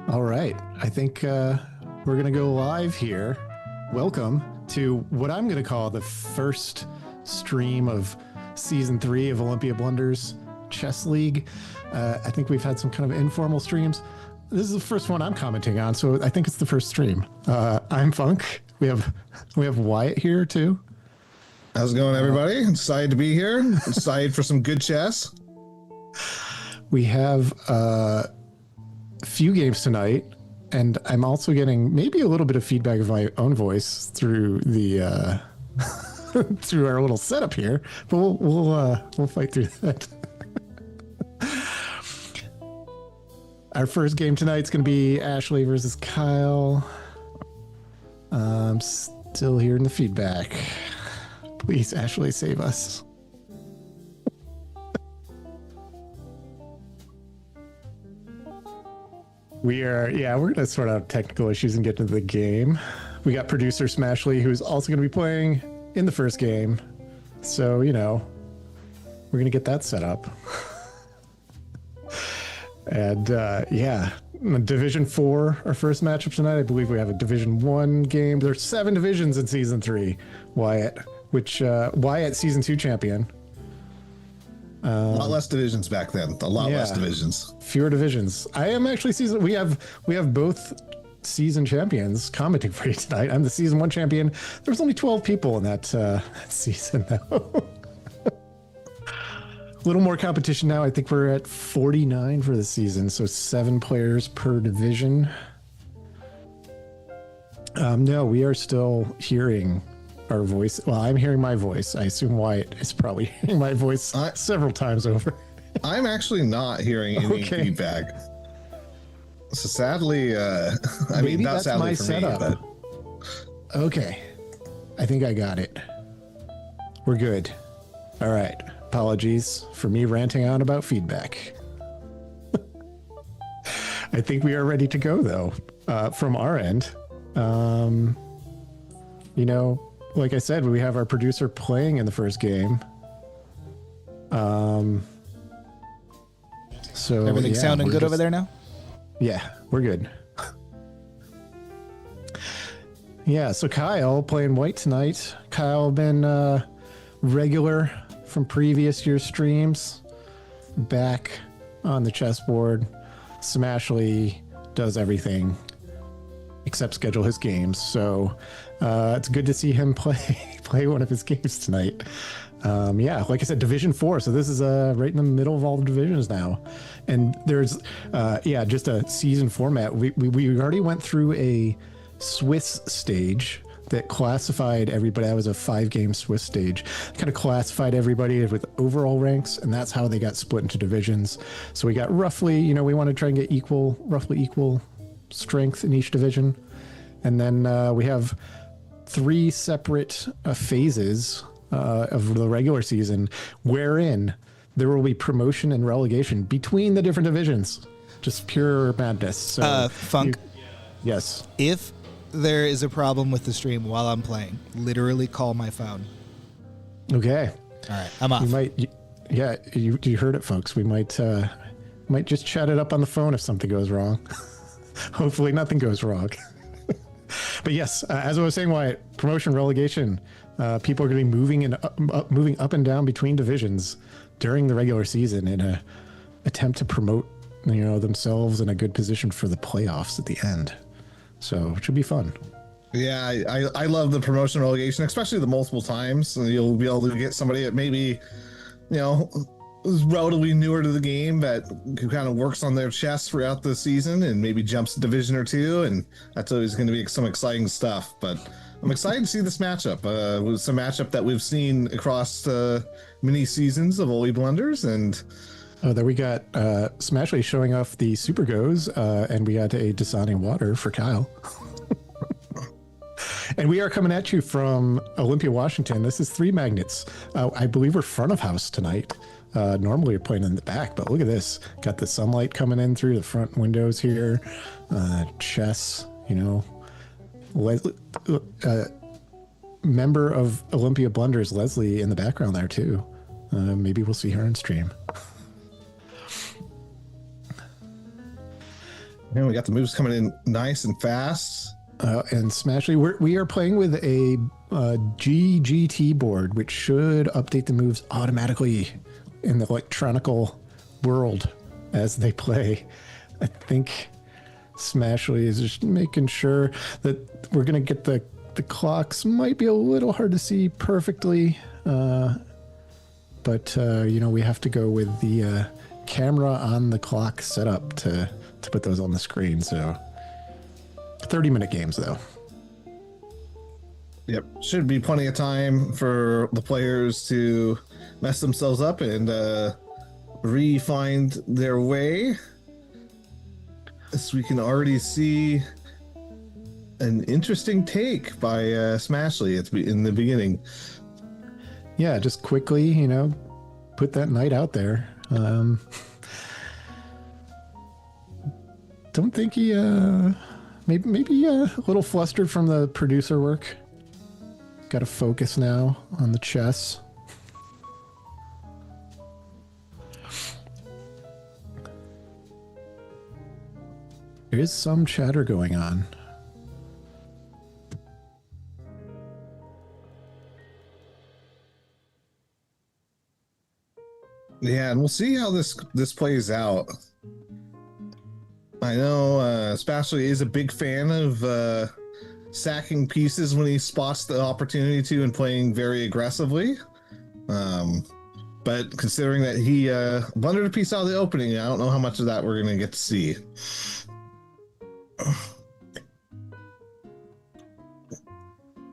All right. I think we're going to go live here. Welcome to what I'm going to call the first stream of season 3 of Olympia Blunders Chess League. I think we've had some kind of informal streams. This is the first one I'm commenting on, so I think it's the first stream. I'm Funk. We have Wyatt here too. How's it going, everybody? Excited to be here. Excited for some good chess. We have a few games tonight, and I'm also getting maybe a little bit of feedback of my own voice through the through our little setup here. But we'll fight through that. Our first game tonight's going to be Ashley versus Kyle. I'm still hearing the feedback. Please, Ashley, save us. We're going to sort out technical issues and get to the game. We got producer Smashley, who's also going to be playing in the first game. So, we're going to get that set up. And, Division 4, our first matchup tonight. I believe we have a Division 1 game. There's 7 divisions in Season 3, Wyatt, which Wyatt, Season 2 champion. A lot less divisions back then. A lot less divisions. Fewer divisions. I am actually we have both season champions commenting for you tonight. I'm the Season 1 champion. There's only 12 people in that season, though. A little more competition now. I think we're at 49 for the season, so 7 players per division. No, we are still hearing our voice. Well, I'm hearing my voice. I assume Wyatt is probably hearing my voice several times over. I'm actually not hearing any feedback. So sadly, Maybe not that's sadly my for setup. me, but Okay. I think I got it. We're good. All right. Apologies for me ranting on about feedback. I think we are ready to go, though, from our end. Like I said, we have our producer playing in the first game. So everything's sounding good over there now? Yeah, we're good. Yeah, so Kyle playing white tonight. Kyle been regular from previous year's streams, back on the chessboard. Smashley does everything except schedule his games, so it's good to see him play one of his games tonight. Like I said, Division 4, so this is right in the middle of all the divisions now. And there's just a season format. We already went through a Swiss stage that classified everybody. That was a 5-game Swiss stage. Kind of classified everybody with overall ranks, and that's how they got split into divisions. So we got roughly, we want to try and get roughly equal strength in each division. And then we have 3 separate phases of the regular season, wherein there will be promotion and relegation between the different divisions. Just pure madness. So, Funk. Yes. If there is a problem with the stream while I'm playing, literally call my phone. Okay. All right, I'm off. You heard it, folks. We might just chat it up on the phone if something goes wrong. Hopefully nothing goes wrong. But yes, as I was saying, Wyatt, promotion, relegation, people are going to be moving up and down between divisions during the regular season in a attempt to promote, themselves in a good position for the playoffs at the end. So it should be fun. yeah, I love the promotion relegation, especially the multiple times. You'll be able to get somebody that maybe, is relatively newer to the game that kind of works on their chess throughout the season and maybe jumps a division or 2, and that's always going to be some exciting stuff. But I'm excited to see this matchup. It's a matchup that we've seen across many seasons of Oly Blunders, and there we got Smashley showing off the Super Goes, and we got a Dasani Water for Kyle. And we are coming at you from Olympia, Washington. This is 3 Magnets. I believe we're front of house tonight. Normally we're playing in the back, but look at this. Got the sunlight coming in through the front windows here. Chess, Leslie, member of Olympia Blunders, Leslie, in the background there too. Maybe we'll see her on stream. And we got the moves coming in nice and fast. And Smashley, we are playing with a GGT board, which should update the moves automatically in the electronical world as they play. I think Smashley is just making sure that we're going to get the clocks. Might be a little hard to see perfectly, but we have to go with the camera on the clock setup to put those on the screen. So 30-minute games though. Yep, should be plenty of time for the players to mess themselves up and re-find their way. As we can already see an interesting take by Smashley in the beginning. Yeah, just quickly, put that knight out there. Don't think he maybe a little flustered from the producer work. Got to focus now on the chess. There is some chatter going on. Yeah, and we'll see how this plays out. I know Smashley is a big fan of sacking pieces when he spots the opportunity to and playing very aggressively. But considering that he blundered a piece out of the opening, I don't know how much of that we're going to get to see.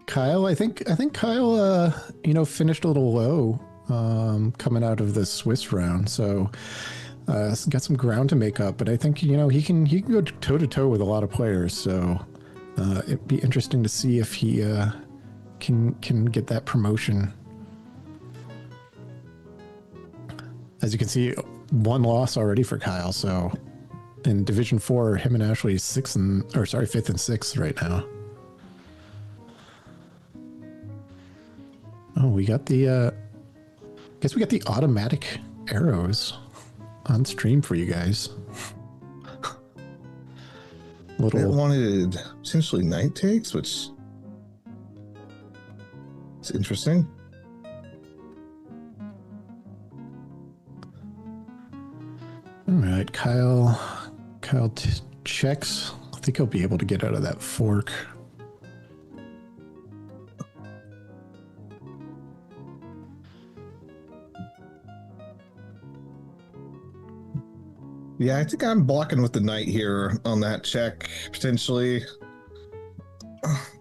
Kyle, I think Kyle, finished a little low coming out of the Swiss round, so got some ground to make up. But I think he can go toe to toe with a lot of players, so it'd be interesting to see if he can get that promotion. As you can see, one loss already for Kyle. So in Division 4, him and Ashley 5th and 6th right now. Oh, we got the guess we got the automatic arrows on stream for you guys. It wanted essentially knight takes, which is interesting. All right, Kyle checks. I think he'll be able to get out of that fork. Yeah, I think I'm blocking with the knight here on that check, potentially.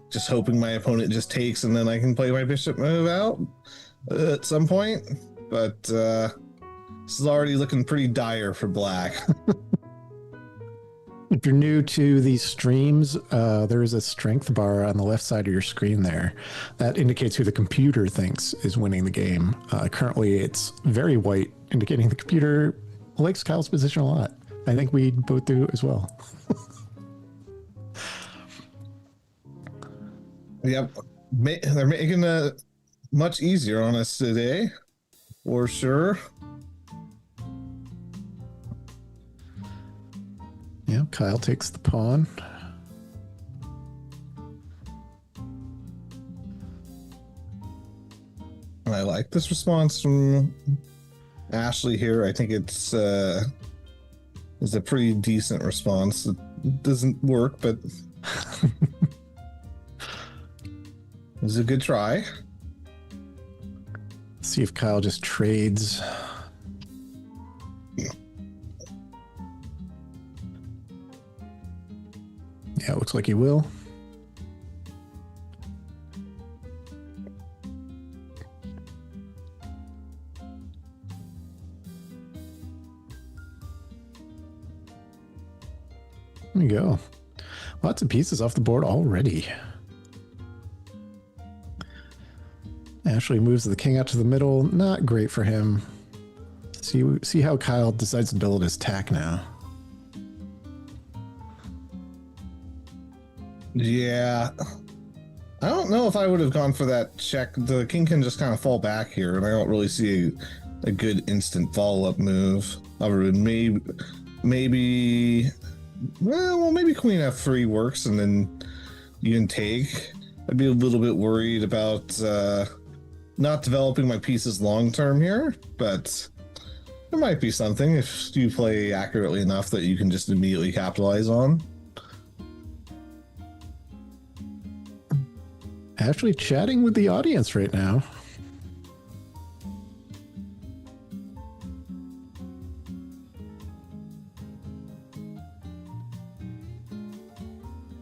Just hoping my opponent just takes and then I can play my bishop move out at some point. But this is already looking pretty dire for black. If you're new to these streams, there is a strength bar on the left side of your screen there. That indicates who the computer thinks is winning the game. Currently, it's very white, indicating the computer likes Kyle's position a lot. I think we both do as well. Yep. They're making it much easier on us today, for sure. Yeah, Kyle takes the pawn. And I like this response from Ashley here. I think it's a pretty decent response. It doesn't work, but it was a good try. See if Kyle just trades. Yeah, it looks like he will. There you go. Lots of pieces off the board already. Ashley moves the king out to the middle. Not great for him. See how Kyle decides to build his tack now. Yeah. I don't know if I would have gone for that check. The king can just kind of fall back here, and I don't really see a good instant follow-up move. Other than maybe Well, maybe queen f3 works, and then you can take. I'd be a little bit worried about not developing my pieces long term here, but there might be something if you play accurately enough that you can just immediately capitalize on. Actually chatting with the audience right now.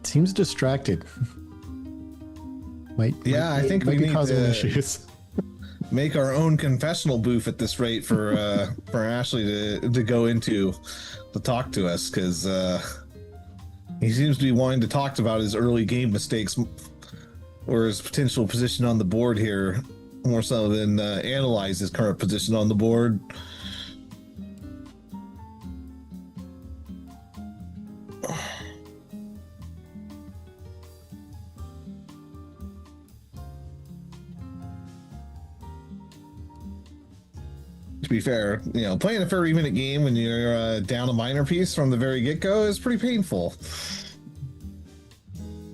Seems distracted. I think might we be need causing to issues. make our own confessional booth at this rate for Ashley to go into to talk to us, because he seems to be wanting to talk about his early game mistakes or his potential position on the board here more so than analyze his current position on the board. To be fair, playing a 30-minute game when you're down a minor piece from the very get-go is pretty painful.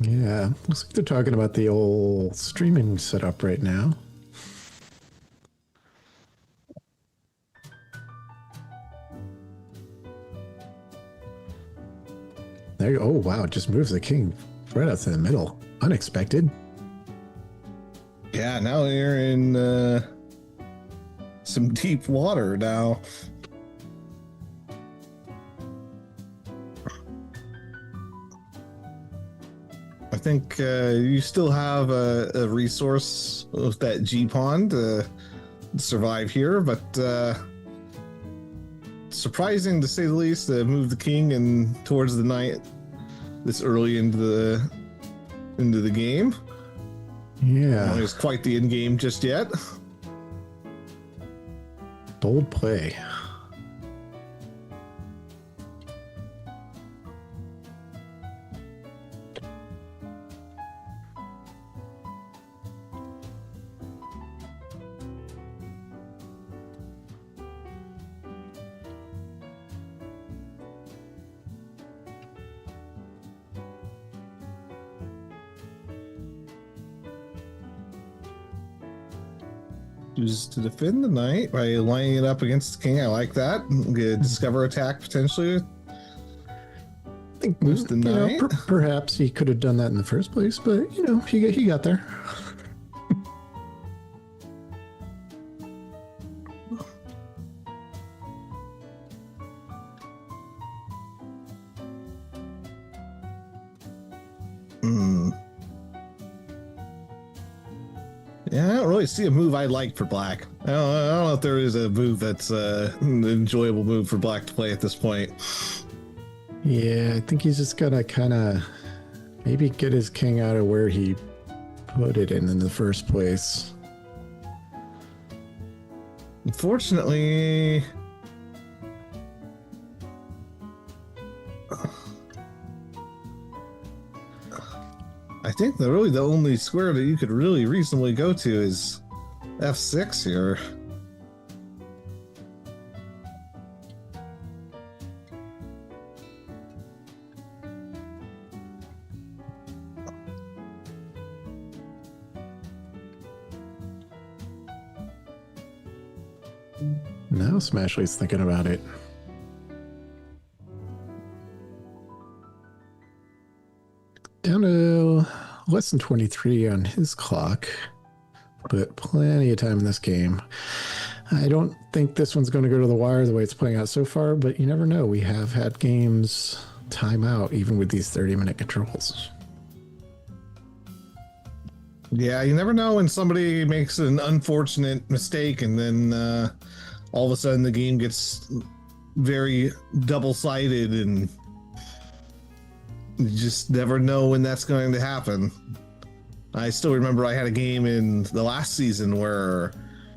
Yeah, looks like they're talking about the old streaming setup right now. There you go. Oh, wow, it just moves the king right out to the middle. Unexpected. Yeah, now you're in some deep water now. I think you still have a resource with that G pond to survive here, but surprising to say the least to move the king and towards the knight this early into the game. Yeah. It's quite the end game just yet. Bold play. Chooses to defend the knight by lining it up against the king. I like that. Get a discover attack potentially. I think Boost the knight. Perhaps he could have done that in the first place, but he got there. Yeah, I don't really see a move I like for black. I don't know if there is a move that's an enjoyable move for black to play at this point. Yeah, I think he's just gonna kind of maybe get his king out of where he put it in the first place. Unfortunately, I think the only square that you could really reasonably go to is f6 here. Now Smashley's thinking about it. Down to less than 23 on his clock, but plenty of time in this game. I don't think this one's going to go to the wire the way it's playing out so far, but you never know. We have had games time out even with these 30-minute controls. Yeah, you never know when somebody makes an unfortunate mistake and then all of a sudden the game gets very double-sided, and you just never know when that's going to happen. I still remember I had a game in the last season where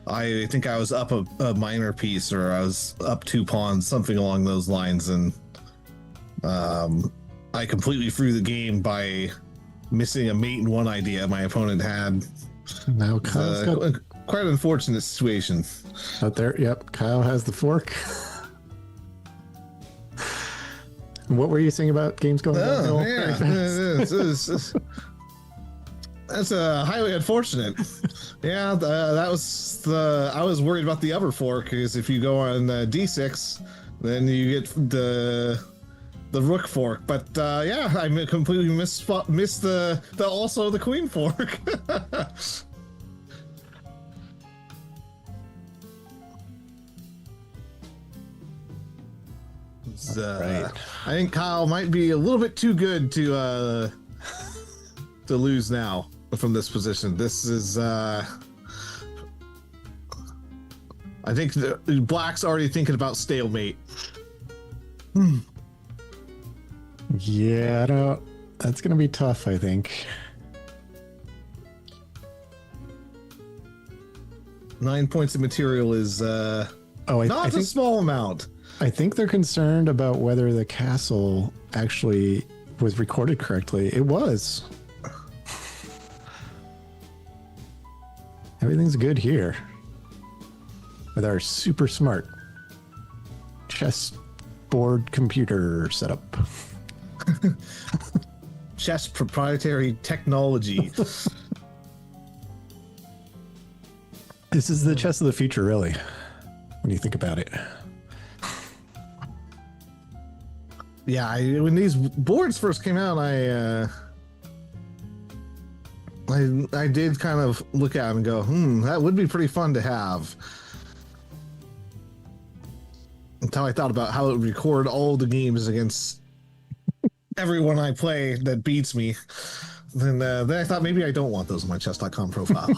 I think I was up a minor piece, or I was up 2 pawns, something along those lines, and I completely threw the game by missing a mate in one idea my opponent had. Now Kyle's got quite an unfortunate situation out there. Yep, Kyle has the fork. What were you saying about games going downhill? Oh, yeah. That's highly unfortunate. Yeah, that was I was worried about the other fork, because if you go on D6, then you get the rook fork. But yeah, I completely missed the also the queen fork. Right. I think Kyle might be a little bit too good to lose now from this position. This is I think the Black's already thinking about stalemate. Yeah, I don't. That's gonna be tough, I think. 9 points of material is I not a think small amount. I think they're concerned about whether the castle actually was recorded correctly. It was. Everything's good here with our super smart chessboard computer setup. Chess proprietary technology. This is the chess of the future, really, when you think about it. Yeah, when these boards first came out, I did kind of look at them and go, that would be pretty fun to have. Until I thought about how it would record all the games against everyone I play that beats me. Then I thought maybe I don't want those on my chess.com profile.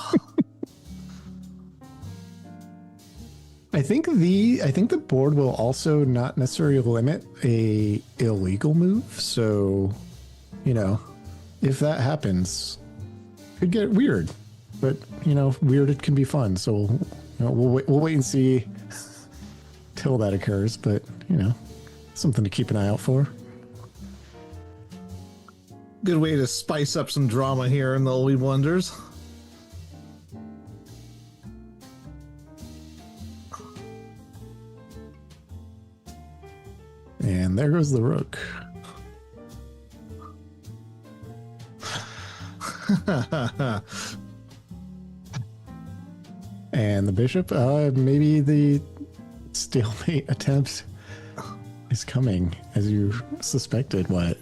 I think the board will also not necessarily limit a illegal move. So, if that happens, it could get weird. But weird, it can be fun. So we'll wait and see till that occurs. But something to keep an eye out for. Good way to spice up some drama here in the Only Wonders. And there goes the rook. And the bishop, maybe the stalemate attempt is coming, as you suspected. What?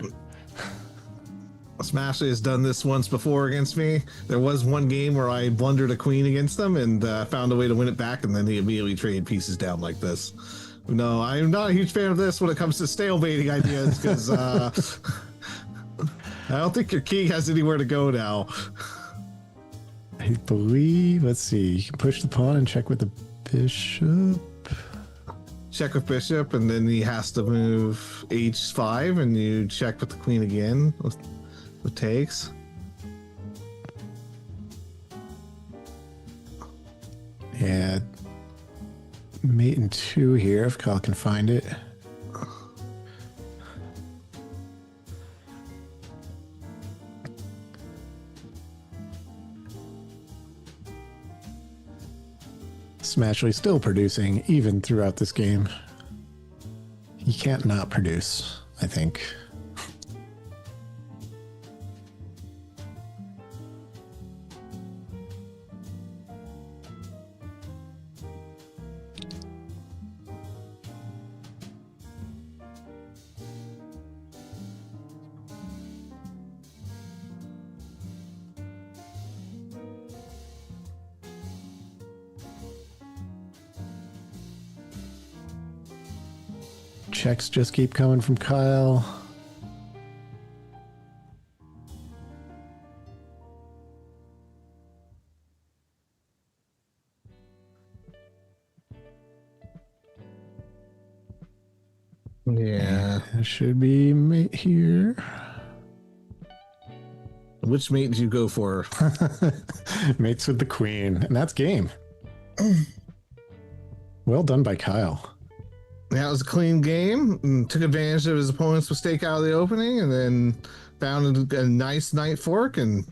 Smashley has done this once before against me. There was one game where I blundered a queen against them and found a way to win it back, and then he immediately traded pieces down like this. No, I'm not a huge fan of this when it comes to stalemating ideas, because I don't think your king has anywhere to go now. I believe, let's see, you can push the pawn and check with the bishop. Check with bishop, and then he has to move h5, and you check with the queen again. What takes? Yeah. Mate in 2 here, if Kyle can find it. Smashley still producing, even throughout this game. He can't not produce, I think. Checks just keep coming from Kyle. Yeah. There should be mate here. Which mate did you go for? Mates with the queen. And that's game. Well done by Kyle. That was a clean game, and took advantage of his opponent's mistake out of the opening, and then found a nice knight fork and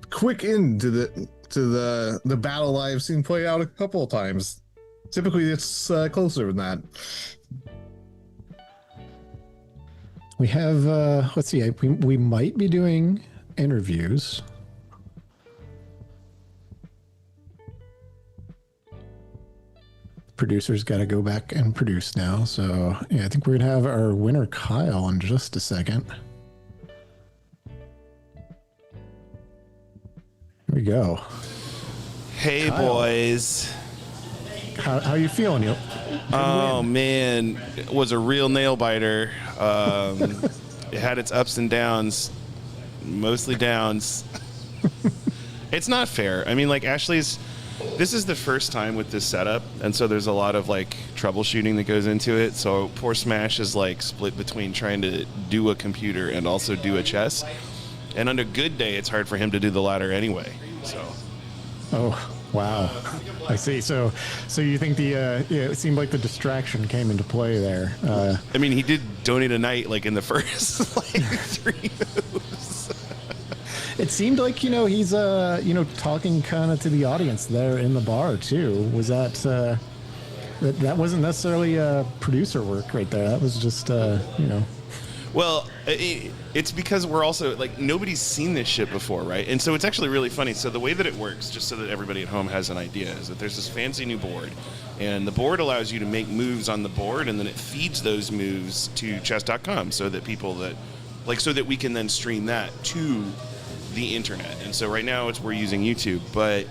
quick into the battle I've seen play out a couple of times. Typically, it's closer than that. We have, let's see, we might be doing interviews. Producer's got to go back and produce now. So, yeah, I think we're going to have our winner, Kyle, in just a second. Here we go. Hey, Kyle. Boys. How you feeling? You? Oh, man. It was a real nail biter. It had its ups and downs, mostly downs. It's not fair. I mean, like, this is the first time with this setup, and so there's a lot of, like, troubleshooting that goes into it. So poor Smash is, like, split between trying to do a computer and also do a chess. And on a good day, it's hard for him to do the latter anyway. So. Oh, wow. I see. So you think it seemed like the distraction came into play there. I mean, he did donate a night, like, in the first, like, 3 moves. It seemed like, he's, talking kind of to the audience there in the bar, too. Was that, that wasn't necessarily producer work right there. That was just, Well, it's because we're also, like, nobody's seen this shit before, right? And so it's actually really funny. So the way that it works, just so that everybody at home has an idea, is that there's this fancy new board, and the board allows you to make moves on the board, and then it feeds those moves to chess.com so that so that we can then stream that to the internet. And so right now we're using YouTube, but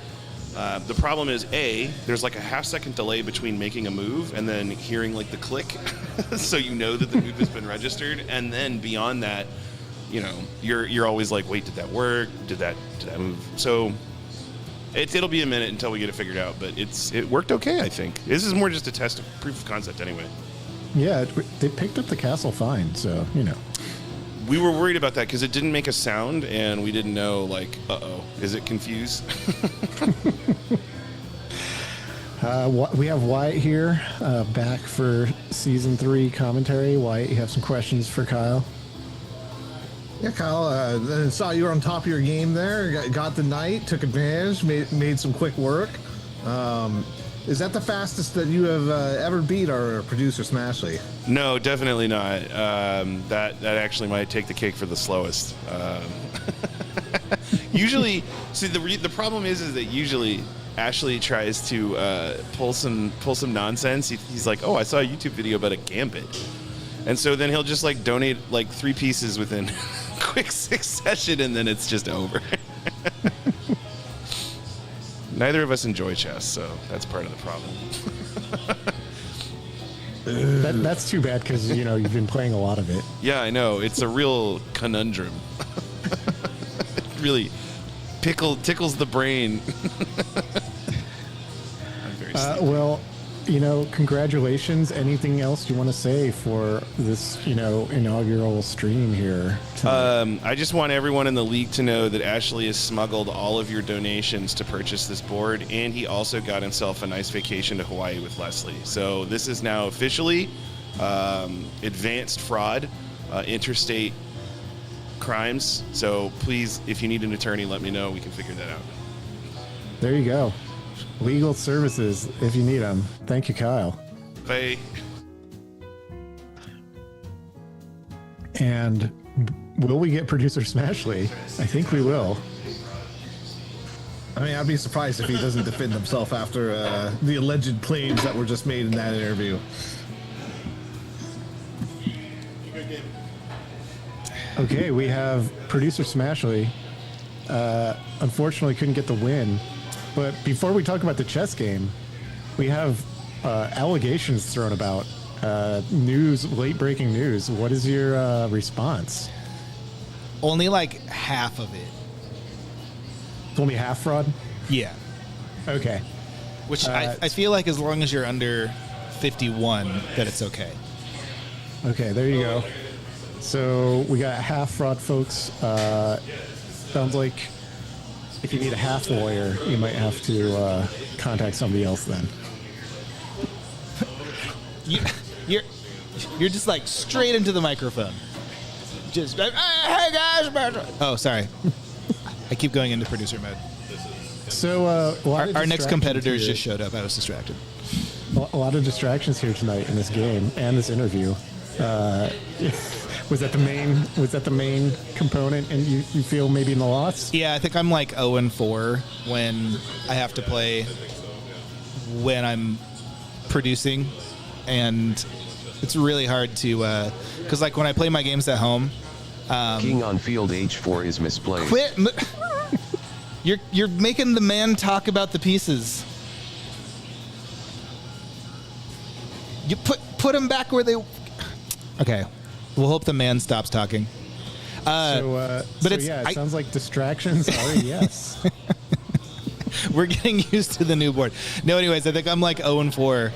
the problem is, there's like a half-second delay between making a move and then hearing, like, the click, so you know that the move has been registered. And then beyond that, you're always like, wait, did that work? Did that move? So it'll be a minute until we get it figured out, but it worked okay, I think. This is more just a test of proof of concept anyway. Yeah, they picked up the castle fine, so, We were worried about that because it didn't make a sound, and we didn't know, like, is it confused? We have Wyatt here, back for Season 3 commentary. Wyatt, you have some questions for Kyle? Yeah, Kyle, saw you were on top of your game there. Got the night, took advantage, made some quick work. Is that the fastest that you have ever beat our producer, Smashley? No, definitely not. That actually might take the cake for the slowest. Usually, see, the problem is that usually Ashley tries to pull some nonsense. He's like, oh, I saw a YouTube video about a gambit. And so then he'll just, like, donate, like, 3 pieces within quick succession, and then it's just over. Neither of us enjoy chess, so that's part of the problem. That's too bad because, you've been playing a lot of it. Yeah, I know. It's a real conundrum. It really tickles the brain. I'm very sleepy. Well, congratulations. Anything else you want to say for this, inaugural stream here tonight? I just want everyone in the league to know that Ashley has smuggled all of your donations to purchase this board, and he also got himself a nice vacation to Hawaii with Leslie. So this is now officially advanced fraud, interstate crimes. So please, if you need an attorney, let me know. We can figure that out. There you go. Legal services if you need them. Thank you, Kyle. Bye. And will we get producer Smashley? I think we will. I mean, I'd be surprised if he doesn't defend himself after the alleged claims that were just made in that interview. Okay, we have producer Smashley. Unfortunately, couldn't get the win. But before we talk about the chess game, we have allegations thrown about. Late-breaking news. What is your response? Only like half of it. It's only half fraud? Yeah. Okay. Which I feel like as long as you're under 51, that it's okay. Okay, there you go. So we got half fraud, folks. Sounds like if you need a half lawyer, you might have to contact somebody else then. You're just like straight into the microphone. Just like, hey guys. Oh, sorry. I keep going into producer mode. So our next competitors just showed up. I was distracted. A lot of distractions here tonight in this game and this interview. Was that the main component, and you feel maybe in the loss? Yeah, I think I'm like 0-4 when I have to play when I'm producing, and it's really hard to because like when I play my games at home. King on field H4 is misplaced. Quit! You're making the man talk about the pieces. You put them back where they. Okay, we'll hope the man stops talking. But it sounds like distractions are a yes. We're getting used to the new board. No, anyways, I think I'm like 0-4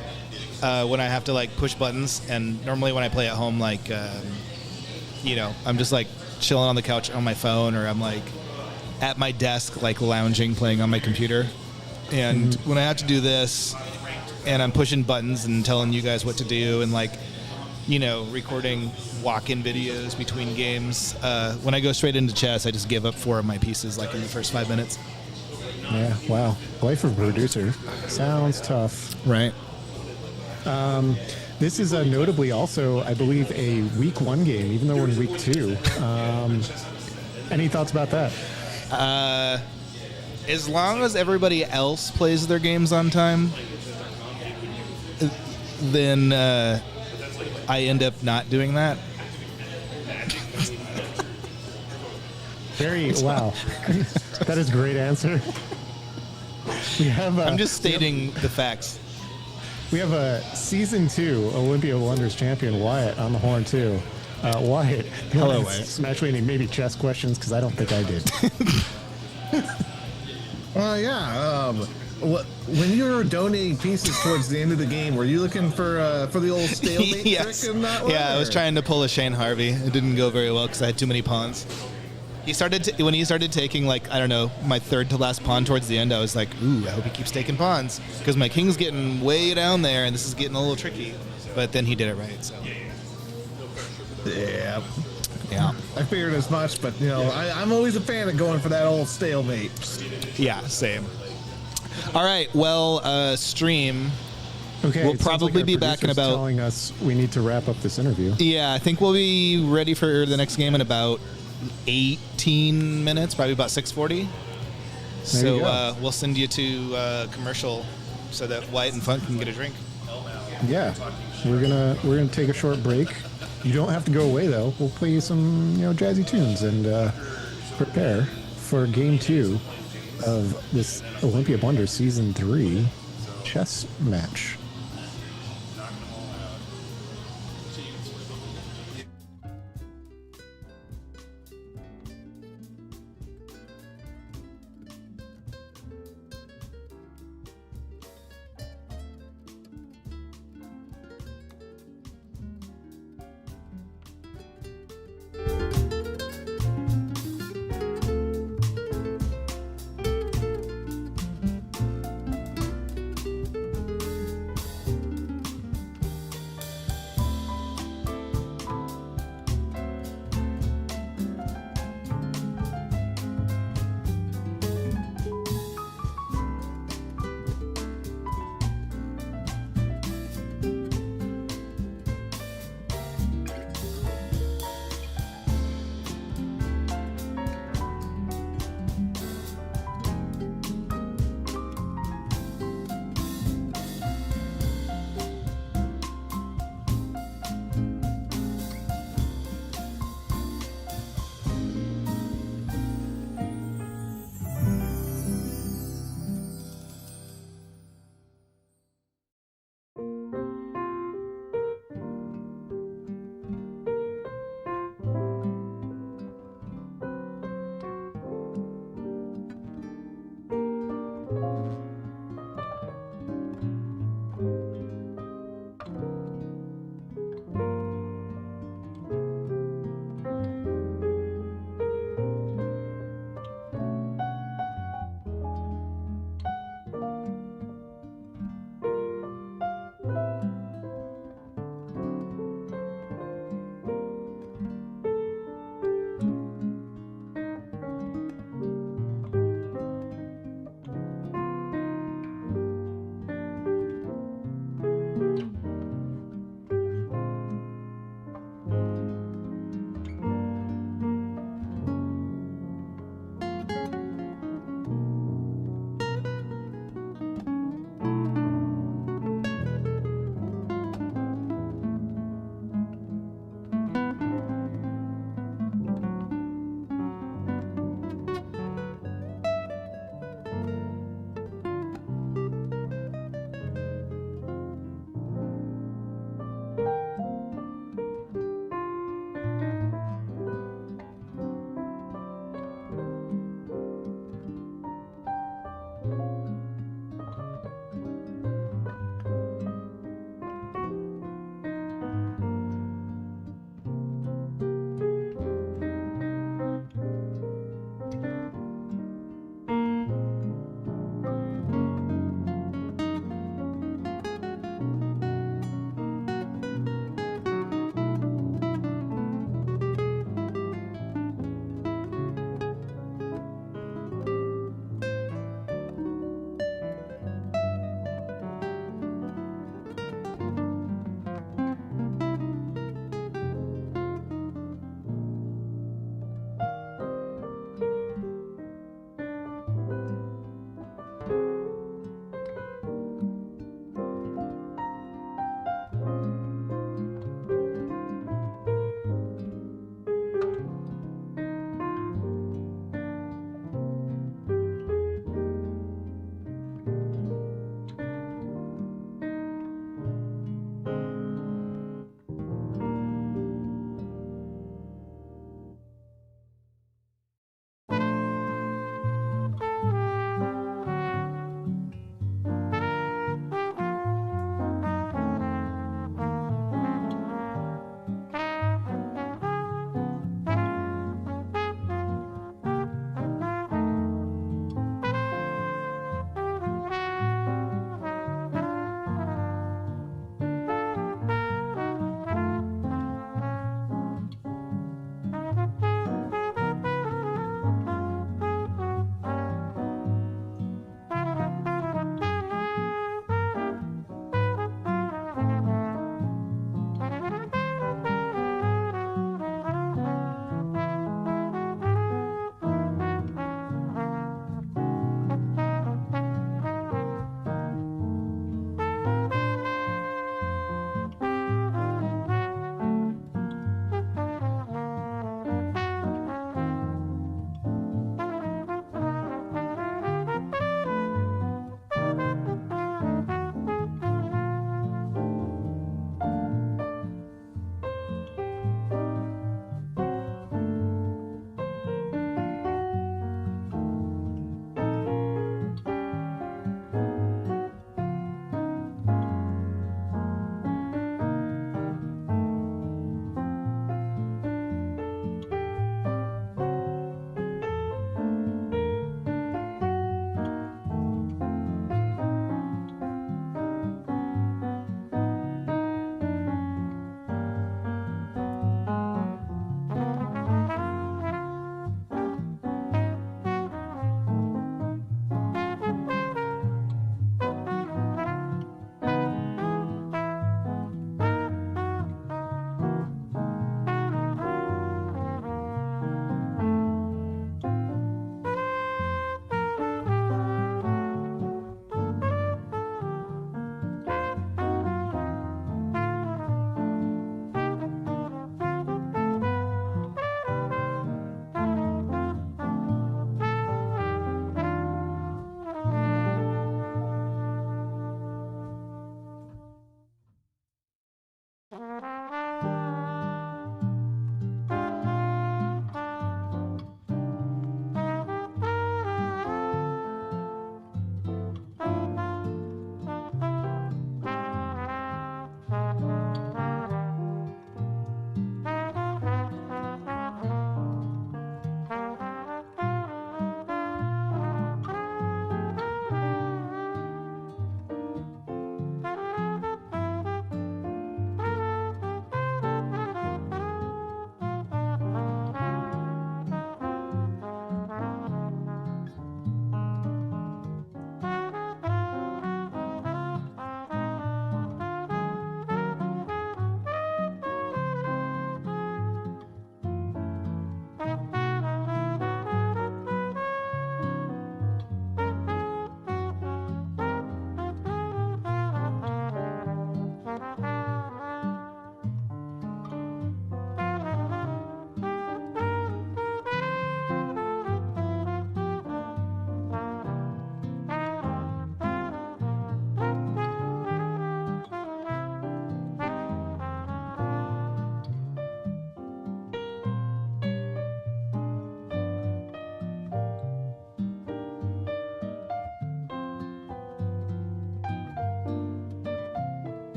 when I have to like push buttons, and normally when I play at home, like I'm just like chilling on the couch on my phone, or I'm like at my desk, like lounging, playing on my computer. And when I have to do this, and I'm pushing buttons and telling you guys what to do, and like, recording walk-in videos between games, when I go straight into chess, I just give up 4 of my pieces like in the first 5 minutes. Yeah, wow. Life of a producer. Sounds tough. Right. This is notably also, I believe, a week 1 game, even though we're in week 2. Any thoughts about that? As long as everybody else plays their games on time, then I end up not doing that. Wow. That is a great answer. We have. I'm just stating the facts. We have a season 2 Olympia Wonders champion Wyatt on the horn too. Wyatt, Hello, Wyatt. Smashly, any maybe chess questions, because I don't think I did. When you were donating pieces towards the end of the game, were you looking for the old stalemate Yes. trick in that one? Yeah, I was or- trying to pull a Shane Harvey. It didn't go very well because I had too many pawns. When he started taking, like, I don't know, my third to last pawn towards the end, I was like, ooh, I hope he keeps taking pawns, because my king's getting way down there and this is getting a little tricky. But then he did it right, so. Yeah. Yeah. I figured as much, but I'm always a fan of going for that old stalemate. Yeah, same. All right, well, stream. Okay, We'll it sounds probably our be back in producer's about- telling us we need to wrap up this interview. Yeah, I think we'll be ready for the next game in about 18 minutes, probably about 6:40. There you go. So we'll send you to commercial so that White and Funk can get a drink. Yeah, we're gonna take a short break. You don't have to go away though. We'll play you some jazzy tunes and prepare for game 2 of this Olympia Wonders season 3 chess match.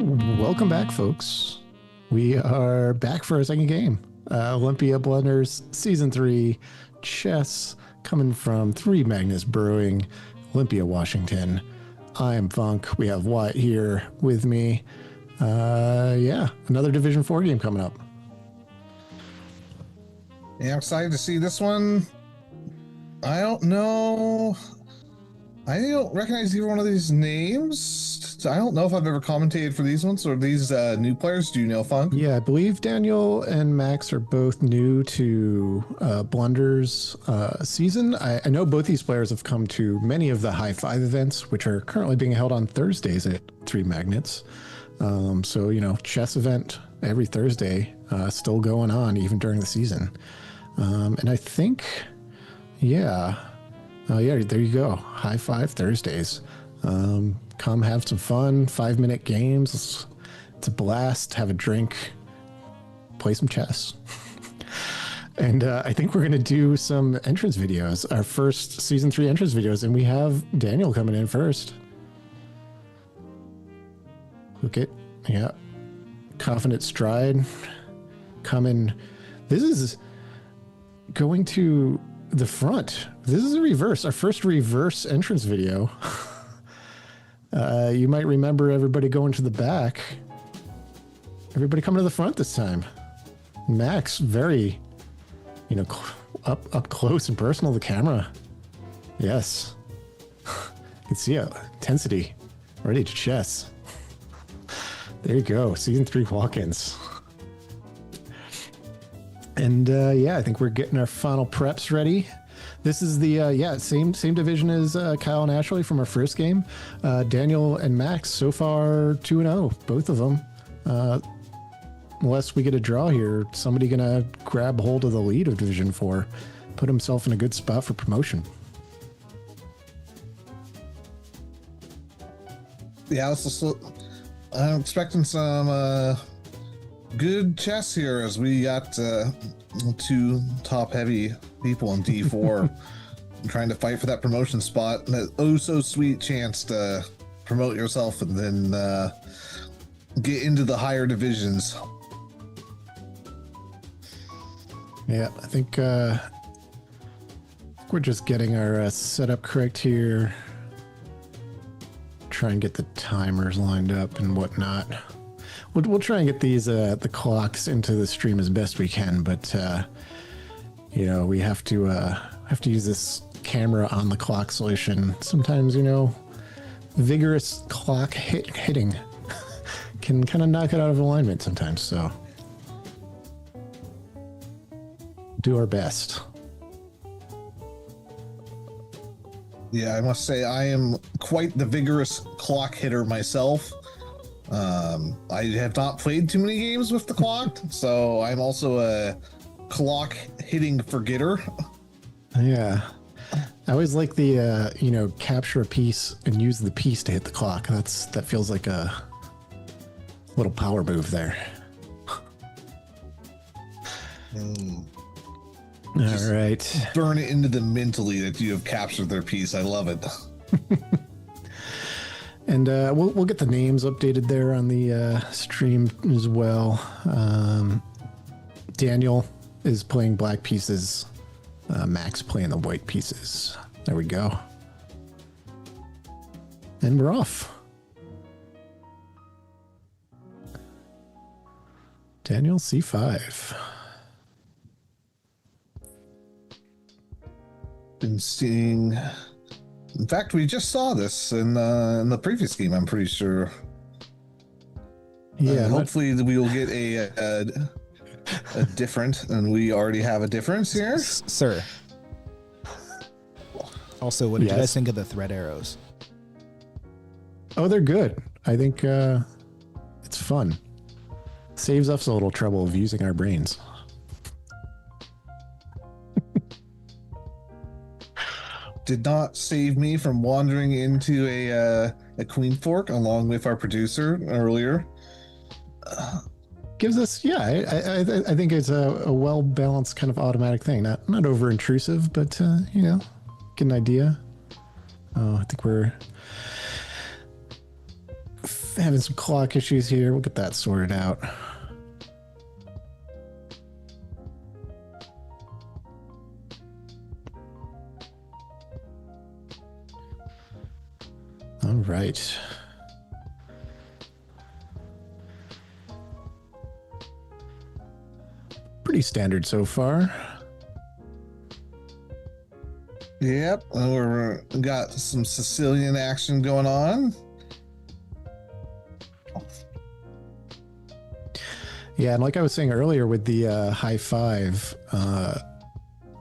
Welcome back, folks. We are back for our second game. Olympia Blenders Season 3 Chess, coming from Three Magnus Brewing, Olympia, Washington. I am Funk. We have Wyatt here with me. Another Division 4 game coming up. Yeah, I'm excited to see this one. I don't know. I don't recognize either one of these names. I don't know if I've ever commentated for these ones or these new players. Do you know, Funk? Yeah, I believe Daniel and Max are both new to Blunder's season. I know both these players have come to many of the High Five events, which are currently being held on Thursdays at Three Magnets. Chess event every Thursday, still going on even during the season. And I think, there you go. High Five Thursdays. Come have some fun, 5-minute games. It's a blast. Have a drink, play some chess. And I think we're going to do some entrance videos, our first Season 3 entrance videos. And we have Daniel coming in first. Look at, confident stride. Coming. This is going to the front. This is a reverse, our first reverse entrance video. You might remember everybody going to the back. Everybody coming to the front this time. Max, very, up close and personal to the camera. Yes. You can see it. Intensity. Ready to chess. There you go. Season 3 walk-ins. And I think we're getting our final preps ready. This is the same division as Kyle and Ashley from our first game. Daniel and Max so far 2-0, both of them. Unless we get a draw here, somebody gonna grab hold of the lead of Division 4, put himself in a good spot for promotion. Yeah, I'm expecting some good chess here as we got two top-heavy people in D4 trying to fight for that promotion spot. And that so-sweet chance to promote yourself and then get into the higher divisions. Yeah, I think we're just getting our setup correct here. Try and get the timers lined up and whatnot. We'll try and get these the clocks into the stream as best we can, but we have to use this camera on the clock solution. Sometimes vigorous clock hitting can kind of knock it out of alignment sometimes. So do our best. Yeah, I must say I am quite the vigorous clock hitter myself. I have not played too many games with the clock, so I'm also a clock hitting forgetter. Yeah. I always like the, capture a piece and use the piece to hit the clock. That feels like a little power move there. All right. Burn it into them mentally that you have captured their piece. I love it. And we'll get the names updated there on the stream as well. Daniel is playing black pieces. Max playing the white pieces. There we go. And we're off. Daniel C5. Been seeing. In fact, we just saw this in the previous game. I'm pretty sure. Yeah. Hopefully, we will get a different, and we already have a difference here, Sir. Also, what did you guys think of the thread arrows? Oh, they're good. I think it's fun. Saves us a little trouble of using our brains. Did not save me from wandering into a queen fork along with our producer earlier. Gives us, I think it's a well balanced kind of automatic thing. Not over intrusive, but get an idea. Oh, I think we're having some clock issues here. We'll get that sorted out. All right. Pretty standard so far. Yep, we're got some Sicilian action going on. Yeah, and like I was saying earlier with the high five,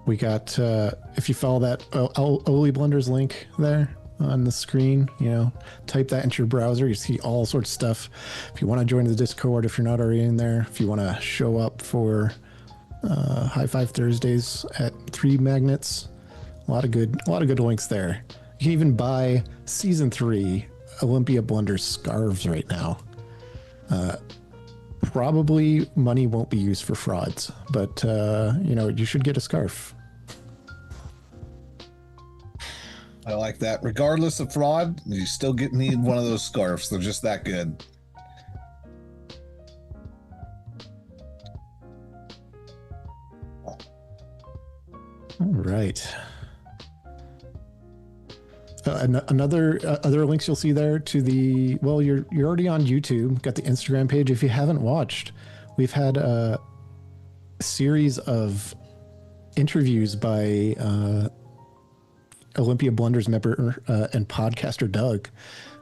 we got, if you follow that Oli Blunders link there on the screen, type that into your browser, you see all sorts of stuff. If you want to join the Discord, if you're not already in there, if you want to show up for High Five Thursdays at 3 Magnets, a lot of good links there. You can even buy Season 3 Olympia Blunders scarves right now. Probably money won't be used for frauds, but you should get a scarf. I like that. Regardless of fraud, you still need one of those scarves. They're just that good. All right. Other links you'll see there to the, well, you're already on YouTube, got the Instagram page. If you haven't watched, we've had a series of interviews by Olympia Blunders member and podcaster Doug,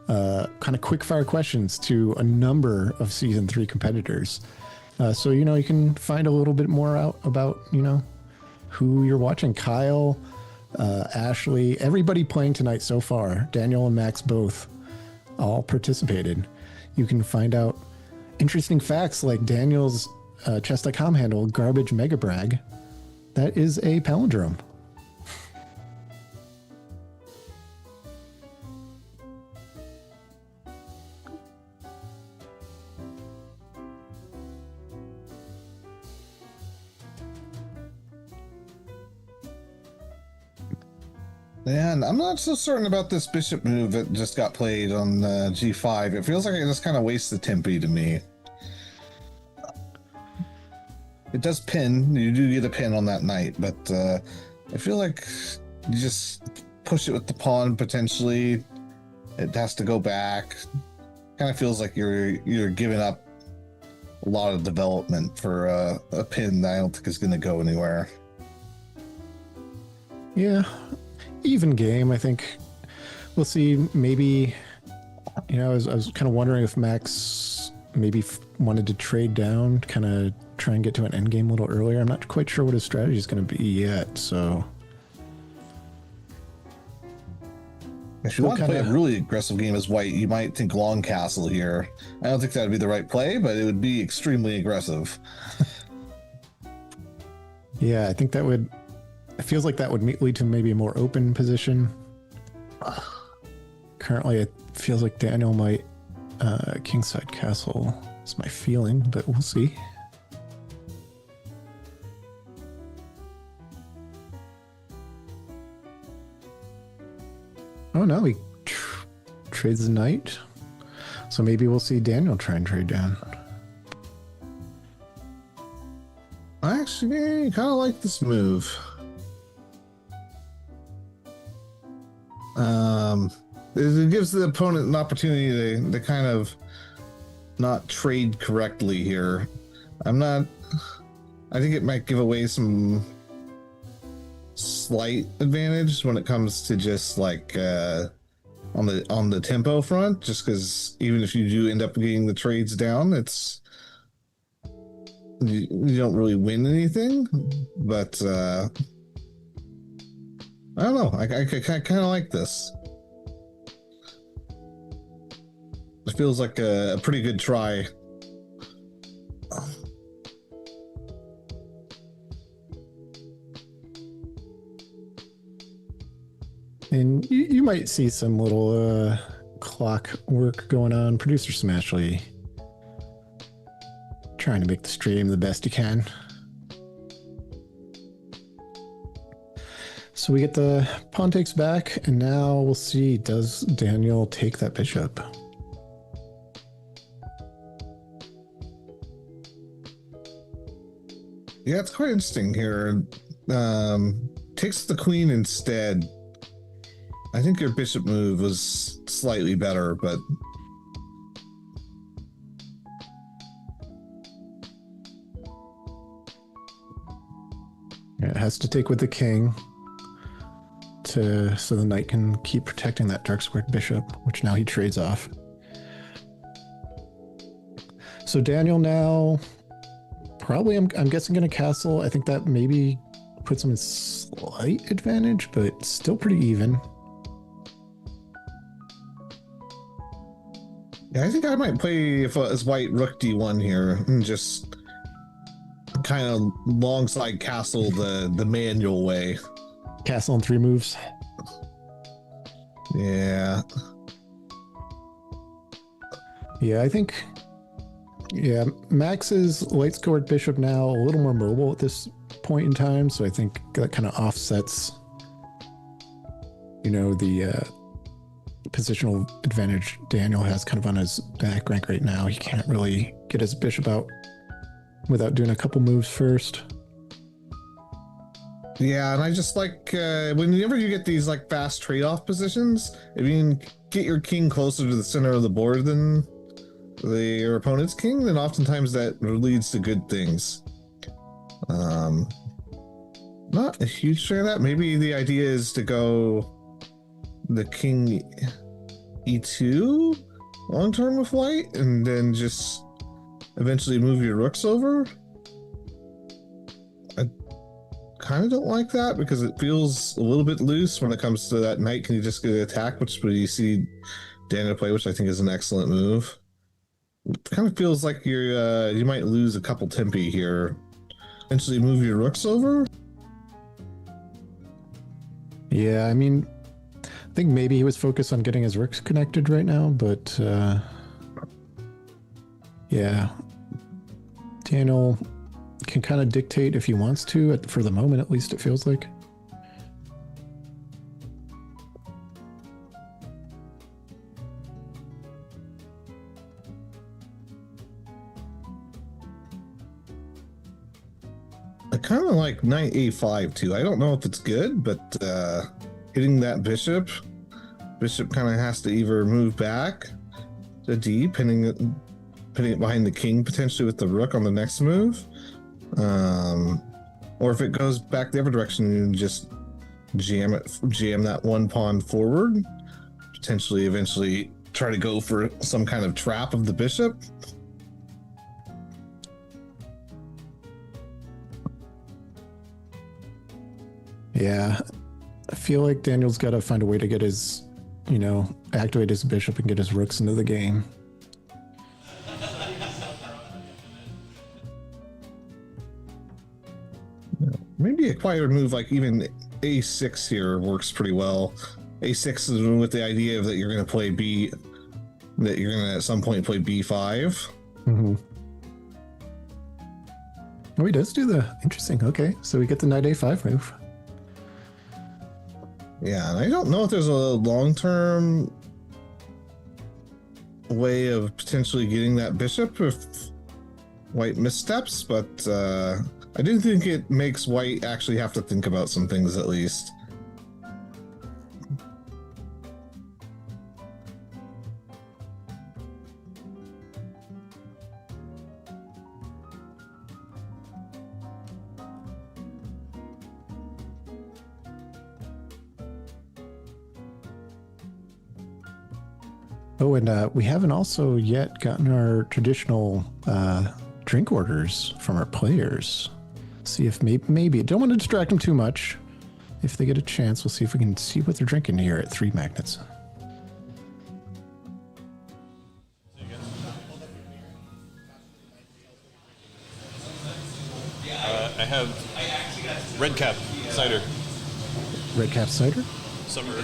kind of quick fire questions to a number of season 3 competitors. So, you can find a little bit more out about, who you're watching. Kyle, Ashley, everybody playing tonight so far, Daniel and Max both all participated. You can find out interesting facts like Daniel's chess.com handle, Garbage Mega Brag. That is a palindrome. And I'm not so certain about this bishop move that just got played on G5. It feels like it just kind of wastes the tempi to me. It does pin. You do get a pin on that knight, but I feel like you just push it with the pawn potentially. It has to go back. Kind of feels like you're giving up a lot of development for a pin that I don't think is going to go anywhere. Yeah. Even game, I think. We'll see. Maybe, I was kind of wondering if Max maybe wanted to trade down, kind of try and get to an end game a little earlier. I'm not quite sure what his strategy is going to be yet, so. If you want to play a really aggressive game as white, you might think long castle here. I don't think that would be the right play, but it would be extremely aggressive. Yeah, I think that would. It feels like that would lead to maybe a more open position. Currently, it feels like Daniel might kingside castle. It's my feeling, but we'll see. Oh no, he trades the knight. So maybe we'll see Daniel try and trade down. I actually kind of like this move. It gives the opponent an opportunity to kind of not trade correctly here. I think it might give away some slight advantage when it comes to just like on the tempo front, just because even if you do end up getting the trades down, you don't really win anything. But I don't know. I kind of like this. It feels like a pretty good try. And you might see some little clock work going on. Producer Smashley trying to make the stream the best you can. So we get the pawn takes back, and now we'll see, does Daniel take that bishop? Yeah, it's quite interesting here. Takes the queen instead. I think your bishop move was slightly better, but Yeah, it has to take with the king so the knight can keep protecting that dark squared bishop, which now he trades off. So Daniel now probably I'm guessing gonna castle. I think that maybe puts him in slight advantage, but still pretty even. yeah, I think I might play as white rook d1 here and just kind of long side castle the manual way. Castle in 3 moves. Yeah. Yeah, I think. Yeah, Max's light scored bishop now a little more mobile at this point in time, so I think that kind of offsets, the positional advantage Daniel has kind of on his back rank right now. He can't really get his bishop out without doing a couple moves first. Yeah, and I just like whenever you get these like fast trade-off positions, if you can get your king closer to the center of the board than your opponent's king, then oftentimes that leads to good things. Not a huge fan of that. Maybe the idea is to go the king e2 long term with white, and then just eventually move your rooks over. Kind of don't like that because it feels a little bit loose when it comes to that knight. Can you just get an attack, which you see Daniel play, which I think is an excellent move. It kind of feels like you might lose a couple tempi here. Eventually move your rooks over. Yeah, I mean, I think maybe he was focused on getting his rooks connected right now, but yeah, Daniel can kind of dictate if he wants to, for the moment at least, it feels like. I kind of like knight a5 too. I don't know if it's good, but hitting that bishop kind of has to either move back to d, pinning it behind the king potentially with the rook on the next move. Or if it goes back the other direction, you just jam that one pawn forward, potentially eventually try to go for some kind of trap of the bishop. Yeah, I feel like Daniel's got to find a way to get his, activate his bishop and get his rooks into the game. Maybe a quieter move like even a6 here works pretty well. A6 is with the idea of that you're going to play that you're going to at some point play b5. Mm-hmm. Oh, he does do interesting. Okay, so we get the knight a5 move. Yeah, and I don't know if there's a long-term way of potentially getting that bishop if white missteps, but I do think it makes white actually have to think about some things at least. Oh, and we haven't also yet gotten our traditional drink orders from our players. See if maybe don't want to distract them too much. If they get a chance, we'll see if we can see what they're drinking here at 3 Magnets. I have Red Cap cider. Red Cap cider? Summer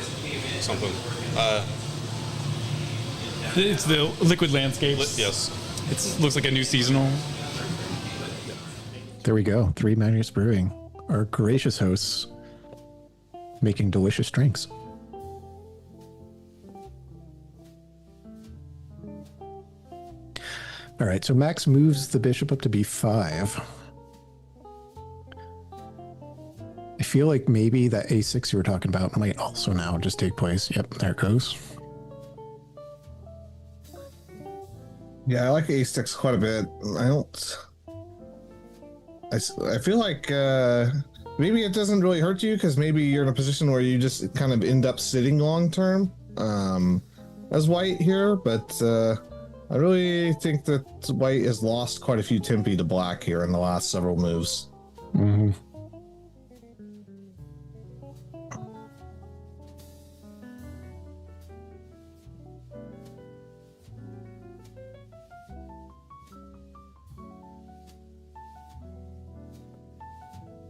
something. It's the Liquid Landscapes. Yes. It looks like a new seasonal. There we go. 3 Magnets Brewing, our gracious hosts, making delicious drinks. All right, so Max moves the bishop up to b5. feel like maybe that a6 you were talking about might also now just take place. Yep, there it goes. Yeah, I like a6 quite a bit. I feel like maybe it doesn't really hurt you because maybe you're in a position where you just kind of end up sitting long term as white here, but I really think that white has lost quite a few tempi to black here in the last several moves. Mm-hmm.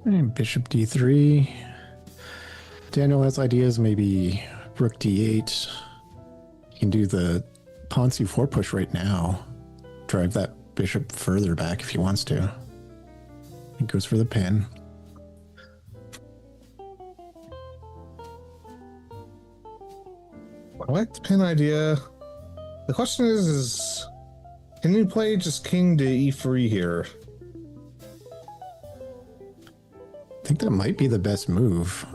And bishop d3. Daniel has ideas, maybe rook d8. You can do the pawn c4 push right now. Drive that bishop further back if he wants to. He goes for the pin. I like the pin idea. The question is can you play just king to e3 here? I think that might be the best move.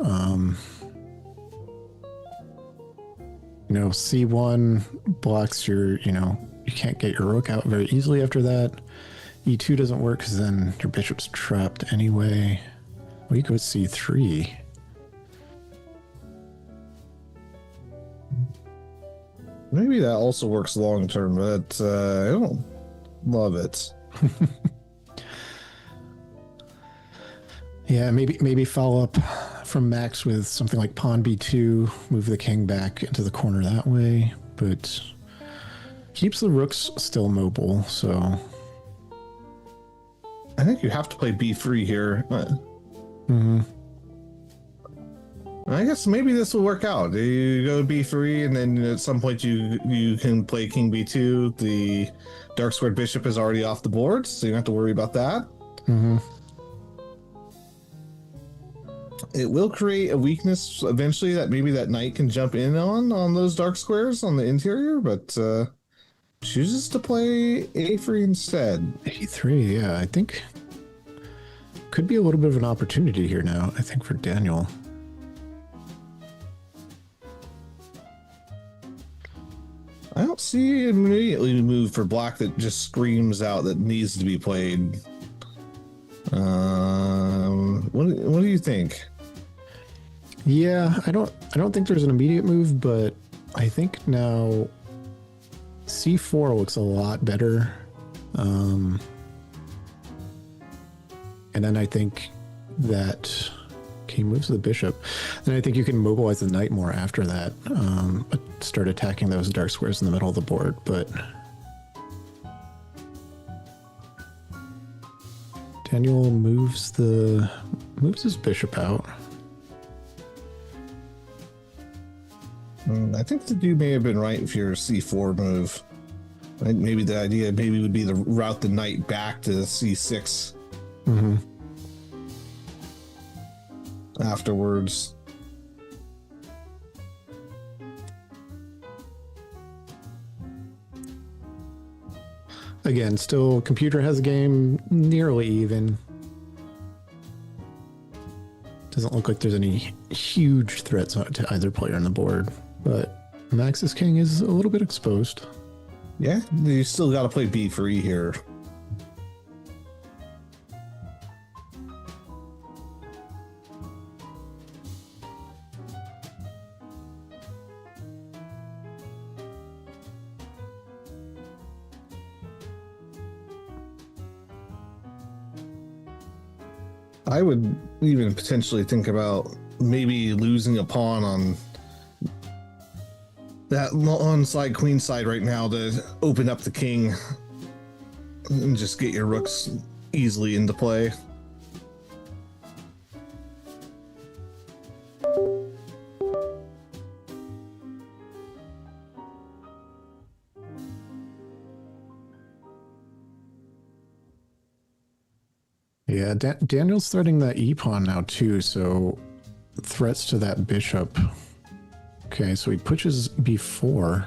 C1 blocks your, you can't get your rook out very easily after that. E2 doesn't work because then your bishop's trapped anyway. We go c3. Maybe that also works long term, but I don't love it. Yeah, maybe follow up from Max with something like pawn b2, move the king back into the corner that way, but keeps the rooks still mobile, so... I think you have to play b3 here. Mm-hmm. I guess maybe this will work out. You go b3, and then at some point you can play king b2. The dark squared bishop is already off the board, so you don't have to worry about that. Mm-hmm. It will create a weakness eventually that maybe that knight can jump in on those dark squares on the interior, but chooses to play a3 instead. a3, yeah, I think could be a little bit of an opportunity here now, I think, for Daniel. I don't see immediately a move for black that just screams out that needs to be played. What do you think? Yeah, I don't think there's an immediate move, but I think now c4 looks a lot better. And then I think that he moves the bishop. Then I think you can mobilize the knight more after that. Start attacking those dark squares in the middle of the board, but Daniel moves his bishop out. I think that you may have been right for your c4 move. I think maybe the idea would be to route the knight back to c6 afterwards. Again, still computer has a game nearly even. Doesn't look like there's any huge threats to either player on the board, but Max's king is a little bit exposed. Yeah, you still got to play b3 here. I would even potentially think about maybe losing a pawn on that onside queen side right now to open up the king and just get your rooks easily into play. Yeah, Daniel's threatening that e-pawn now too, so threats to that bishop. Okay, so he pushes b4.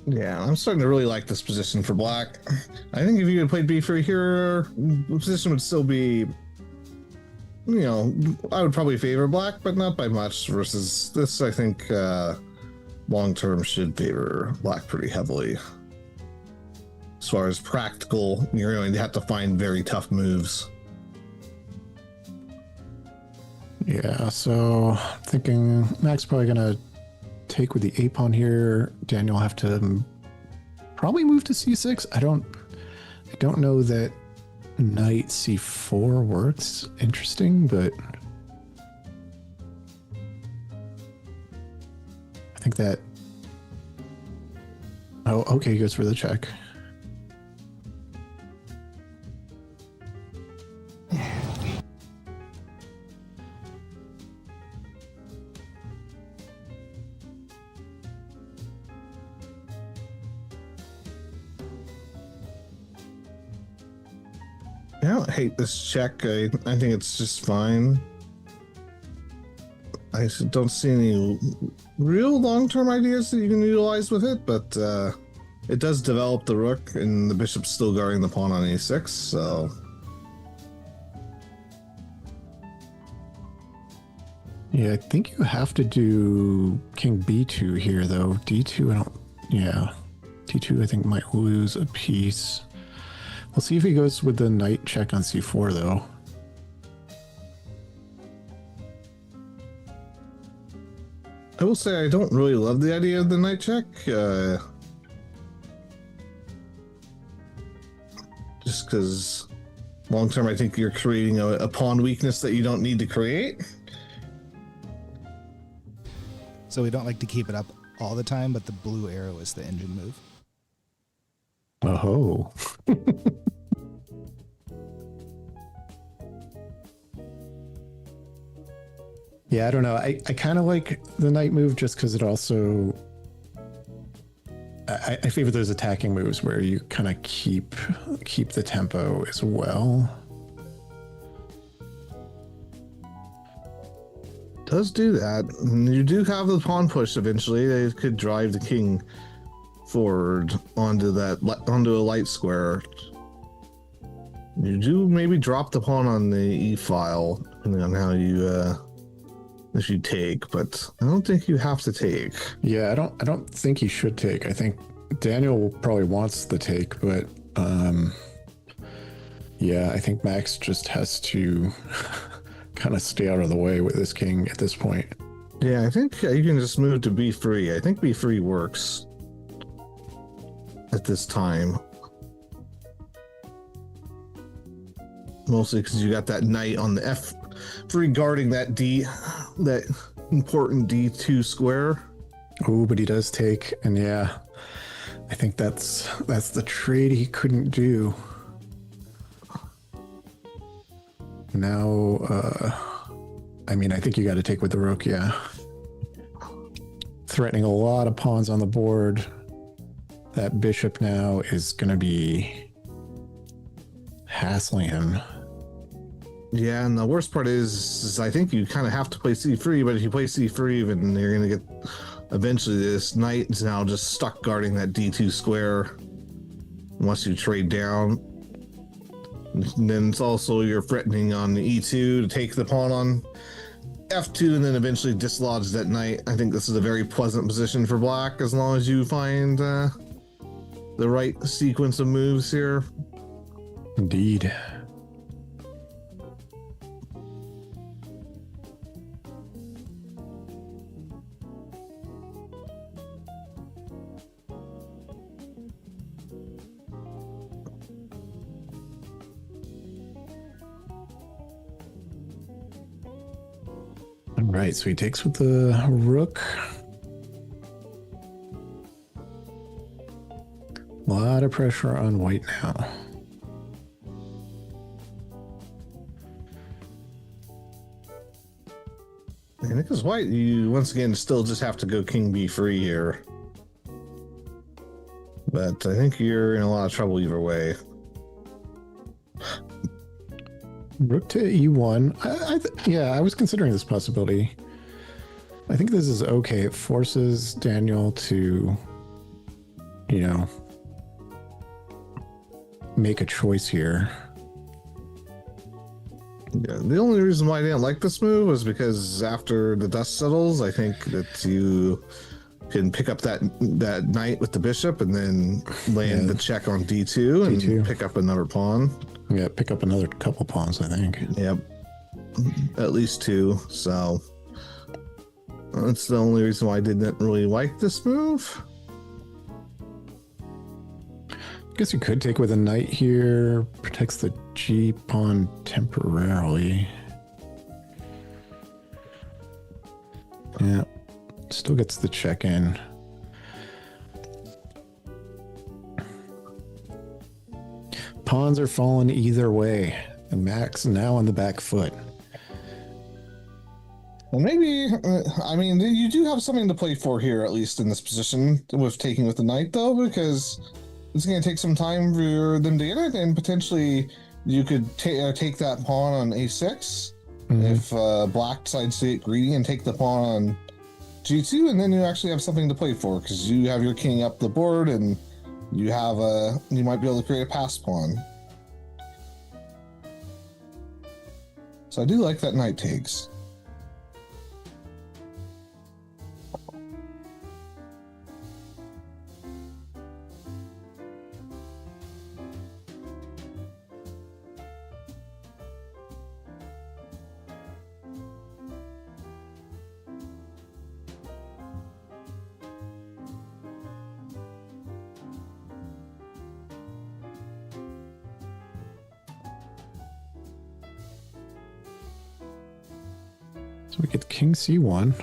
Yeah, I'm starting to really like this position for black. I think if you had played b3 here, the position would still be, you know, I would probably favor black, but not by much. Versus this, I think long term should favor black pretty heavily. As far as practical, you're going to have to find very tough moves. Yeah, so I'm thinking Mac's probably gonna take with the a pawn here. Daniel will have to probably move to c6. I don't know that knight c4 works. Interesting, but I think that. Oh, okay, he goes for the check. I don't hate this check. I think it's just fine. I don't see any real long-term ideas that you can utilize with it, but it does develop the rook, and the bishop's still guarding the pawn on a6, so... Yeah, I think you have to do king b2 here, though. d2, I don't... Yeah. d2, I think, might lose a piece. We'll see if he goes with the knight check on c4, though. I will say I don't really love the idea of the knight check. Just because long term, I think you're creating a pawn weakness that you don't need to create. So we don't like to keep it up all the time, but the blue arrow is the engine move. Oh. Yeah, I don't know. I kind of like the knight move just because it also... I favor those attacking moves where you kind of keep the tempo as well. Does do that. And you do have the pawn push eventually. It could drive the king forward onto a light square. You do maybe drop the pawn on the e file, depending on how you if you take, but I don't think you have to take. Yeah, I don't think he should take. I think Daniel probably wants the take, but yeah, I think Max just has to kind of stay out of the way with this king at this point. Yeah, I think you can just move to b3. I think b3 works at this time. Mostly because you got that knight on the f3 guarding that important d2 square. Oh, but he does take, and yeah, I think that's the trade he couldn't do. Now, I mean, I think you got to take with the rook, yeah. Threatening a lot of pawns on the board. That bishop now is going to be hassling him. Yeah, and the worst part is I think you kind of have to play c3, but if you play c3, then you're going to get eventually this knight is now just stuck guarding that d2 square unless you trade down. And then it's also you're threatening on the e2 to take the pawn on f2 and then eventually dislodge that knight. I think this is a very pleasant position for black as long as you find the right sequence of moves here. Indeed. All right, so he takes with the rook. A lot of pressure on white now. I think as white, you once again still just have to go king b3 here. But I think you're in a lot of trouble either way. Rook to e1. Yeah, I was considering this possibility. I think this is okay. It forces Daniel to you know, make a choice here. Yeah, the only reason why I didn't like this move was because after the dust settles, I think that you can pick up that knight with the bishop and then land the check on D2 and D2. pick up another pawn. Yeah, pick up another couple pawns, I think. Yep. At least 2. So that's the only reason why I didn't really like this move. I guess you could take with a knight here. Protects the G pawn temporarily. Yeah. Still gets the check in. Pawns are falling either way. And Max now on the back foot. Well, maybe, I mean, you do have something to play for here, at least in this position, with taking with the knight, though, because it's going to take some time for them to get it, and potentially you could take that pawn on A6 if black decides to get greedy and take the pawn on G2, and then you actually have something to play for, because you have your king up the board, and you might be able to create a pass pawn. So I do like that knight takes. So we get King C1.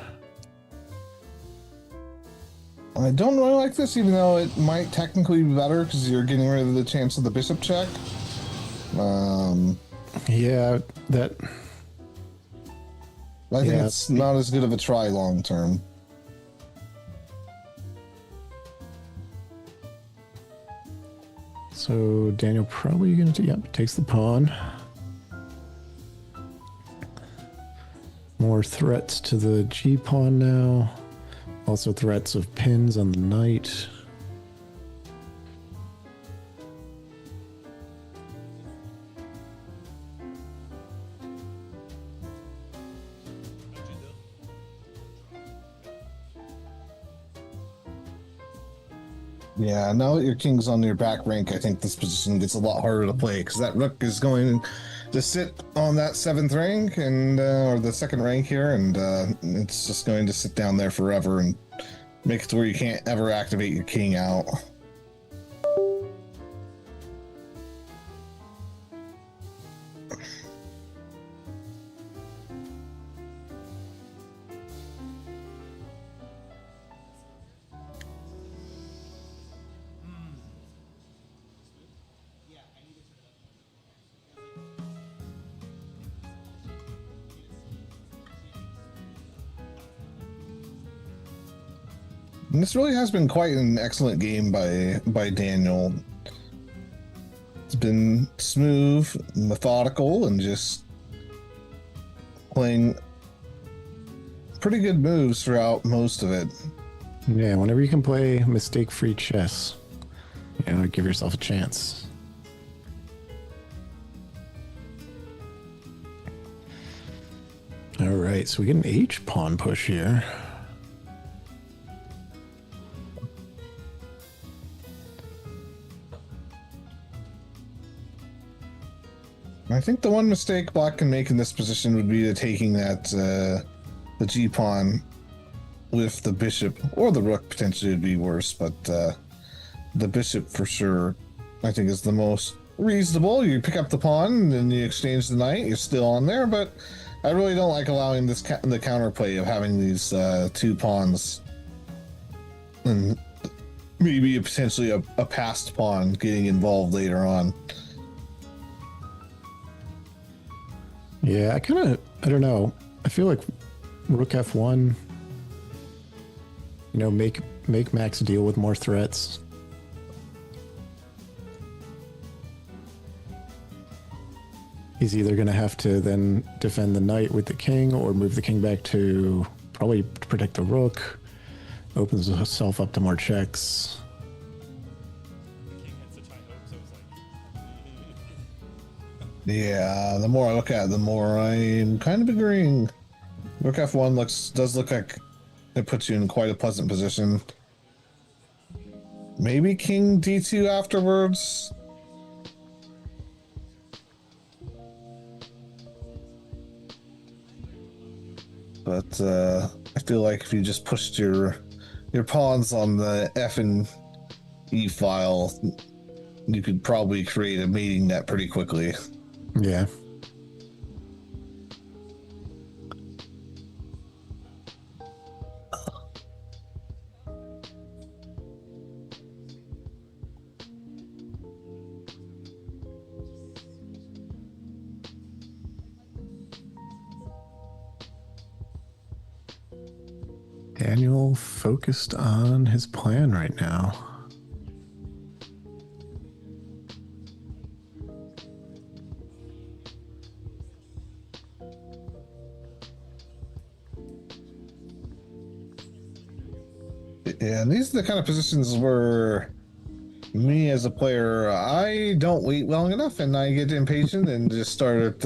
I don't really like this, even though it might technically be better because you're getting rid of the chance of the bishop check. Yeah, that. I think it's not as good of a try long term. So Daniel probably going to takes the pawn. More threats to the G pawn now. Also threats of pins on the knight. Yeah, now that your king's on your back rank, I think this position gets a lot harder to play because that rook is going to sit on that 7th rank and or the 2nd rank here, and it's just going to sit down there forever and make it to where you can't ever activate your king out. And this really has been quite an excellent game by Daniel. It's been smooth, methodical, and just playing pretty good moves throughout most of it. Yeah, whenever you can play mistake-free chess, give yourself a chance. All right, so we get an H pawn push here. I think the one mistake black can make in this position would be taking that the G pawn with the bishop, or the rook potentially would be worse, but the bishop for sure I think is the most reasonable. You pick up the pawn and then you exchange the knight, you're still on there, but I really don't like allowing this the counterplay of having these 2 pawns and maybe potentially a passed pawn getting involved later on. Yeah, I don't know. I feel like Rook F1, make Max deal with more threats. He's either going to have to then defend the knight with the king or move the king back to probably protect the rook. Opens himself up to more checks. Yeah, the more I look at it, the more I'm kind of agreeing. Rook F1 does look like it puts you in quite a pleasant position. Maybe King D2 afterwards. But I feel like if you just pushed your pawns on the F and E file, you could probably create a mating net pretty quickly. Yeah. Daniel focused on his plan right now. Yeah, and these are the kind of positions where me as a player, I don't wait long enough and I get impatient and just start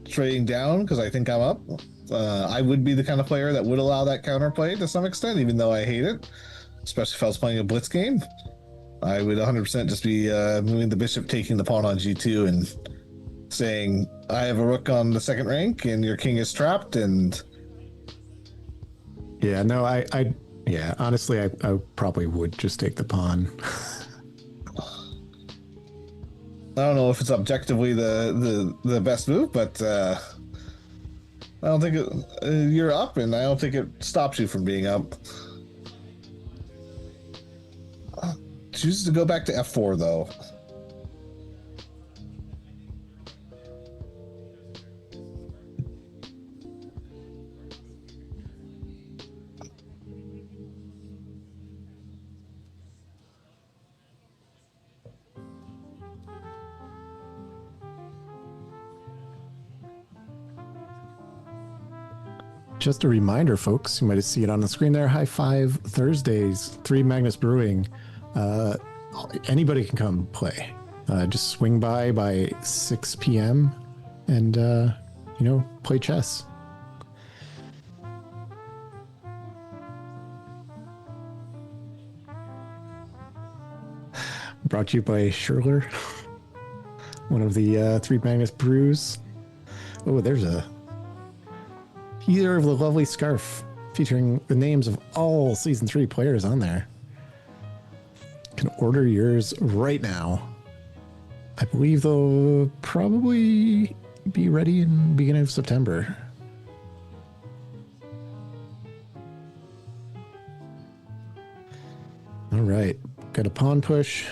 trading down because I think I'm up. I would be the kind of player that would allow that counterplay to some extent, even though I hate it, especially if I was playing a blitz game. I would 100% just be moving the bishop, taking the pawn on G2 and saying, I have a rook on the second rank and your king is trapped. And Yeah, no, yeah, honestly, I probably would just take the pawn. I don't know if it's objectively the best move, but I don't think you're up, and I don't think it stops you from being up. Chooses to go back to F4 though. Just a reminder, folks, you might see it on the screen there. High Five Thursdays, 3 Magnus Brewing. Anybody can come play. Just swing by 6 p.m. and, play chess. Brought to you by Schurler, one of the 3 Magnus brews. Oh, there's a Healer of the Lovely Scarf, featuring the names of all Season 3 players on there. You can order yours right now. I believe they'll probably be ready in the beginning of September. All right, got a pawn push.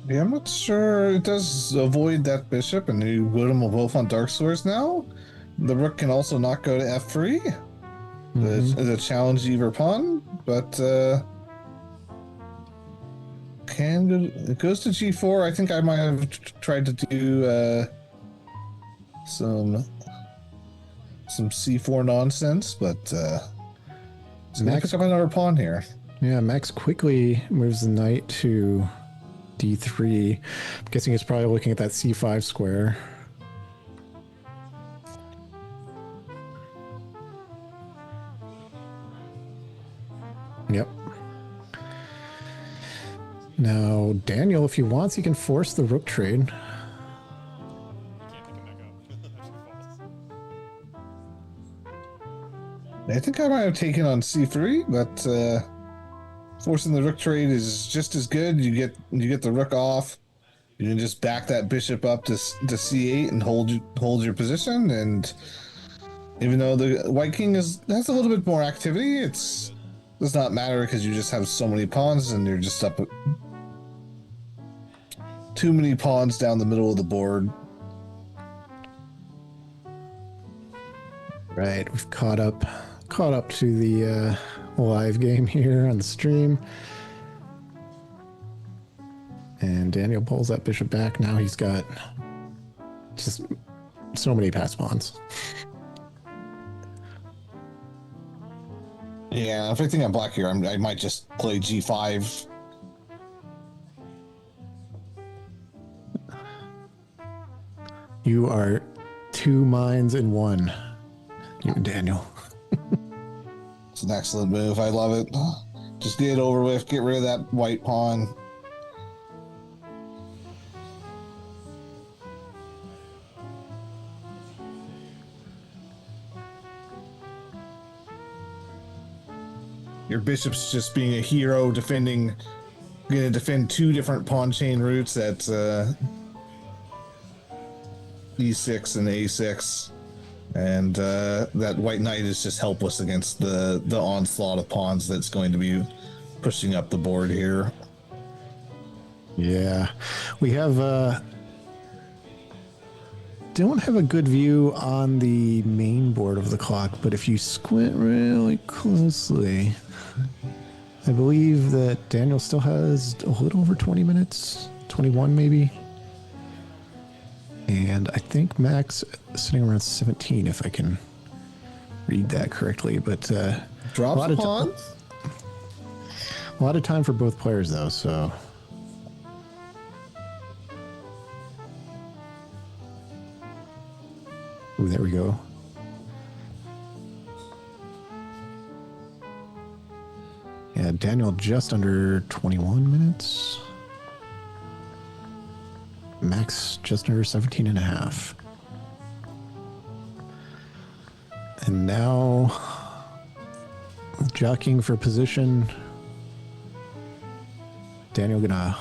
Yeah, I'm not sure. It does avoid that bishop, and you put them both on dark squares now. The rook can also not go to F3. The challenge either pawn, but it goes to G4. I think I might have tried to do some C4 nonsense, but it's gonna pick up another pawn here. Yeah, Max quickly moves the knight to D3. I'm guessing he's probably looking at that C5 square. Yep. Now, Daniel, if he wants, he can force the rook trade. I think I might have taken on C3, but forcing the rook trade is just as good. You get the rook off. You can just back that bishop up to C8 and hold your position. And even though the white king has a little bit more activity, does not matter because you just have so many pawns and you're just up too many pawns down the middle of the board. Right, we've caught up to the live game here on the stream. And Daniel pulls that bishop back. Now he's got just so many pass pawns. Yeah, if I think I'm black here, I might just play G5 You are two minds in one. You and Daniel. It's an excellent move. I love it. Just get it over with. Get rid of that white pawn. Your bishop's just being a hero, defending. Going to defend two different pawn chain routes at e6 and a6, and that white knight is just helpless against the onslaught of pawns that's going to be pushing up the board here. Yeah, we have don't have a good view on the main board of the clock, but if you squint really closely, I believe that Daniel still has a little over 20 minutes, 21 maybe. And I think Max sitting around 17, if I can read that correctly. But Drops a pawn. A lot of time for both players, though, so... Ooh, there we go. Yeah, Daniel just under 21 minutes. Max just under 17 and a half. And now jockeying for position. Daniel gonna,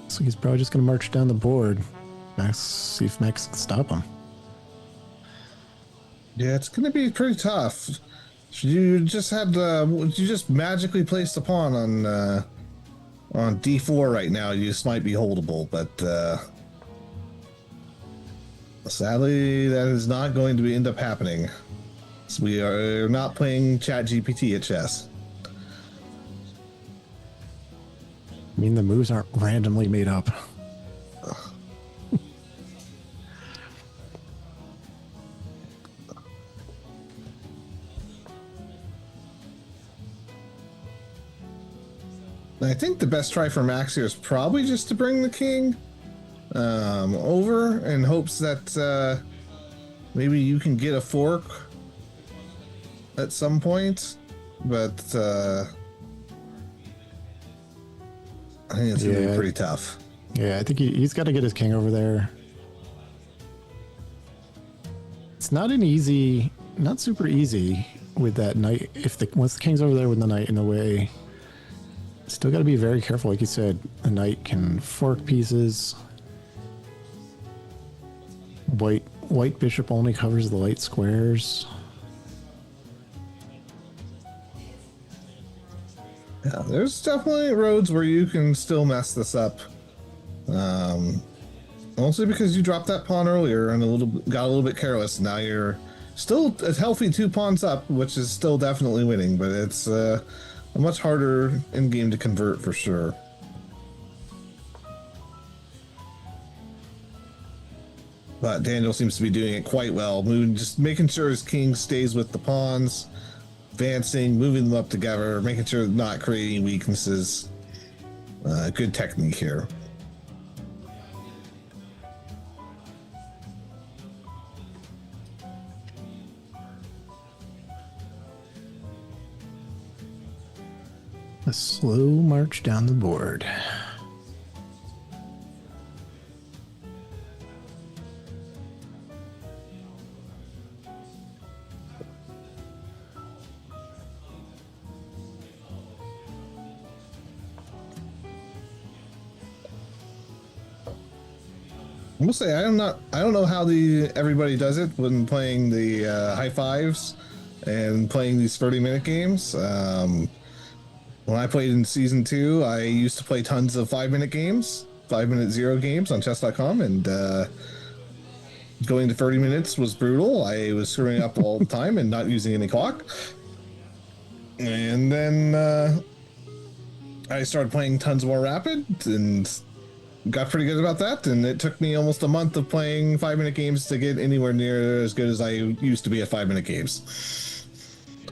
so he's probably just gonna march down the board. Max, see if Max can stop him. Yeah, it's going to be pretty tough. You just had you just magically placed a pawn on d4 right now. You just might be holdable, but sadly, that is not going to end up happening. So we are not playing ChatGPT at chess. I mean, the moves aren't randomly made up. I think the best try for Max here is probably just to bring the king over in hopes that maybe you can get a fork at some point, but I think it's going to be pretty tough. Yeah, I think he's got to get his king over there. It's not an easy, not super easy with that knight. Once the king's over there with the knight in the way, still got to be very careful. Like you said, the knight can fork pieces. White bishop only covers the light squares. Yeah, there's definitely roads where you can still mess this up. Mostly because you dropped that pawn earlier and got a little bit careless. Now you're still a healthy 2 pawns up, which is still definitely winning, but it's a much harder in game to convert for sure. But Daniel seems to be doing it quite well, just making sure his king stays with the pawns, advancing, moving them up together, making sure not creating weaknesses. Good technique here. A slow march down the board. I will say I don't know how everybody does it when playing the high fives and playing these 30-minute games. When I played in season 2, I used to play tons of 5-minute games, 5-minute zero games on chess.com, and going to 30 minutes was brutal. I was screwing up all the time and not using any clock. And then I started playing tons more rapid and got pretty good about that. And it took me almost a month of playing 5-minute games to get anywhere near as good as I used to be at 5-minute games.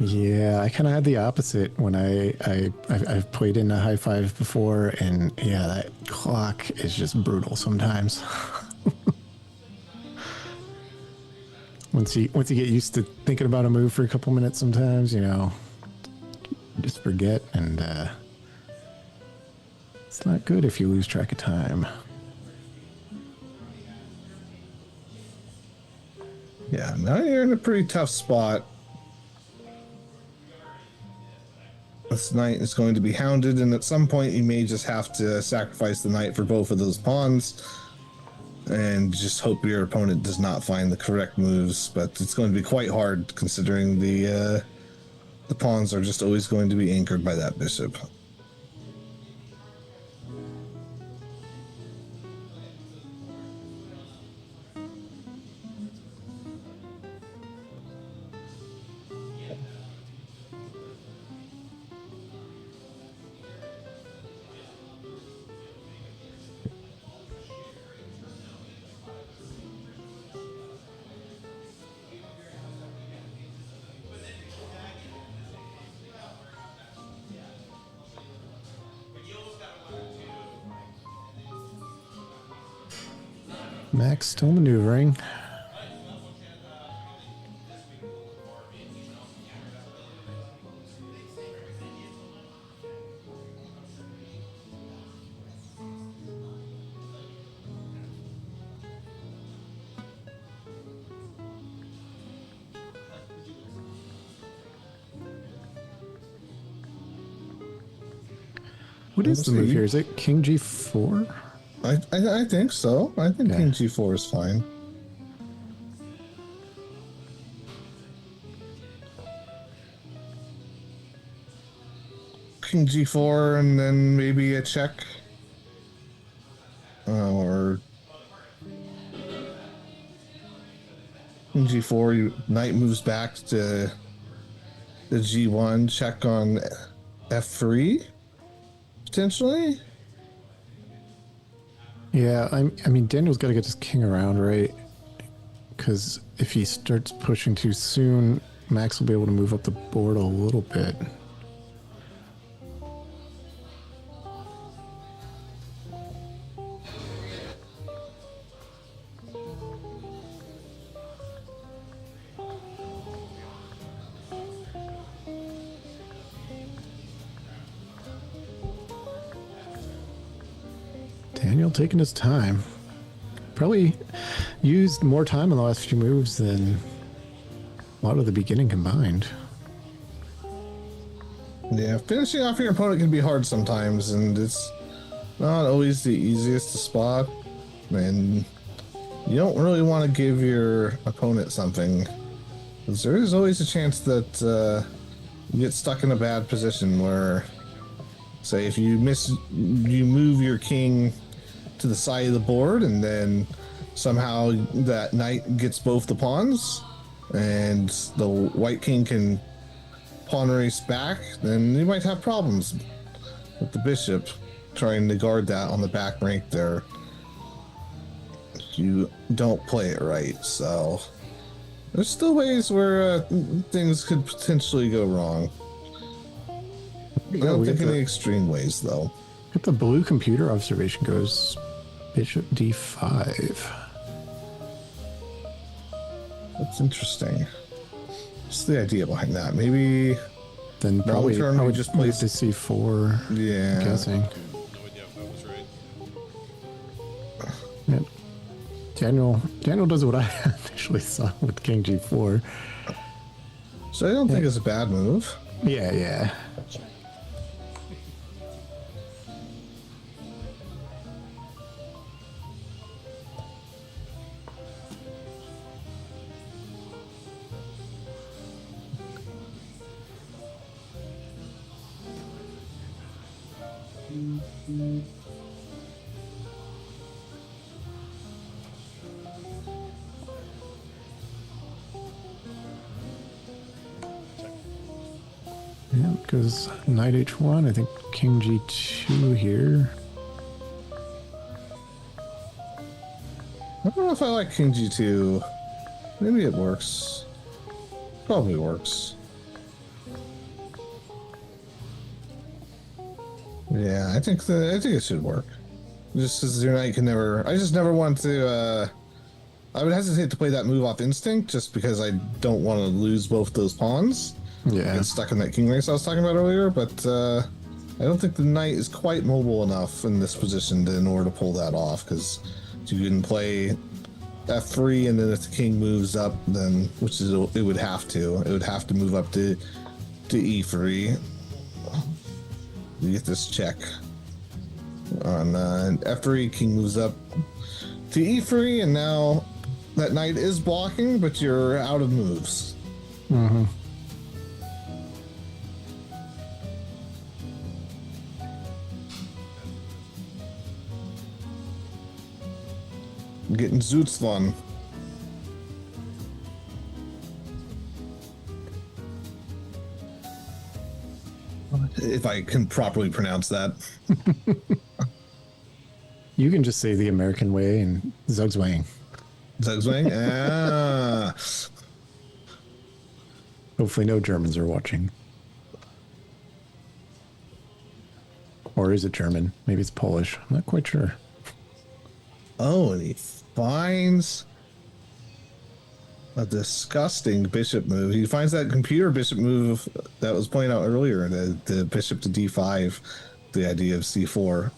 Yeah, I kind of had the opposite when I've played in a high five before, and yeah, that clock is just brutal sometimes. Once you get used to thinking about a move for a couple minutes, sometimes you just forget, and it's not good if you lose track of time. Yeah, now you're in a pretty tough spot. This knight is going to be hounded, and at some point you may just have to sacrifice the knight for both of those pawns and just hope your opponent does not find the correct moves. But it's going to be quite hard considering the pawns are just always going to be anchored by that bishop. Max still maneuvering. What is the move here? Is it King G4? I think so. I think King G4 is fine. King G4 and then maybe a check. Or King G4, knight moves back to the G1, check on F3, potentially. Yeah, I mean, Daniel's got to get his king around, right? Because if he starts pushing too soon, Max will be able to move up the board a little bit. Daniel taking his time. Probably used more time on the last few moves than a lot of the beginning combined. Yeah, finishing off your opponent can be hard sometimes, and it's not always the easiest to spot. And you don't really want to give your opponent something, because there is always a chance that you get stuck in a bad position where, say, if you move your king to the side of the board, and then somehow that knight gets both the pawns, and the white king can pawn race back, then you might have problems with the bishop trying to guard that on the back rank there. You don't play it right, so there's still ways where things could potentially go wrong. I don't think any extreme ways, though. If the blue computer observation goes bishop d5. That's interesting. What's the idea behind that? Maybe then probably turn I we would just just play place to c4. Yeah. I'm guessing. No idea if I was right. Yeah. Daniel does what I initially saw with King G4. So I don't think it's a bad move. Yeah. Yeah, because knight h1, I think king g2 here. I don't know if I like King G2. Maybe it works. Probably works. Yeah, I think it should work. Just because your knight can never. I just never want to I would hesitate to play that move off instinct just because I don't want to lose both those pawns. Yeah. Get stuck in that king race I was talking about earlier, but I don't think the knight is quite mobile enough in this position in order to pull that off, because you can play f3 and then if the king moves up, then it would have to move up to e3. You get this check on f3, king moves up to e3, and now that knight is blocking, but you're out of moves. Mm-hmm. Getting Zootzlon. If I can properly pronounce that. You can just say the American way and Zugzwang. Zugzwang? Ah. Hopefully no Germans are watching. Or is it German? Maybe it's Polish. I'm not quite sure. Oh, and he finds a disgusting bishop move. He finds that computer bishop move that was playing out earlier, the bishop to d5, the idea of c4.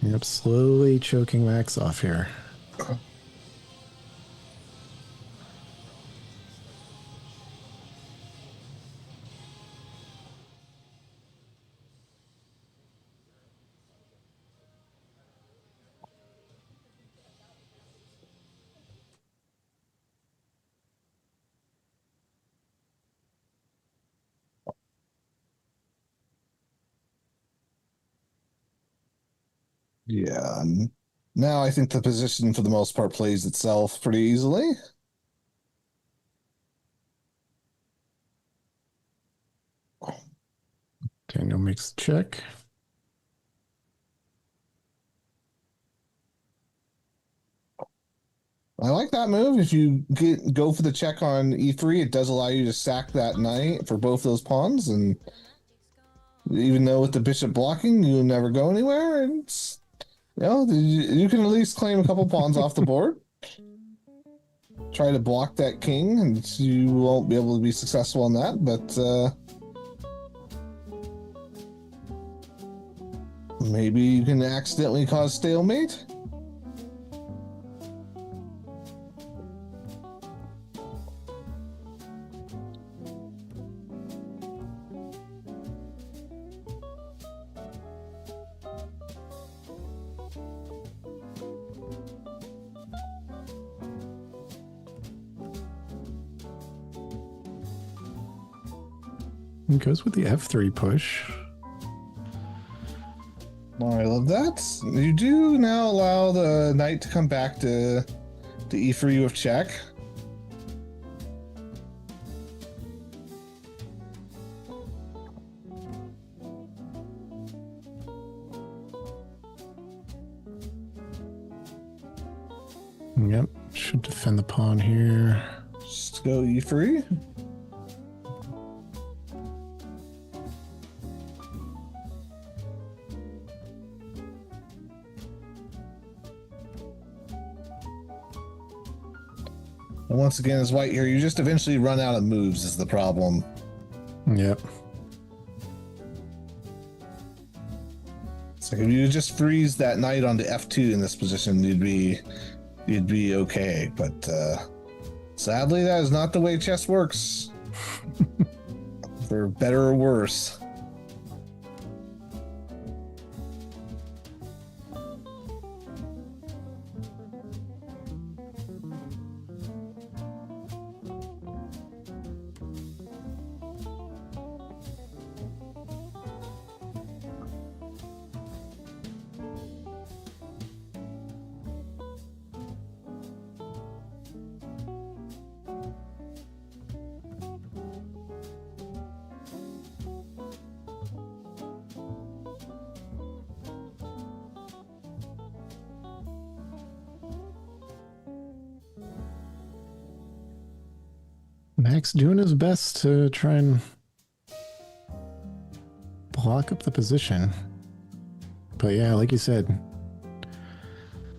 Yep, slowly choking Max off here. Yeah. Now I think the position for the most part plays itself pretty easily. Daniel makes the check. I like that move. If you go for the check on e3, it does allow you to sack that knight for both those pawns, and even though with the bishop blocking, you'll never go anywhere, and you can at least claim a couple pawns off the board. Try to block that king, and you won't be able to be successful on that, but maybe you can accidentally cause stalemate. He goes with the f3 push. Oh, I love that. You do now allow the knight to come back to e3 with check. Yep, should defend the pawn here. Just go e3. And once again, as white here, you just eventually run out of moves is the problem. Yep. It's like if you just freeze that knight onto f2 in this position, you'd be okay. But sadly, that is not the way chess works. For better or worse. Max doing his best to try and block up the position. But yeah, like you said,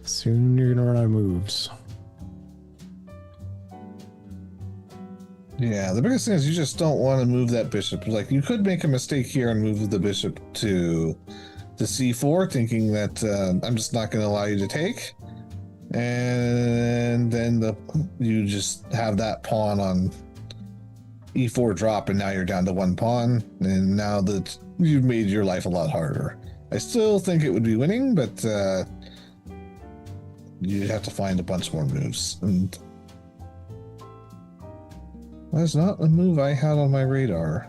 soon you're gonna run out of moves. Yeah, the biggest thing is you just don't want to move that bishop. Like, you could make a mistake here and move the bishop to c4, thinking that I'm just not going to allow you to take. And then you just have that pawn on e4 drop, and now you're down to one pawn. And now that you've made your life a lot harder. I still think it would be winning, but you'd have to find a bunch more moves. And that's not a move I had on my radar.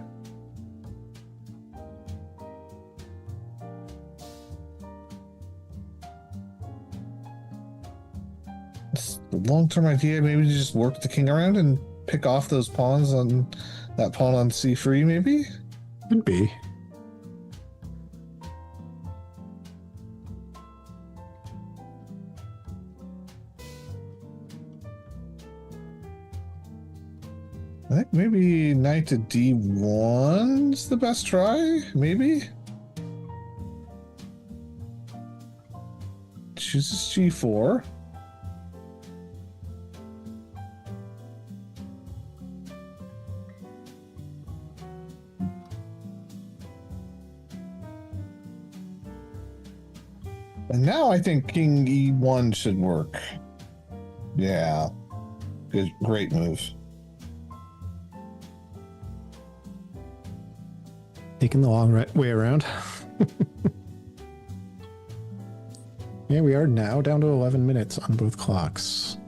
The long-term idea, maybe to just work the king around and pick off those pawns on that pawn on c3, maybe? Could be. I think maybe knight to d1's the best try, maybe? Chooses g4. And now I think king e1 should work. Yeah. Good, great move. Taking the long way around. Yeah, we are now down to 11 minutes on both clocks.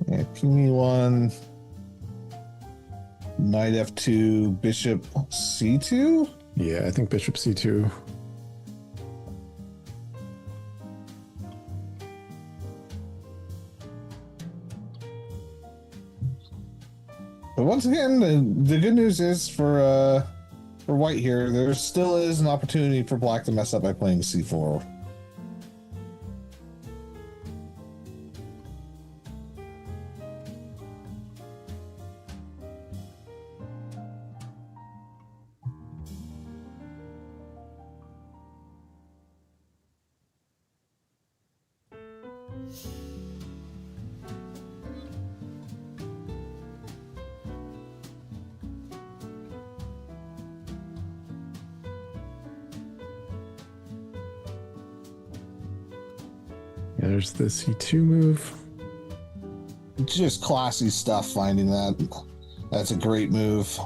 Yeah, king e1, knight f2, bishop c2. Yeah, I think bishop c2. But once again, the good news is for white here, there still is an opportunity for black to mess up by playing c4. Yeah, there's the c2 move. Just classy stuff finding that. That's a great move.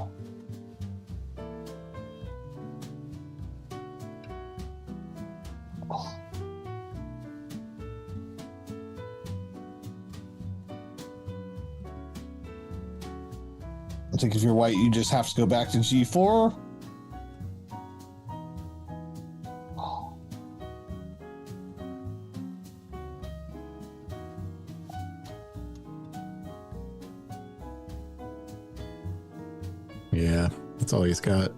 I think if you're white, you just have to go back to g4. Yeah, that's all he's got.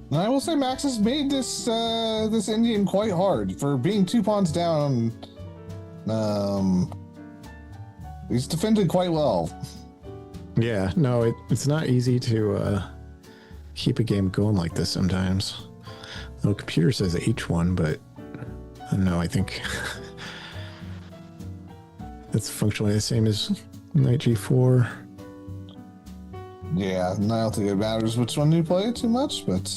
And I will say Max has made this this Indian quite hard for being 2 pawns down. He's defended quite well. Yeah, no, it's not easy to keep a game going like this sometimes. The computer says H1, but I don't know, I think that's functionally the same as knight g4. Yeah, and I don't think it matters which one you play too much, but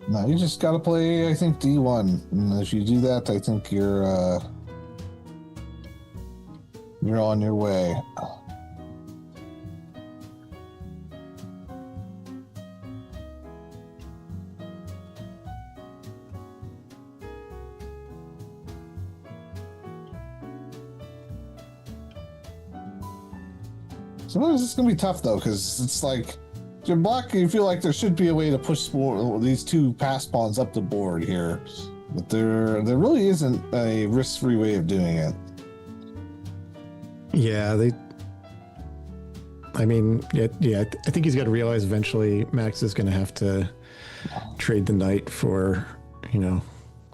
no, you just gotta play, I think, d1. And if you do that, I think you're on your way. Sometimes it's gonna be tough though, because it's like if you're black, you feel like there should be a way to push these 2 pass pawns up the board here. But there really isn't a risk-free way of doing it. Yeah, I think he's got to realize eventually Max is going to have to trade the knight for,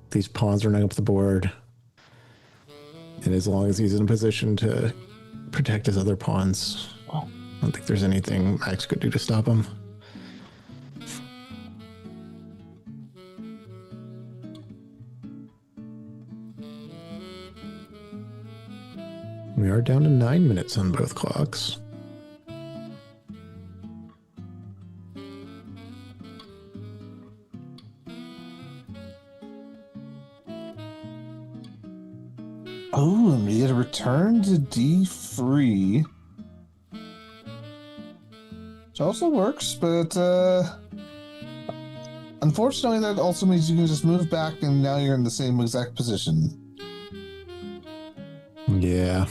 these pawns running up the board. And as long as he's in a position to protect his other pawns, I don't think there's anything Max could do to stop him. We are down to 9 minutes on both clocks. Oh, and we get a return to D3. Which also works, but unfortunately that also means you can just move back and now you're in the same exact position. Yeah.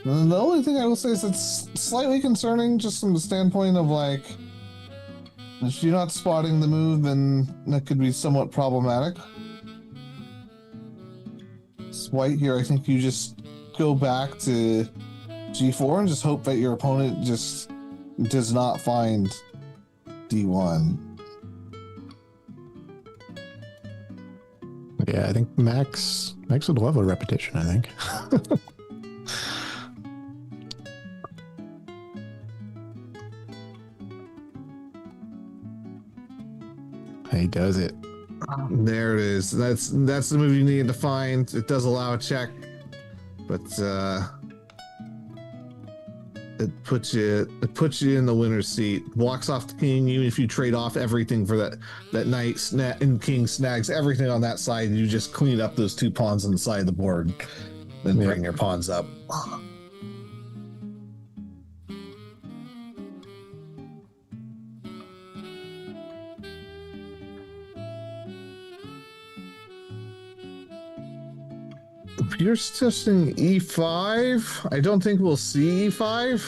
And the only thing I will say is it's slightly concerning just from the standpoint of like, if you're not spotting the move, then that could be somewhat problematic. It's white here. I think you just go back to G4 and just hope that your opponent just does not find D1. Yeah, I think Max would love a repetition, I think. He does it. There it is. That's the move you needed to find. It does allow a check, but it puts you in the winner's seat. Blocks off the king. Even if you trade off everything for that knight and king snags everything on that side, you just clean up those 2 pawns on the side of the board, then bring your pawns up. You're suggesting E5? I don't think we'll see E5.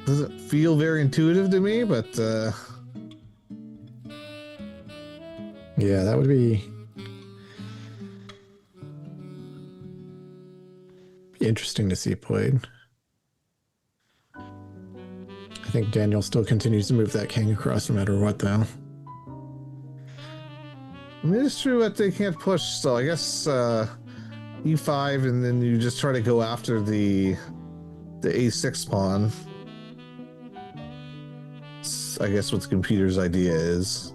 Doesn't feel very intuitive to me, but Yeah, that would be interesting to see played. I think Daniel still continues to move that king across no matter what, though. I mean, it's true that they can't push, so I guess E5, and then you just try to go after the A6 pawn. It's, I guess, what the computer's idea is.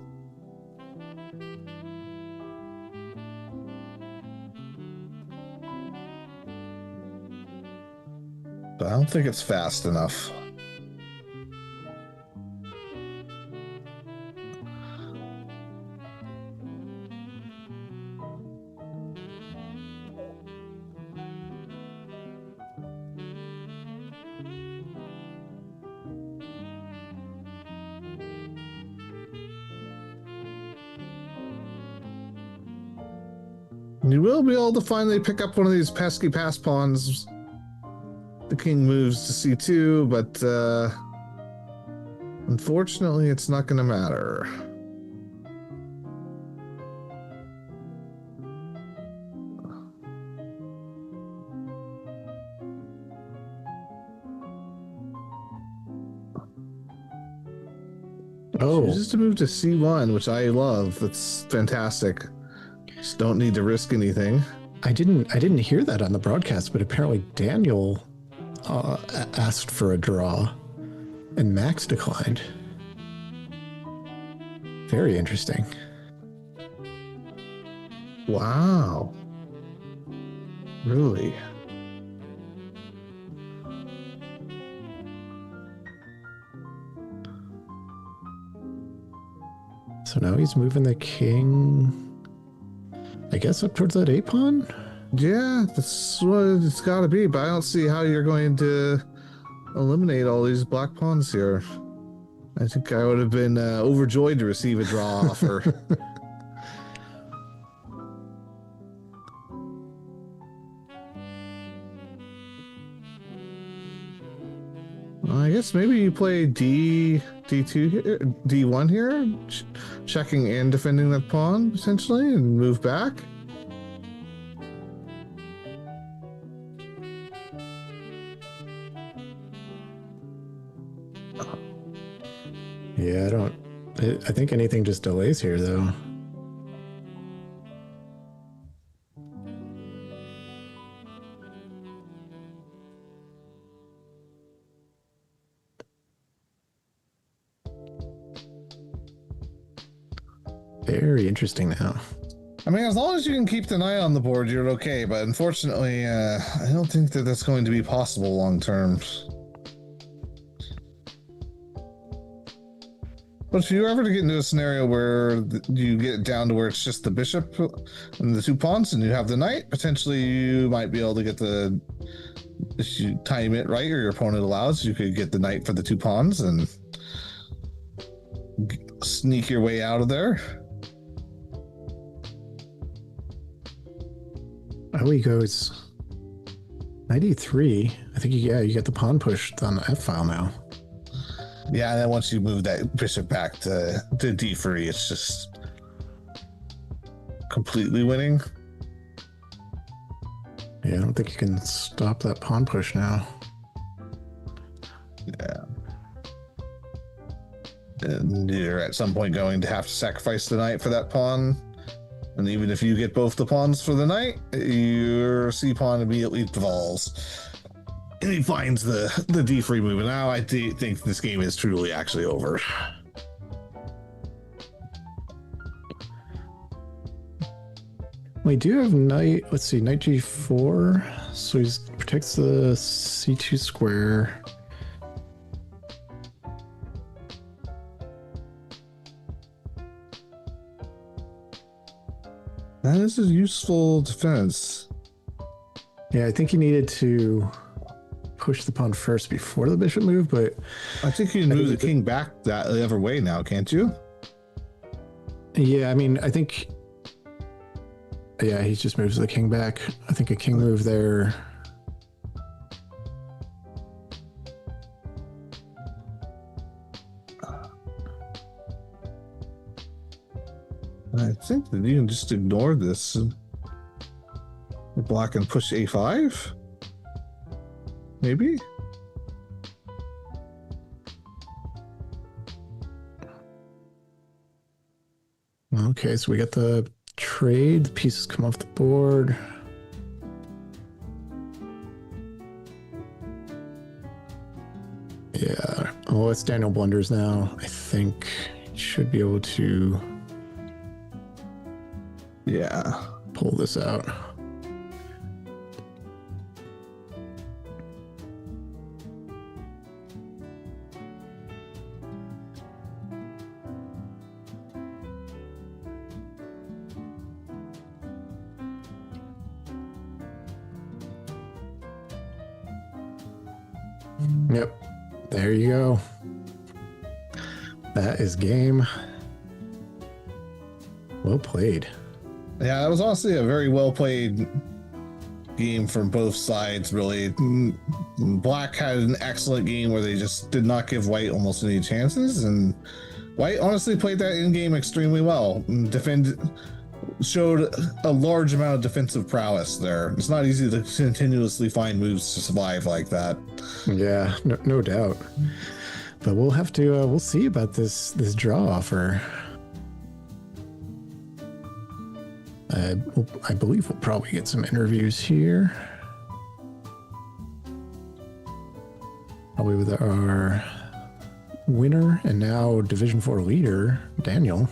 But I don't think it's fast enough. You will be able to finally pick up one of these pesky pass pawns. The king moves to C2, but unfortunately it's not going to matter. Oh, Just to move to C1, which I love. That's fantastic. Just don't need to risk anything. I didn't hear that on the broadcast, but apparently Daniel asked for a draw, and Max declined. Very interesting. Wow. Really? So now he's moving the king, I guess, up towards that A-pawn? Yeah, that's what it's got to be, but I don't see how you're going to eliminate all these black pawns here. I think I would have been overjoyed to receive a draw offer. Well, I guess maybe you play D D2 here, D1 here, checking and defending that pawn potentially, and move back. Yeah, I think anything just delays here, though. Very interesting now. I mean, as long as you can keep the knight on the board, you're okay. But unfortunately, I don't think that that's going to be possible long term. But if you ever get into a scenario where you get down to where it's just the bishop and the 2 pawns, and you have the knight, potentially you might be able to get the. If you time it right, or your opponent allows, you could get the knight for the 2 pawns and sneak your way out of there. Oh, he goes 93. I think you get the pawn pushed on the F file now. Yeah, and then once you move that bishop back to D3, it's just completely winning. Yeah, I don't think you can stop that pawn push now. Yeah. And you're at some point going to have to sacrifice the knight for that pawn. And even if you get both the pawns for the knight, your C pawn immediately falls. And he finds the D3 move. And now I think this game is truly actually over. We do have knight, let's see, knight G4. So he protects the C2 square. That is a useful defense. Yeah, I think he needed to push the pawn first before the bishop move, but I think you can move the king back that other way now, can't you? yeah, I mean, I think, yeah, he just moves the king back. I think a king move there. I think that you can just ignore this. Black and push A5? Maybe? Okay, so we got the trade. The pieces come off the board. Yeah. Oh, it's Daniel Blunders now. I think he should be able to pull this out. Yep. There you go. That is game. Well played. Yeah, it was honestly a very well played game from both sides, really. Black had an excellent game where they just did not give White almost any chances, and White honestly played that in game extremely well. Showed a large amount of defensive prowess there. It's not easy to continuously find moves to survive like that. Yeah, no doubt. But we'll have to we'll see about this draw offer. I believe we'll probably get some interviews here. Probably with our winner and now Division 4 leader, Daniel.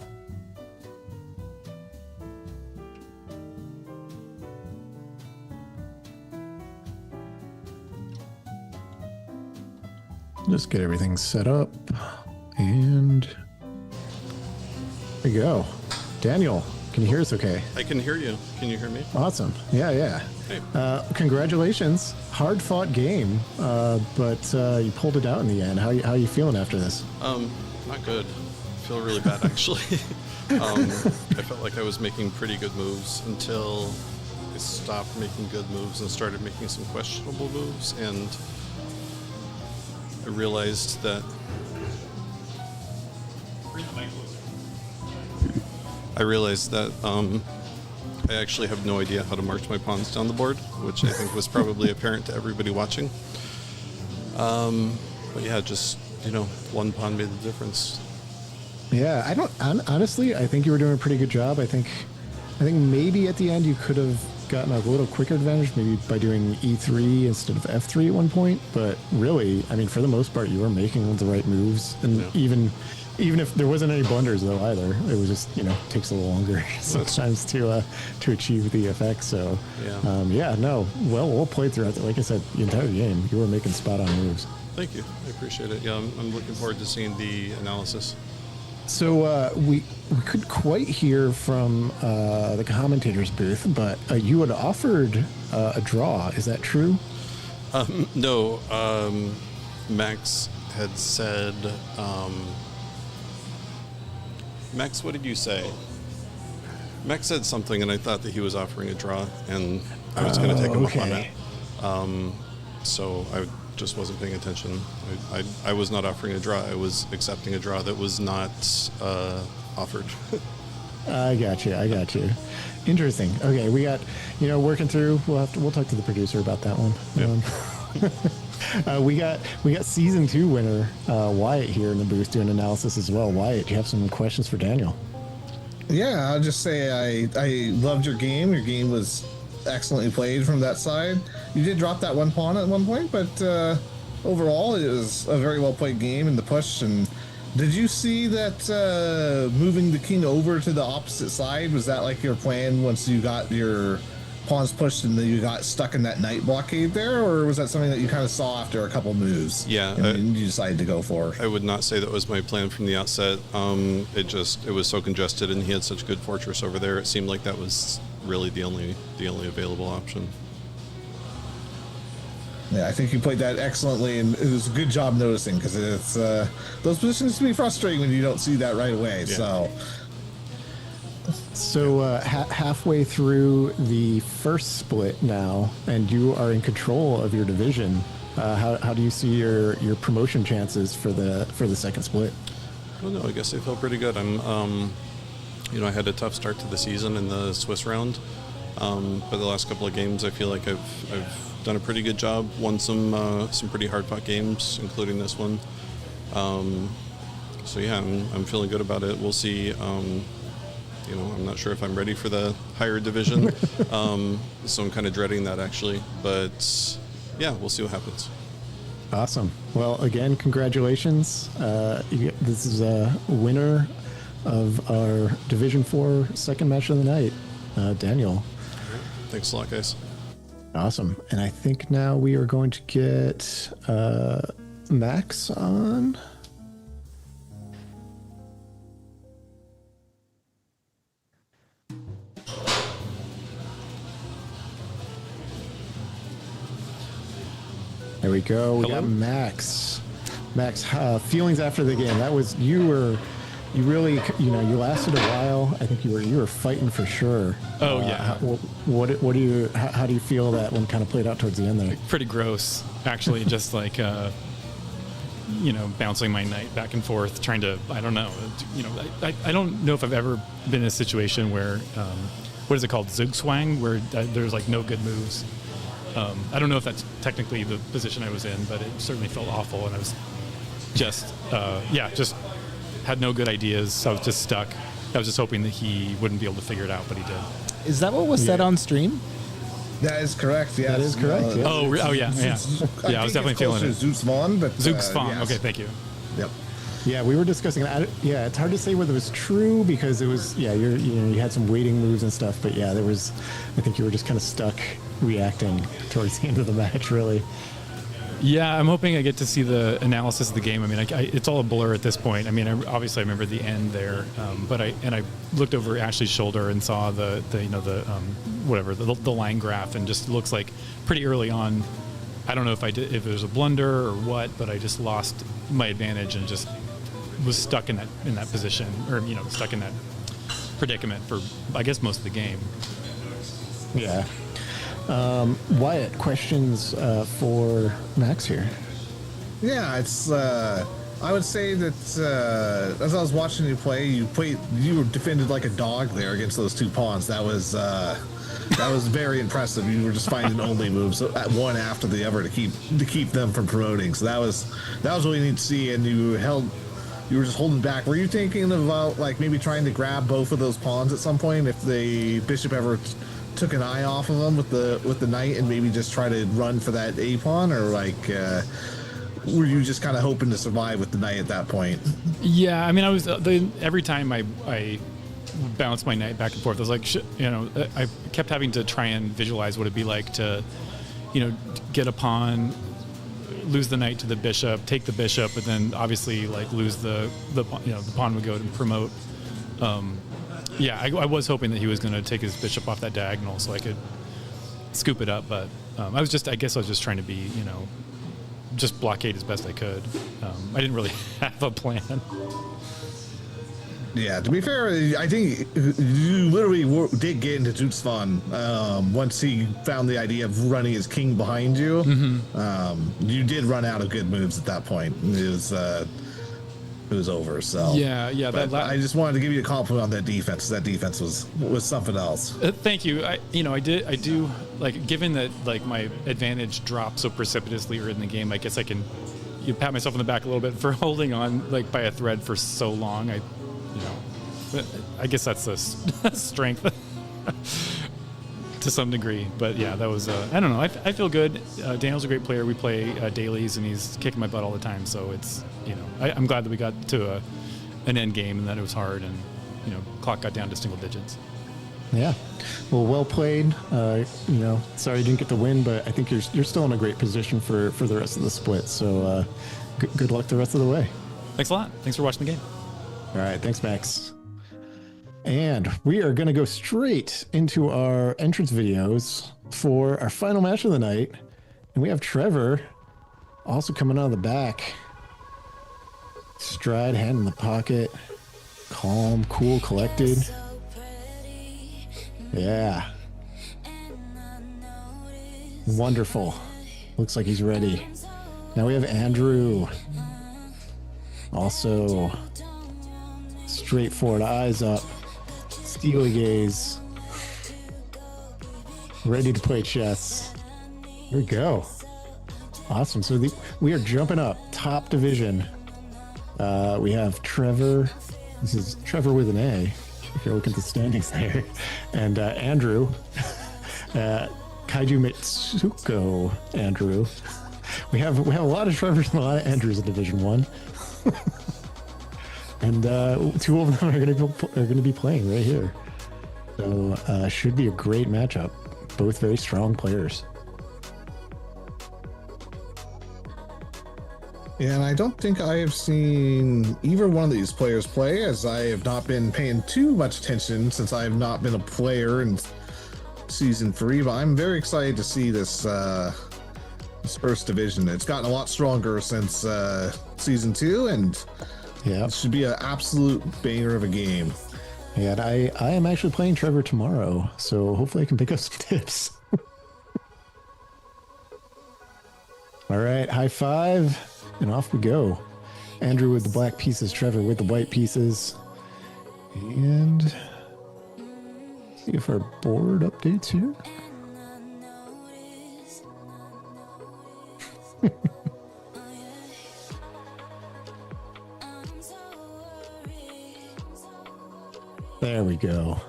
Just get everything set up, and there you go. Daniel, can you hear us okay? I can hear you. Can you hear me? Awesome. Yeah. Hey. Congratulations. Hard fought game, but you pulled it out in the end. How are you feeling after this? Not good. I feel really bad, actually. I felt like I was making pretty good moves until I stopped making good moves and started making some questionable moves, and I realized that I realized that I actually have no idea how to march my pawns down the board, which I think was probably apparent to everybody watching. But yeah, just, one pawn made the difference. Yeah, honestly, I think you were doing a pretty good job. I think maybe at the end you could have gotten a little quicker advantage, maybe by doing E3 instead of F3 at one point. But really, I mean, for the most part, you were making the right moves, and even if there wasn't any blunders though either, it was just takes a little longer sometimes to achieve the effect. So well played throughout. Like I said, the entire game, you were making spot on moves. Thank you, I appreciate it. Yeah, I'm looking forward to seeing the analysis. So we couldn't quite hear from the commentator's booth, but you had offered a draw. Is that true? No, Max had said. Max, what did you say? Max said something, and I thought that he was offering a draw, and I was going to take him up on it. So I just wasn't paying attention. I was not offering a draw. I was accepting a draw that was not offered. I got you. Interesting. Okay, we got working through. We'll talk to the producer about that one. Yep. We got season 2 winner Wyatt here in the booth doing analysis as well. Wyatt, do you have some questions for Daniel? Yeah, I'll just say I loved your game. Your game was excellently played from that side. You did drop that one pawn at one point, but overall it was a very well played game in the push. And did you see that moving the king over to the opposite side, was that like your plan once you got your pawns pushed and then you got stuck in that knight blockade there, or was that something that you kind of saw after a couple moves? Yeah, and you decided to go for? I would not say that was my plan from the outset. It was so congested, and he had such good fortress over there. It seemed like that was really the only available option. Yeah, I think you played that excellently, and it was a good job noticing, because it's those positions can be frustrating when you don't see that right away. Yeah. So halfway through the first split now, and you are in control of your division. How do you see your promotion chances for the second split? I don't know. I guess I feel pretty good. I had a tough start to the season in the Swiss round, but the last couple of games, I feel like I've done a pretty good job. Won some pretty hard fought games, including this one. So yeah, I'm feeling good about it. We'll see. I'm not sure if I'm ready for the higher division, so I'm kind of dreading that actually. But yeah, we'll see what happens. Awesome. Well, again, congratulations. This is a winner of our Division 4 second match of the night, Daniel. Thanks a lot, guys. Awesome. And I think now we are going to get Max on. There we go. We got Max. Max, feelings after the game. That was you really you lasted a while. I think you were fighting for sure. Oh yeah. How do you feel that one kind of played out towards the end there? Pretty gross, actually. Just like bouncing my knight back and forth, trying to. I don't know. I don't know if I've ever been in a situation where what is it called, Zugzwang, where there's like no good moves. I don't know if that's technically the position I was in, but it certainly felt awful, and I was just had no good ideas. I was just stuck. I was just hoping that he wouldn't be able to figure it out, but he did. Is that what was said on stream? That is correct. Yeah, that is correct. Yeah. Oh yeah. I was definitely feeling it. Zugzwang, but Zugzwang. Yes. Okay, thank you. Yep. Yeah, we were discussing it. It's hard to say whether it was true because it was. Yeah, you had some waiting moves and stuff, but yeah, there was. I think you were just kind of stuck reacting towards the end of the match, really. Yeah, I'm hoping I get to see the analysis of the game. I mean, it's all a blur at this point. I mean, obviously I remember the end there, but I looked over Ashley's shoulder and saw the line graph, and just looks like pretty early on. I don't know if it was a blunder or what, but I just lost my advantage and just was stuck in that position, or stuck in that predicament for I guess most of the game. Yeah. Wyatt, questions for Max here? Yeah, it's I would say that as I was watching you play, you defended like a dog there against those two pawns. That was very impressive. You were just finding only moves at one after the other to keep them from promoting. So that was really neat to see. And you were just holding back. Were you thinking about like maybe trying to grab both of those pawns at some point if the bishop ever took an eye off of them with the knight, and maybe just try to run for that a pawn, or like were you just kind of hoping to survive with the knight at that point? Yeah, I mean, I was every time I bounced my knight back and forth, I was like, I kept having to try and visualize what it'd be like to, get a pawn, lose the knight to the bishop, take the bishop, but then obviously like lose the pawn would go to promote. I was hoping that he was going to take his bishop off that diagonal so I could scoop it up, but I guess I was just trying to be, just blockade as best I could. I didn't really have a plan. Yeah, to be fair, I think you literally did get into Jute's fun once he found the idea of running his king behind you. Mm-hmm. You did run out of good moves at that point. It was over. So yeah. I just wanted to give you a compliment on that defense. That defense was something else. Thank you. I do like, given that like my advantage dropped so precipitously early in the game. I guess I can pat myself on the back a little bit for holding on like by a thread for so long. I guess that's the strength to some degree. But yeah, that was I don't know. I feel good. Daniel's a great player. We play dailies, and he's kicking my butt all the time. So it's I'm glad that we got to an end game and that it was hard, and clock got down to single digits. Yeah, well played. Sorry you didn't get the win, but I think you're still in a great position for the rest of the split. So good luck the rest of the way. Thanks a lot. Thanks for watching the game. All right, thanks, Max. And we are going to go straight into our entrance videos for our final match of the night. And we have Treavor also coming out of the back. Stride, hand in the pocket. Calm, cool, collected. Yeah. Wonderful. Looks like he's ready. Now we have Andrew. Also straightforward, eyes up, steely gaze, ready to play chess. Here we go. Awesome. So we are jumping up top division. We have Treavor. This is Treavor with an A, if you're looking at the standings there. And Andrew, KaijuMitsuko Andrew. We have a lot of Trevors and a lot of Andrews in Division 1. And two of them are going to be playing right here. So should be a great matchup. Both very strong players. Yeah, and I don't think I have seen either one of these players play, as I have not been paying too much attention since I have not been a player in Season 3. But I'm very excited to see this first division. It's gotten a lot stronger since Season 2, and yeah, it should be an absolute banger of a game. Yeah, and I am actually playing Treavor tomorrow, so hopefully I can pick up some tips. All right, high five, and off we go. Andrew with the black pieces, Treavor with the white pieces. And see if our board updates here. There we go.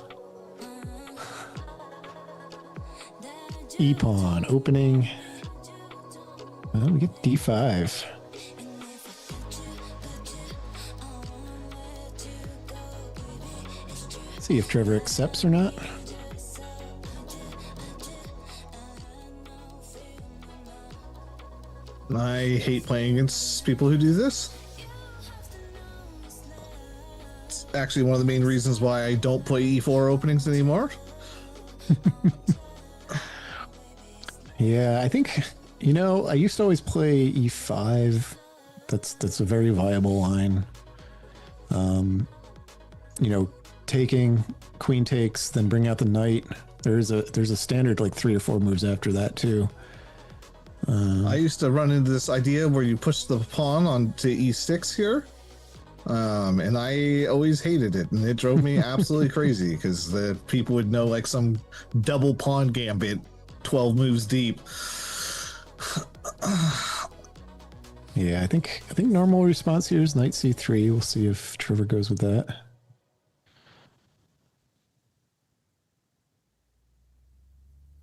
E-pawn opening. Well, we get D5. See if Treavor accepts or not. I hate playing against people who do this. It's actually one of the main reasons why I don't play E4 openings anymore. Yeah, I think, I used to always play E5. That's a very viable line. Taking, queen takes, then bring out the knight. There's a standard like 3 or 4 moves after that too. I used to run into this idea where you push the pawn onto e6 here. And I always hated it, and it drove me absolutely crazy because the people would know like some double pawn gambit 12 moves deep. Yeah, I think normal response here is knight c3. We'll see if Treavor goes with that.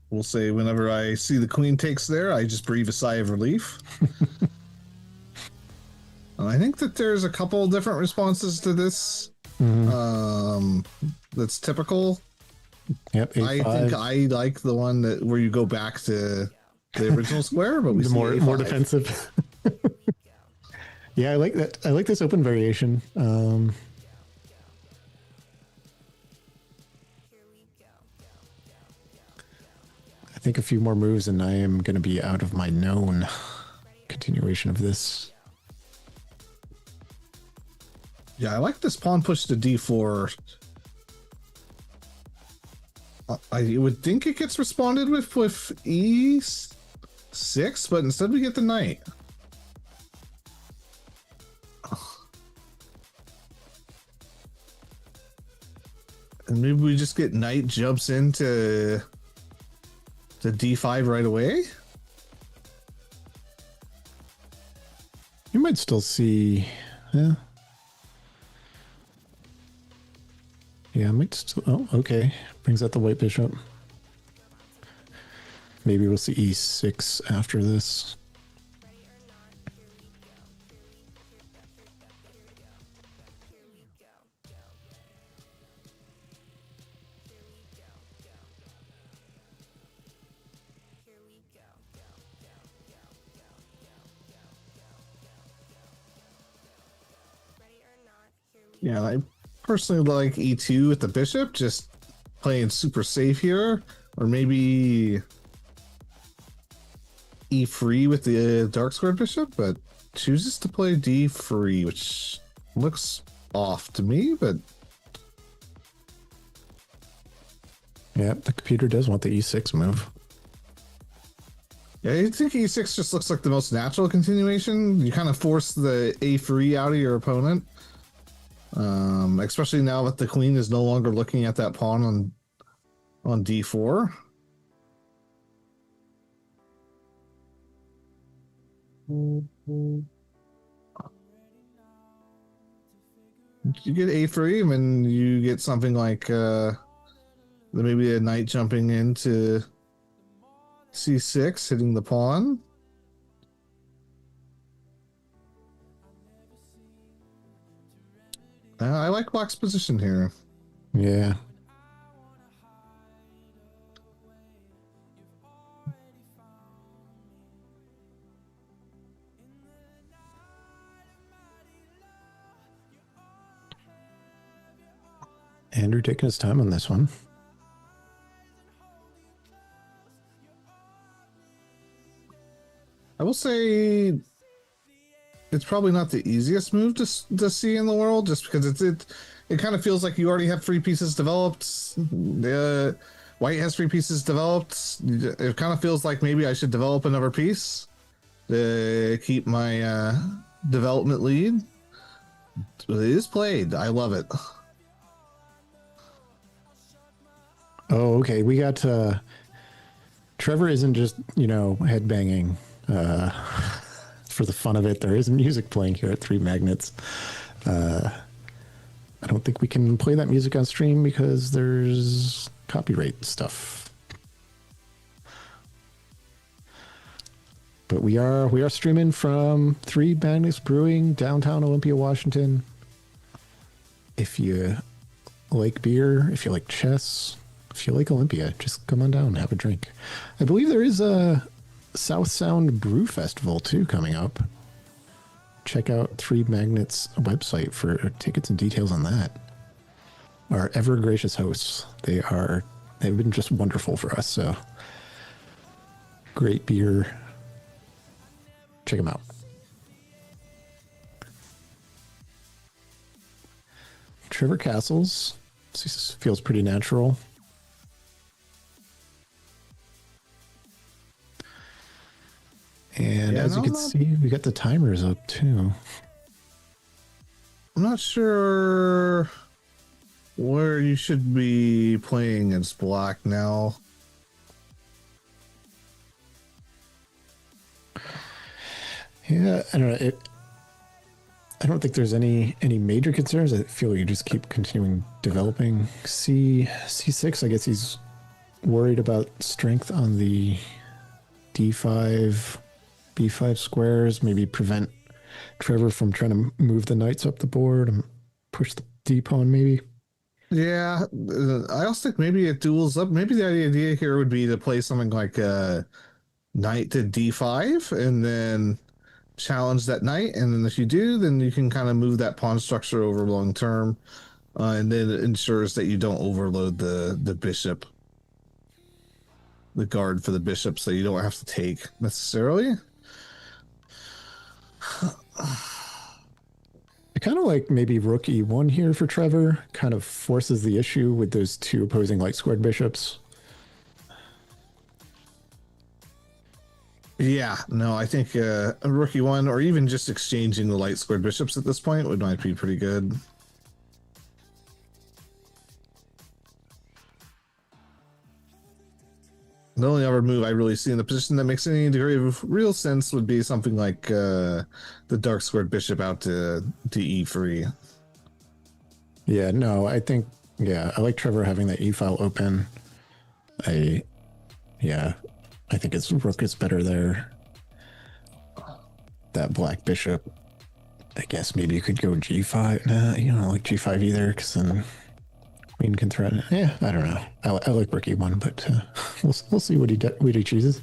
We'll say whenever I see the queen takes there, I just breathe a sigh of relief. And I think that there's a couple different responses to this. That's typical. Yep, A5. I think I like the one that where you go back to the original square, but we the see more A5. defensive. Yeah, I like that. I like this open variation. I think a few more moves and I am going to be out of my known continuation of this. Yeah, I like this pawn push to d4. I would think it gets responded with e6, but instead we get the knight. And maybe we just get knight jumps into the d5 right away. You might still see, yeah. Yeah, I might still, oh, okay. Brings out the white bishop. Maybe we'll see e6 after this. Yeah, I personally like e2 with the bishop, just playing super safe here, or maybe e3 with the dark squared bishop, but chooses to play d3, which looks off to me, but Yeah, the computer does want the e6 move. yeah, I think e6 just looks like the most natural continuation. You kind of force the a3 out of your opponent. Especially now that the queen is no longer looking at that pawn on d4. You get a3, and then you get something like maybe a knight jumping into c6, hitting the pawn. I like black's position here. Yeah. Andrew taking his time on this one. I will say it's probably not the easiest move to see in the world, just because it kind of feels like you already have 3 pieces developed. White has 3 pieces developed. It kind of feels like maybe I should develop another piece to keep my development lead. But it is played. I love it. Oh, okay. We got Treavor isn't just, headbanging for the fun of it. There is music playing here at 3 Magnets. I don't think we can play that music on stream because there's copyright stuff. But we are streaming from 3 Magnets Brewing, downtown Olympia, Washington. If you like beer, if you like chess, if you like Olympia, just come on down and have a drink. I believe there is a South Sound Brew Festival too coming up. Check out 3 Magnets website for tickets and details on that. Our ever gracious hosts, they've been just wonderful for us. So great beer. Check them out. Treavor Castles feels pretty natural. And Yeah, as you no, can see, we got the timers up too. I'm not sure where you should be playing against black now. Yeah, I don't know. I don't think there's any major concerns. I feel like you just keep continuing developing. C6, I guess he's worried about strength on the D5, B5 squares, maybe prevent Treavor from trying to move the knights up the board and push the D pawn maybe. Yeah, I also think maybe it duels up. Maybe the idea here would be to play something like knight to D5 and then challenge that knight. And then if you do, then you can kind of move that pawn structure over long term. And then it ensures that you don't overload the bishop, the guard for the bishop, so you don't have to take necessarily. I kind of like maybe rook e1 here for Treavor. Kind of forces the issue with those two opposing light squared bishops. Yeah, no, I think a rook e1 or even just exchanging the light squared bishops at this point might be pretty good. The only other move I really see in the position that makes any degree of real sense would be something like the dark squared bishop out to e3. Yeah, no, I think, yeah, I like Treavor having that e file open. I think his rook is better there. That black bishop, I guess maybe you could go g5. Nah, you don't like g5 either, because then queen can threaten. Yeah, I don't know. I like rook e1, but we'll see what he chooses.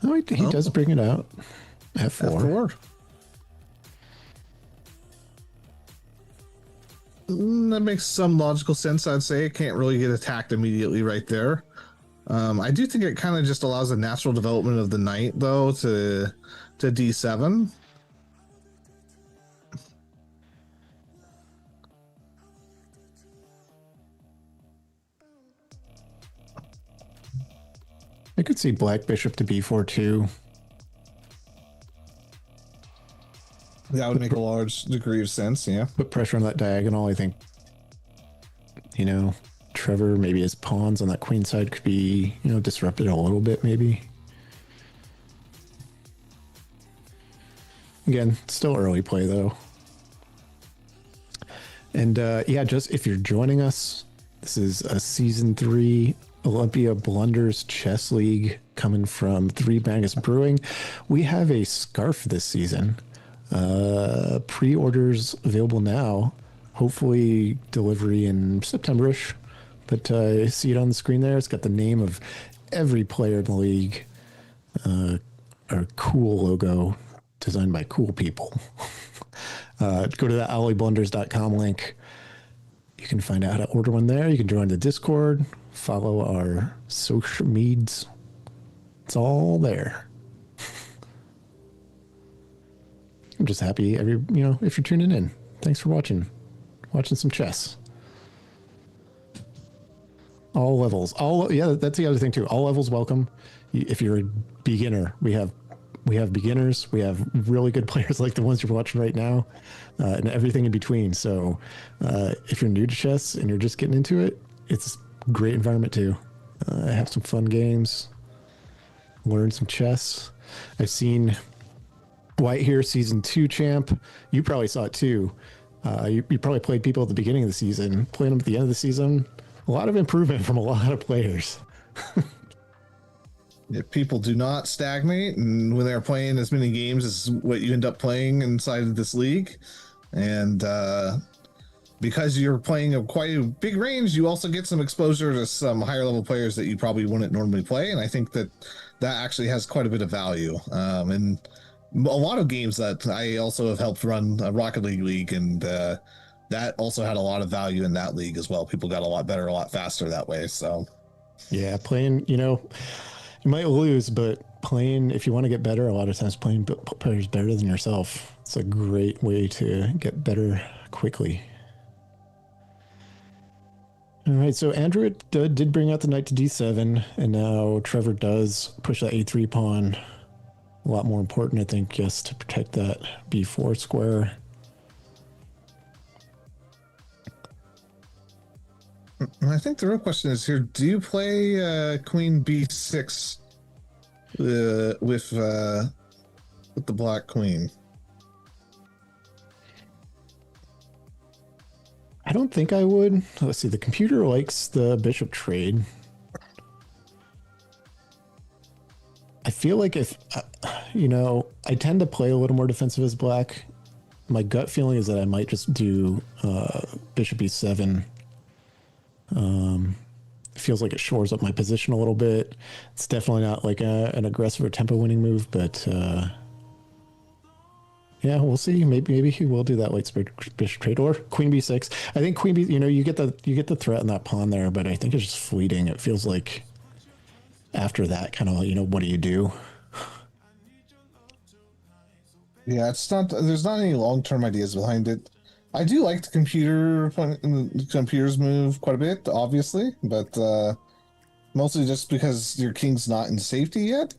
Oh, he does bring it out. F4. That makes some logical sense, I'd say. It can't really get attacked immediately right there. I do think it kind of just allows a natural development of the knight, though, to d7. I could see black bishop to b4 too. That would make a large degree of sense, yeah. Put pressure on that diagonal. I think, Treavor, maybe his pawns on that queen side could be, disrupted a little bit, maybe. Again, still early play, though. And, just if you're joining us, this is a Season 3 Olympia Blunders Chess League coming from 3 Magus Brewing. We have a scarf this season. Pre-orders available now. Hopefully delivery in September-ish. But see it on the screen there. It's got the name of every player in the league. A cool logo designed by cool people. Go to the owlyblunders.com link. You can find out how to order one there. You can join the Discord. Follow our social medias. It's all there. I'm just happy if you're tuning in. Thanks for watching some chess. All levels. That's the other thing too. All levels welcome. If you're a beginner, we have beginners. We have really good players like the ones you're watching right now, and everything in between. So if you're new to chess and you're just getting into it, it's a great environment too. Have some fun games. Learn some chess. I've seen White here, Season 2 champ. You probably saw it too. You probably played people at the beginning of the season, playing them at the end of the season. A lot of improvement from a lot of players. If people do not stagnate, and when they're playing as many games as what you end up playing inside of this league, and because you're playing quite a big range, you also get some exposure to some higher level players that you probably wouldn't normally play, and I think that actually has quite a bit of value. And a lot of games that I also have helped run a Rocket League, and that also had a lot of value in that league as well. People got a lot better, a lot faster that way. So yeah, playing, you might lose, but playing, if you want to get better, a lot of times playing players better than yourself. It's a great way to get better quickly. All right, so Andrew did bring out the knight to d7, and now Treavor does push that a3 pawn. A lot more important, I think, just to protect that b4 square. I think the real question is here: do you play queen b6 with the black queen? I don't think I would. Let's see. The computer likes the bishop trade. I feel like if, I tend to play a little more defensive as black. My gut feeling is that I might just do bishop e7. It feels like it shores up my position a little bit. It's definitely not like an aggressive or tempo winning move, but yeah, we'll see. Maybe he will do that late bishop trade or queen b6. I think queen b. You get the threat in that pawn there, but I think it's just fleeting. It feels like after that, kind of what do you do? Yeah, it's not. There's not any long-term ideas behind it. I do like the computer's move quite a bit, obviously, but mostly just because your king's not in safety yet.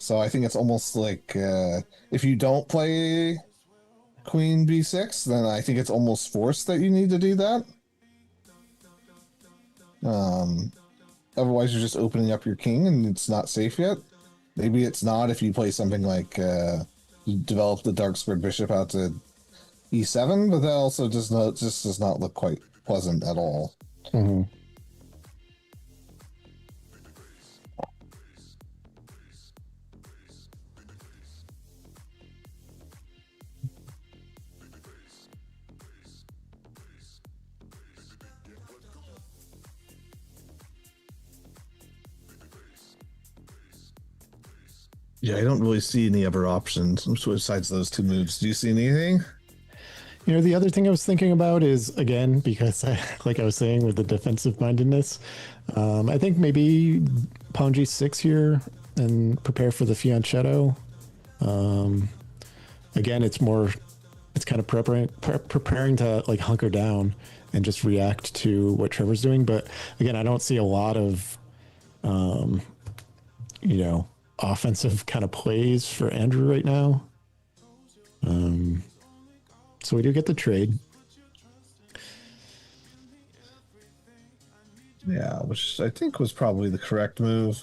So I think it's almost like if you don't play queen b6, then I think it's almost forced that you need to do that. Otherwise, you're just opening up your king, and it's not safe yet. Maybe it's not if you play something like you develop the dark squared bishop out to e7, but that also just does not look quite pleasant at all. Mm-hmm. Yeah, I don't really see any other options besides those two moves. Do you see anything? The other thing I was thinking about is, again, because like I was saying with the defensive mindedness, I think maybe pawn g6 here and prepare for the fianchetto. Again, it's kind of preparing to like hunker down and just react to what Trevor's doing. But again, I don't see a lot of, offensive kind of plays for Andrew right now. So we do get the trade. Yeah, which I think was probably the correct move.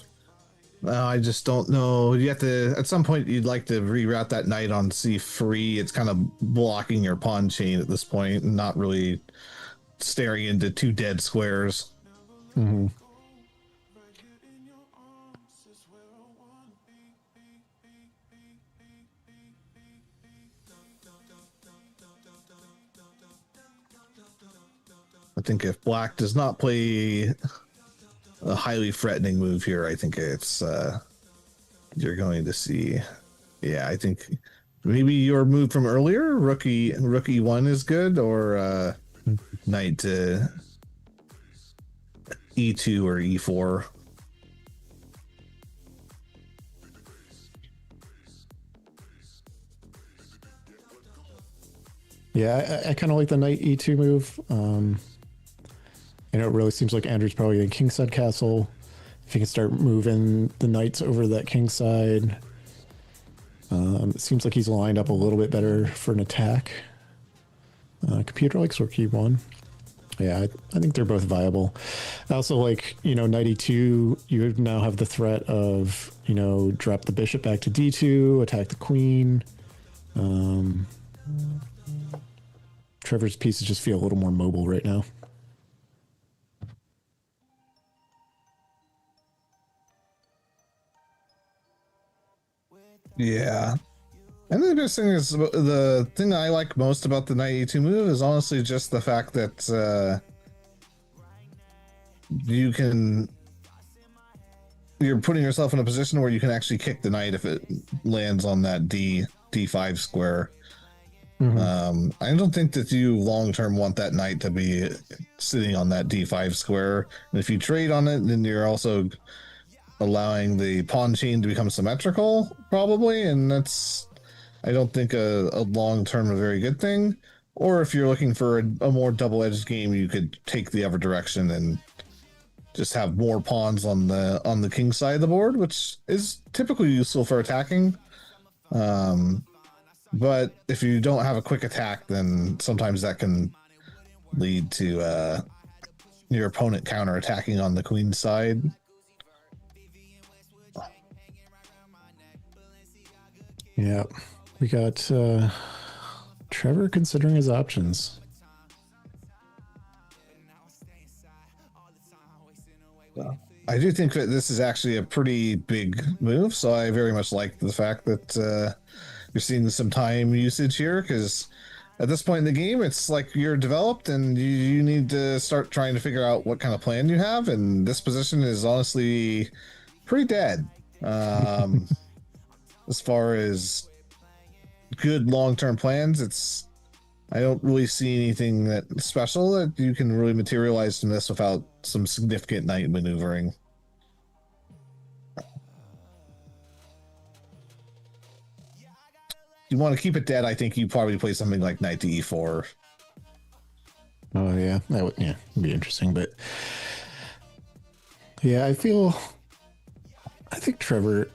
I just don't know. You have to, at some point, you'd like to reroute that knight on c3. It's kind of blocking your pawn chain at this point and not really staring into two dead squares. Mm-hmm. I think if black does not play a highly threatening move here, I think it's you're going to see. Yeah, I think maybe your move from earlier, rook e1 is good, or knight to e2 or e4. Yeah, I kind of like the knight e2 move. It really seems like Andrew's probably in kingside castle. If he can start moving the knights over that kingside, it seems like he's lined up a little bit better for an attack. Computer likes rook e1. Yeah, I think they're both viable. I also like, knight e2, you now have the threat of, drop the bishop back to d2, attack the queen. Trevor's pieces just feel a little more mobile right now. Yeah. And the biggest thing is, the thing I like most about the knight e2 move is honestly just the fact that you're putting yourself in a position where you can actually kick the knight if it lands on that d5 square. Mm-hmm. I don't think that you long-term want that knight to be sitting on that d5 square. And if you trade on it, then you're also allowing the pawn chain to become symmetrical, probably, and that's, I don't think, a long-term a very good thing. Or if you're looking for a more double-edged game, you could take the other direction and just have more pawns on the king side of the board, which is typically useful for attacking. But if you don't have a quick attack, then sometimes that can lead to your opponent counter-attacking on the queen side. Yeah, we got Treavor considering his options. I do think that this is actually a pretty big move, so I very much like the fact that you're seeing some time usage here, because at this point in the game, it's like you're developed and you need to start trying to figure out what kind of plan you have, and this position is honestly pretty dead. As far as good long-term plans, I don't really see anything that special that you can really materialize from this without some significant knight maneuvering. You want to keep it dead, I think you probably play something like knight to e4. Oh yeah, that would be interesting. But yeah, I think Treavor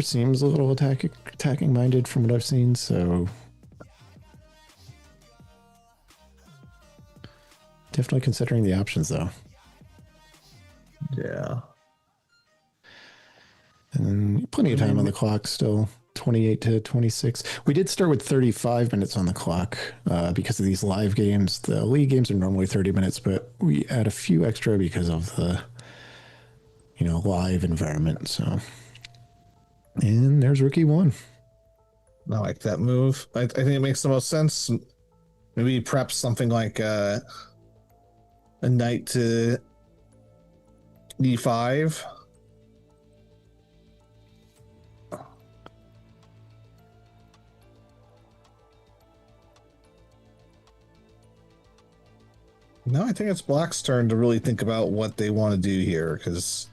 seems a little attacking minded from what I've seen. So definitely considering the options though. Yeah. And plenty of time on the clock still. 28 to 26. We did start with 35 minutes on the clock because of these live games. The league games are normally 30 minutes, but we add a few extra because of the live environment. So, and there's rookie one. I like that move. I think it makes the most sense. Maybe prep something like a knight to e5. No, I think it's Black's turn to really think about what they want to do here, because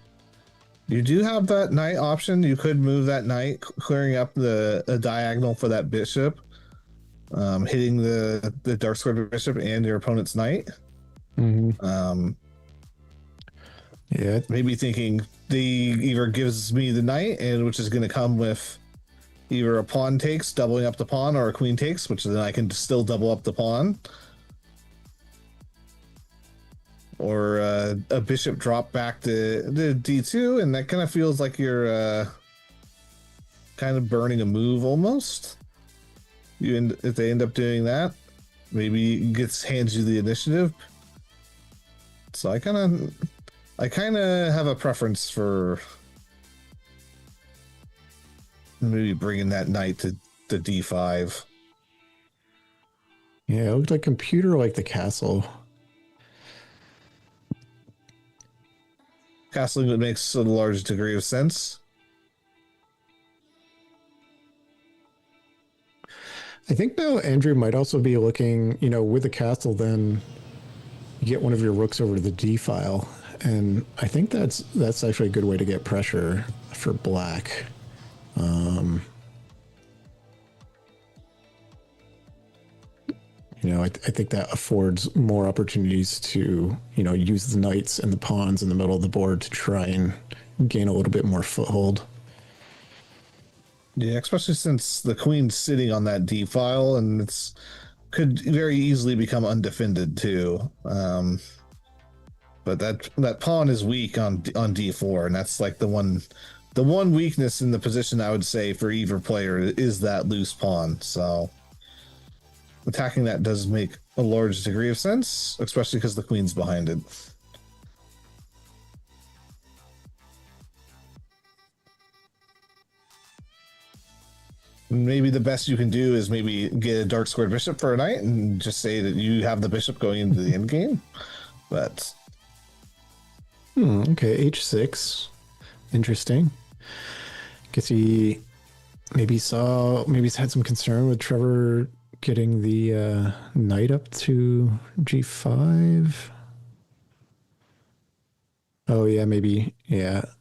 you do have that knight option. You could move that knight, clearing up a diagonal for that bishop, hitting the dark squared bishop and your opponent's knight. Mm-hmm. Yeah, maybe thinking the either gives me the knight, and which is going to come with either a pawn takes, doubling up the pawn, or a queen takes, which then I can still double up the pawn. Or a bishop drop back to d2, and that kind of feels like you're kind of burning a move almost. If they end up doing that, maybe hands you the initiative. So I kind of have a preference for maybe bringing that knight to d5. Yeah, it looked like computer like the castle. Castling would make a large degree of sense. I think though Andrew might also be looking, with the castle, then you get one of your rooks over to the D file, and I think that's actually a good way to get pressure for Black. I think that affords more opportunities to, use the knights and the pawns in the middle of the board to try and gain a little bit more foothold. Yeah, especially since the queen's sitting on that D file, and could very easily become undefended too. But that pawn is weak on D4, and that's like the one weakness in the position I would say for either player is that loose pawn. So attacking that does make a large degree of sense, especially because the queen's behind it. Maybe the best you can do is maybe get a dark squared bishop for a knight and just say that you have the bishop going into the end game. But okay, h6, interesting. Guess he maybe had some concern with Treavor getting the knight up to g5. Oh yeah, maybe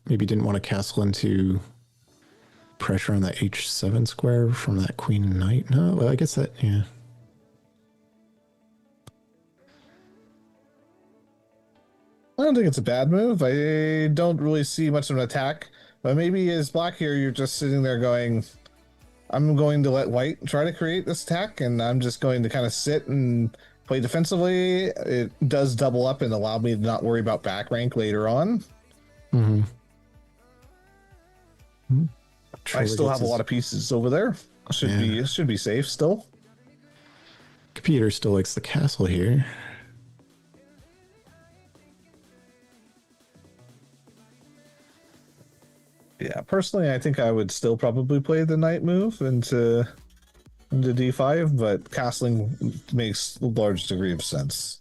didn't want to castle into pressure on that h7 square from that queen and knight. No, well, I guess that, yeah. don't think it's a bad move. I don't really see much of an attack, but maybe as black here, you're just sitting there going, I'm going to let white try to create this attack, and I'm just going to kind of sit and play defensively. It does double up and allow me to not worry about back rank later on. Mm-hmm. I still have a lot of pieces over there. Should be safe still. Computer still likes the castle here. Yeah, personally, I think I would still probably play the knight move into d5, but castling makes a large degree of sense.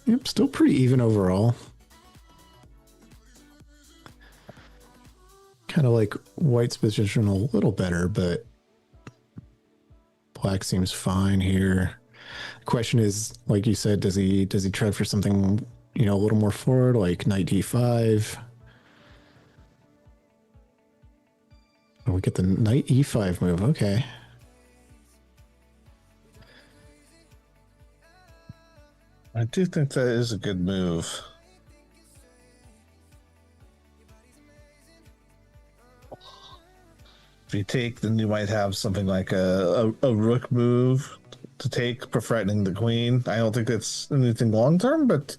Yep, still pretty even overall. Kind of like white's position a little better, but black seems fine here. The question is, like you said, does he try for something, a little more forward, like knight d5? Oh, we get the knight e5 move. Okay. I do think that is a good move. If you take, then you might have something like a rook move to take, threatening the queen. I don't think that's anything long term, but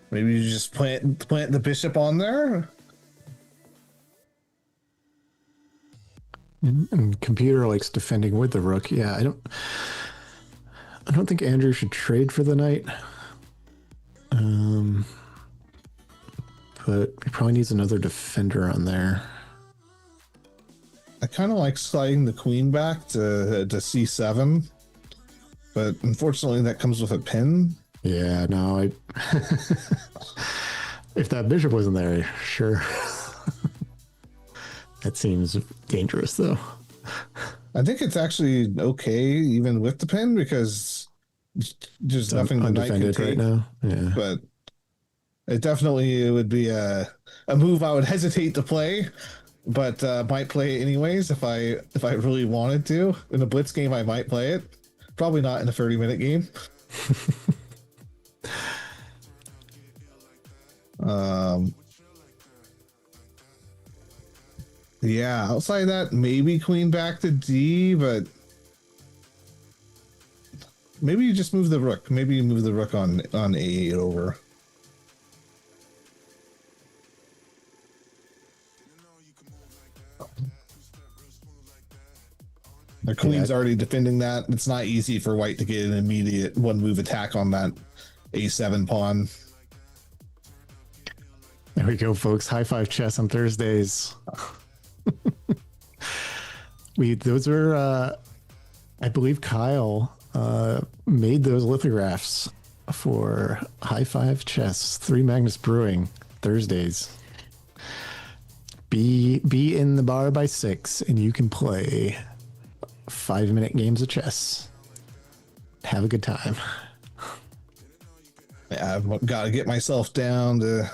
maybe you just plant the bishop on there. And computer likes defending with the rook. Yeah, I don't think Andrew should trade for the knight. But he probably needs another defender on there. I kind of like sliding the queen back to c7, but unfortunately that comes with a pin. Yeah, no, if that bishop wasn't there, sure. That seems dangerous, though. I think it's actually okay even with the pin because there's nothing the knight can take right now. Yeah, but it would be a move I would hesitate to play, but might play it anyways if I really wanted to. In a blitz game, I might play it. Probably not in a 30-minute game. Yeah, outside of that, maybe queen back to D, but maybe you just move the rook. Maybe you move the rook on A8 over. The queen's already defending that. It's not easy for white to get an immediate one-move attack on that A7 pawn. There we go, folks. High five chess on Thursdays. Those were, I believe Kyle made those lithographs for High Five Chess, 3 Magnus Brewing, Thursdays. Be in the bar by 6 and you can play 5-minute games of chess. Have a good time. Yeah, I've got to get myself down to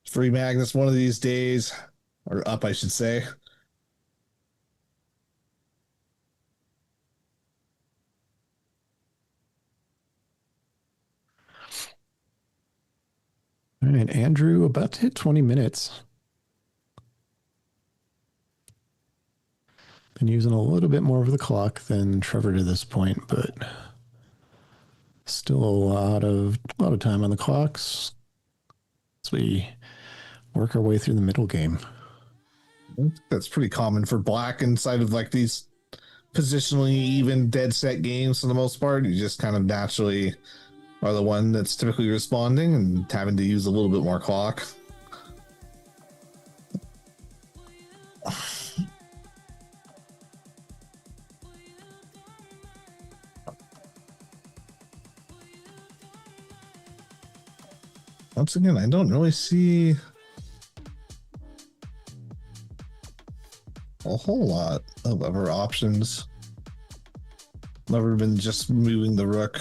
3 Magnus one of these days, or up, I should say. All right, Andrew, about to hit 20 minutes. Been using a little bit more of the clock than Treavor to this point, but still a lot of time on the clocks as we work our way through the middle game. That's pretty common for black inside of like these positionally even dead set games for the most part. You just kind of naturally are the one that's typically responding and having to use a little bit more clock. Once again, I don't really see a whole lot of other options. Never been just moving the rook.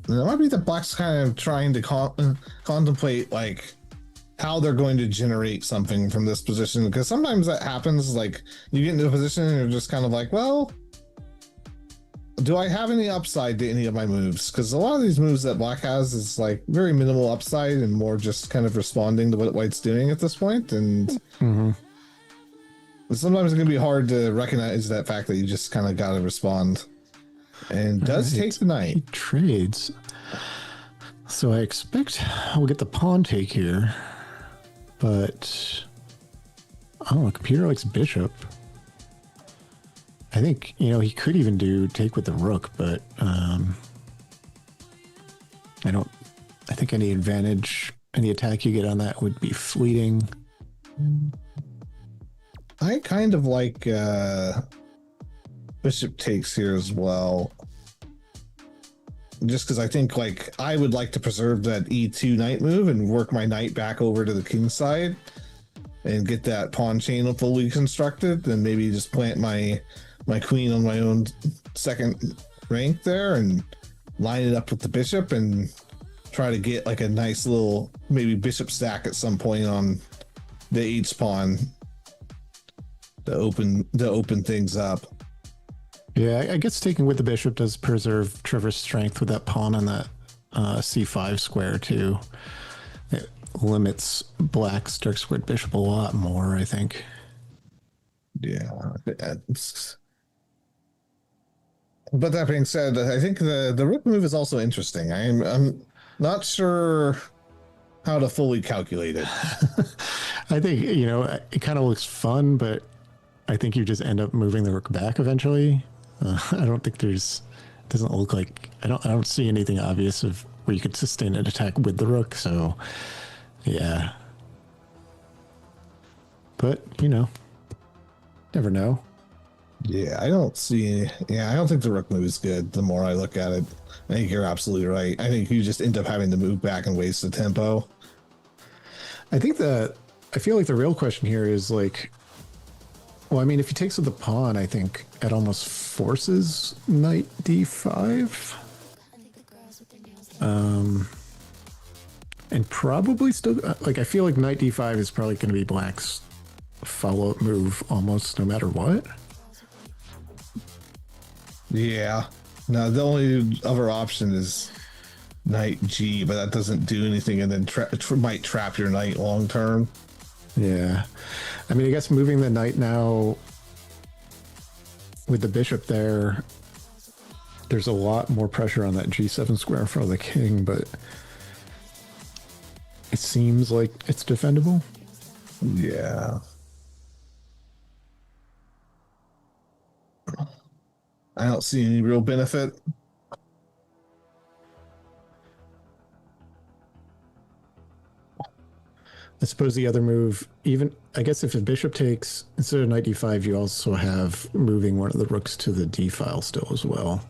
And it might be the Black's kind of trying to contemplate like how they're going to generate something from this position, because sometimes that happens. Like you get into a position and you're just kind of like, well, do I have any upside to any of my moves? Because a lot of these moves that Black has is like very minimal upside and more just kind of responding to what White's doing at this point. And sometimes it's going to be hard to recognize that fact that you just kind of got to respond. And does take the knight. He trades. So I expect we'll get the pawn take here. But, oh, the computer likes bishop. I think, you know, he could even do take with the rook, but I think any advantage, any attack you get on that would be fleeting. I kind of like bishop takes here as well. Just because I think like I would like to preserve that e2 knight move and work my knight back over to the king side and get that pawn chain fully constructed, and maybe just plant my queen on my own second rank there and line it up with the bishop and try to get like a nice little maybe bishop stack at some point on the h pawn to open things up. Yeah, I guess taking with the bishop does preserve Trevor's strength with that pawn on that c5 square too. It limits Black's dark squared bishop a lot more, I think. Yeah. But that being said, I think the rook move is also interesting. I'm not sure how to fully calculate it. I think, you know, it kind of looks fun, but I think you just end up moving the rook back eventually. I don't think doesn't look like, I don't see anything obvious of where you could sustain an attack with the rook. So yeah, but you know, never know. Yeah, I don't think the rook move is good. The more I look at it, I think you're absolutely right. I think you just end up having to move back and waste the tempo. I feel like the real question here is like, well, I mean, if he takes with the pawn, I think it almost forces knight d5. And probably still, like, I feel like knight d5 is probably going to be Black's follow-up move almost no matter what. Yeah. No, the only other option is knight g, but that doesn't do anything, and then might trap your knight long term. Yeah. I mean, I guess moving the knight now with the bishop there, there's a lot more pressure on that g7 square for the king, but it seems like it's defendable. Yeah. I don't see any real benefit. I suppose the other move, even, I guess if a bishop takes, instead of knight d5, you also have moving one of the rooks to the d file still as well.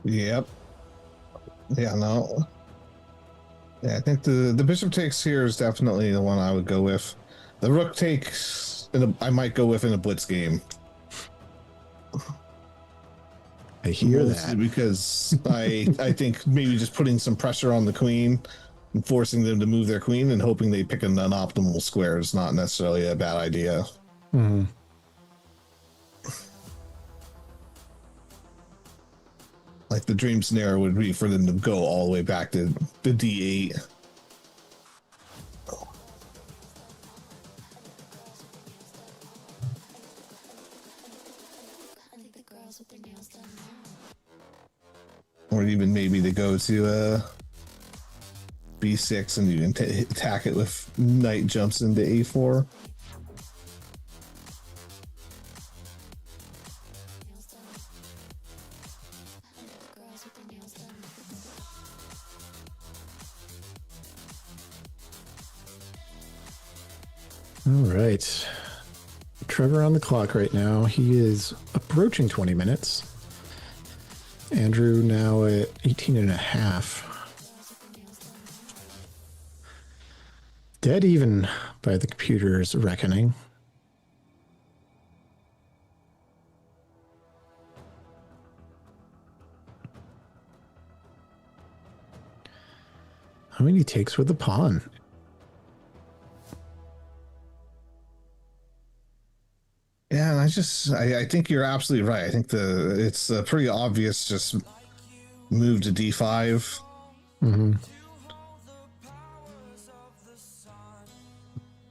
Yep. Yeah, no. Yeah, I think the bishop takes here is definitely the one I would go with. The rook takes, I might go with in a blitz game. I hear that. Because I think maybe just putting some pressure on the queen and forcing them to move their queen and hoping they pick an unoptimal square is not necessarily a bad idea. Mm-hmm. Like the dream scenario would be for them to go all the way back to the d8. Or even maybe to go to b6 and you can attack it with knight jumps into a4. All right. Treavor on the clock right now. He is approaching 20 minutes. Andrew now at 18 and a half. Dead even by the computer's reckoning. How many takes with the pawn? Yeah, and I think you're absolutely right. I think it's a pretty obvious just move to d5. Mm-hmm.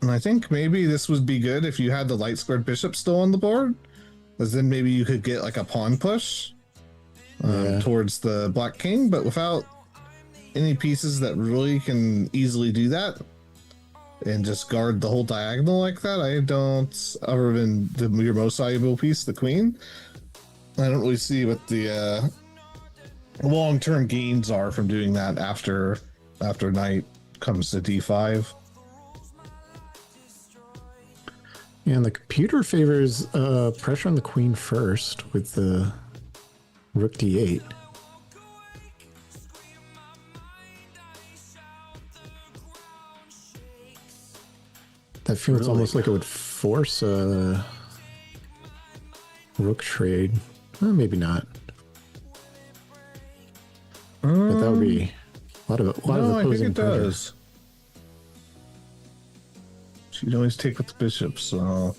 And I think maybe this would be good if you had the light squared bishop still on the board, because then maybe you could get like a pawn push towards the black king, but without any pieces that really can easily do that and just guard the whole diagonal like that. I don't, other than your most valuable piece, the queen, I don't really see what the long-term gains are from doing that after knight comes to d5. And the computer favors pressure on the queen first with the rook d8. That feels Really? almost like it would force a rook trade. Maybe not. But that would be a lot of No, I think opposing it pressure. does. She'd always take with the bishop, so...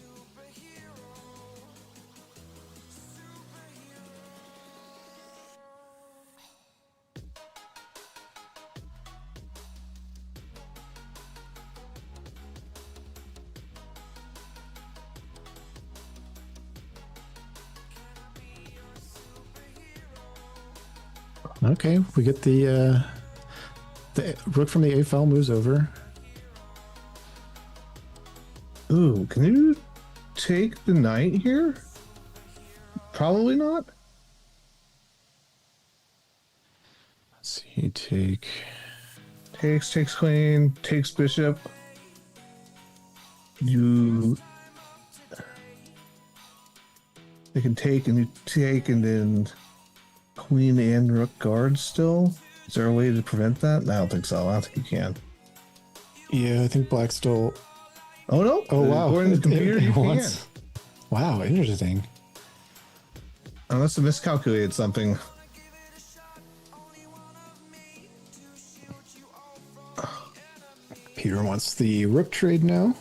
Okay, we get the rook from the a file moves over. Ooh, can you take the knight here? Probably not. Let's see, take. Takes queen, takes bishop. They can take and you take and then queen and rook guard still. Is there a way to prevent that? I don't think so. I don't think you can. Yeah, I think black still. Oh no! Oh wow! According to the computer, you can. wants- Wow, interesting. Unless I miscalculated something. Peter wants the rook trade now.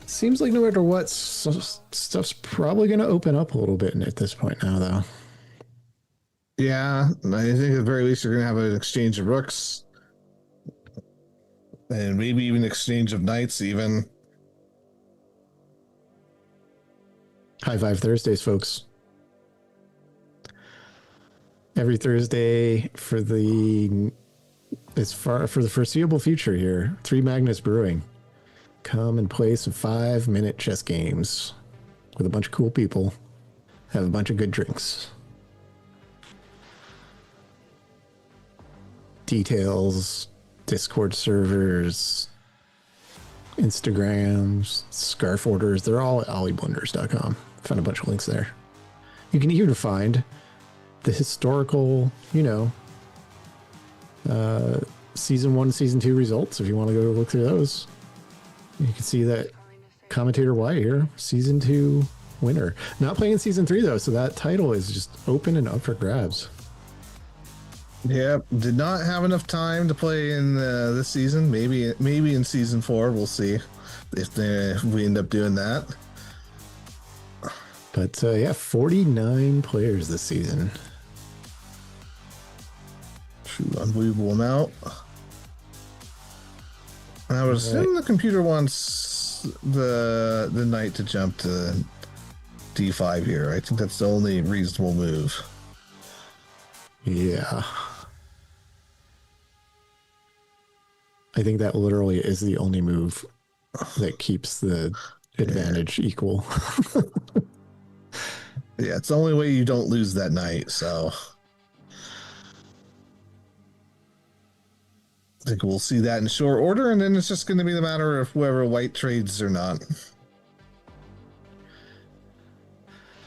Seems like no matter what, stuff's probably going to open up a little bit at this point now, though. Yeah, I think at the very least you're going to have an exchange of rooks. And maybe even exchange of knights even. High Five Thursdays, folks. Every Thursday for the foreseeable future here, 3 Magnus Brewing. Come and play some 5-minute chess games with a bunch of cool people. Have a bunch of good drinks. Details, Discord servers, Instagrams, scarf orders, they're all at olliebblenders.com. Found a bunch of links there. You can even find the historical, season 1, season 2 results if you want to go look through those. You can see that Commentator White here, season 2 winner. Not playing in season 3 though, so that title is just open and up for grabs. Yep, did not have enough time to play in this season. Maybe in season 4, we'll see if we end up doing that. But 49 players this season. Unbelievable amount. And I would assume the computer wants the knight to jump to d5 here. I think that's the only reasonable move. Yeah. I think that literally is the only move that keeps the advantage equal. Yeah, it's the only way you don't lose that knight, so. think we'll see that in short order, and then it's just going to be the matter of whoever white trades or not.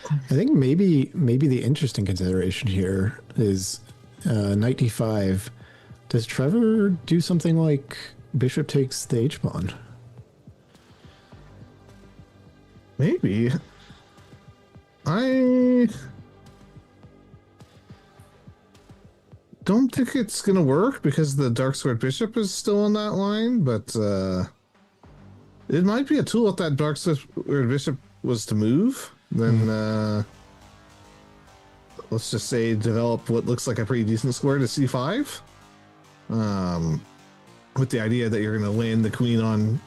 I think maybe the interesting consideration here is knight d5. Does Treavor do something like bishop takes the h pawn? Maybe. I don't think it's going to work because the dark squared bishop is still on that line, but it might be a tool if that dark squared bishop was to move. Then let's just say develop what looks like a pretty decent square to c5. With the idea that you're going to land the queen on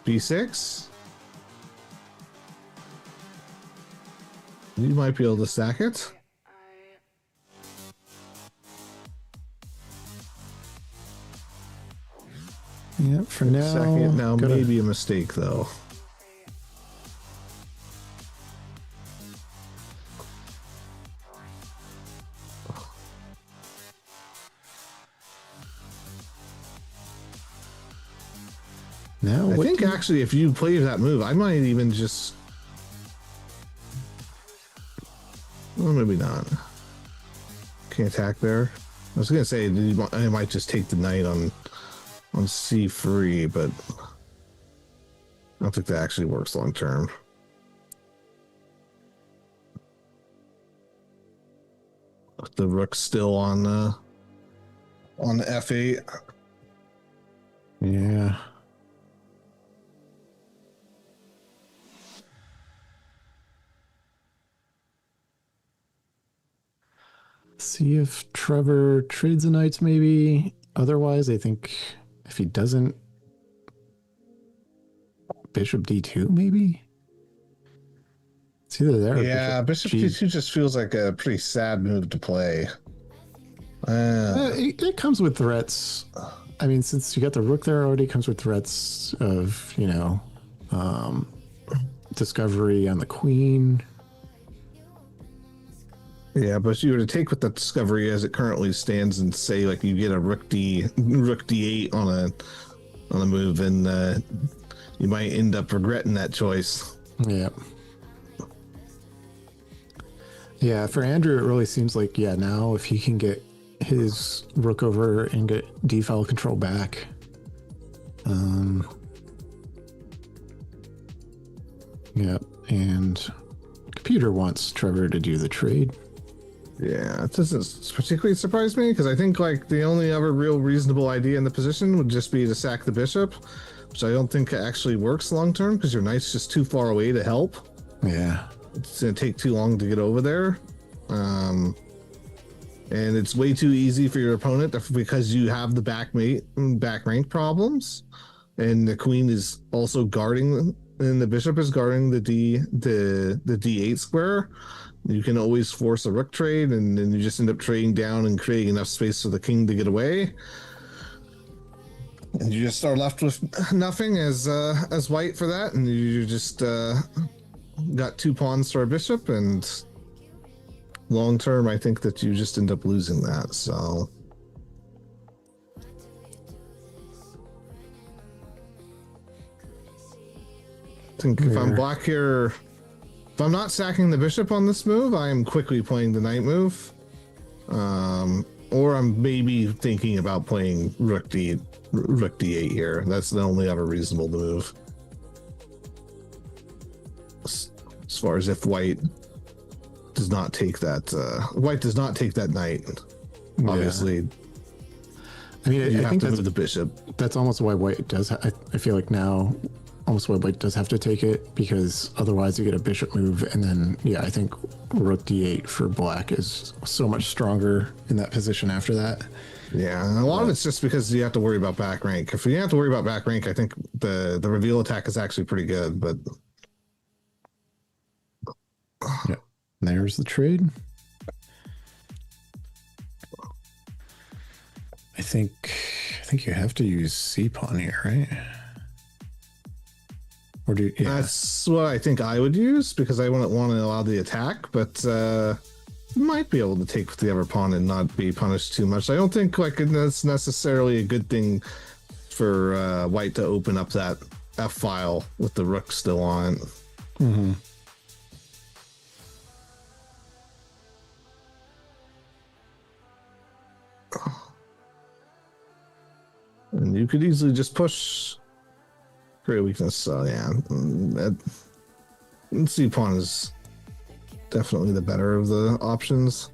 b6. You might be able to stack it. Yeah, for now. Stacking it now gotta- may be a mistake, though. Now, I what think do you- actually, if you play that move, I might even just. Well, maybe not. Can't attack there. I was gonna say I might just take the knight on c3, but I don't think that actually works long term. The rook's still on f8. Yeah. See if Treavor trades the knights, maybe. Otherwise, I think if he doesn't, bishop d2, maybe. It's either there. or Yeah, bishop G. d2 just feels like a pretty sad move to play. It comes with threats. I mean, since you got the rook there already, it comes with threats of, discovery on the queen. Yeah, but if you were to take with the discovery as it currently stands and say like you get a rook d8 on a move, and you might end up regretting that choice. Yeah. Yeah, for Andrew, it really seems like, now if he can get his rook over and get d-file control back. Yeah, and computer wants Treavor to do the trade. Yeah, it doesn't particularly surprise me because I think like the only other real reasonable idea in the position would just be to sack the bishop, which I don't think actually works long term because your knight's just too far away to help. Yeah. It's going to take too long to get over there. And it's way too easy for your opponent because you have the back rank problems. And the queen is also guarding, and the bishop is guarding the d8 square. You can always force a rook trade, and then you just end up trading down and creating enough space for the king to get away. And you just are left with nothing as white for that, and you just got 2 pawns for a bishop, and long term, I think that you just end up losing that. So, I think if I'm black here, if I'm not sacking the bishop on this move, I am quickly playing the knight move, or I'm maybe thinking about playing rook d8 here. That's the only other reasonable move. As far as if white does not take that knight, obviously. I mean, You I have think to that's move the bishop. That's almost why white does. I feel like now, almost why white does have to take it, because otherwise you get a bishop move, and then I think rook d8 for black is so much stronger in that position after that. Yeah, and a lot of it's just because you have to worry about back rank. If you have to worry about back rank, I think the reveal attack is actually pretty good. But Yeah, there's the trade. I think you have to use c pawn here, right? Or do that's what I think I would use because I wouldn't want to allow the attack. But might be able to take the other pawn and not be punished too much. I don't think like that's necessarily a good thing for white to open up that F file with the rook still on it. Mm-hmm. And you could easily just push great weakness. So yeah, that C pawn is definitely the better of the options.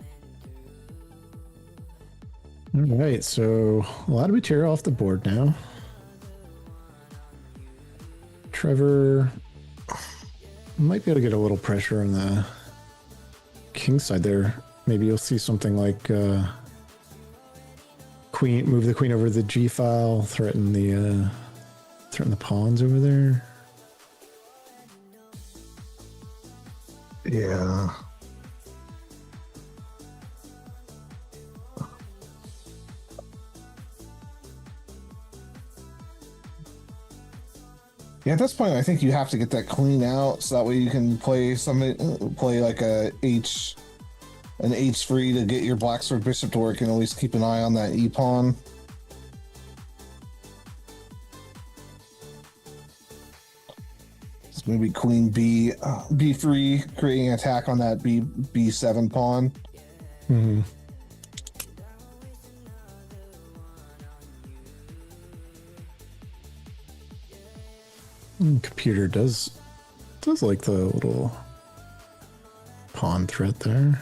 All right, so a lot of material off the board now. Treavor might be able to get a little pressure on the king side there. Maybe you'll see something like queen, move the queen over the G file, threaten the pawns over there. Yeah. Yeah, at this point, I think you have to get that queen out so that way you can play like an H free to get your black sword bishop to work and always keep an eye on that E pawn. So maybe queen B3, creating an attack on that B7 pawn. Mm-hmm. Computer does like the little pawn threat there.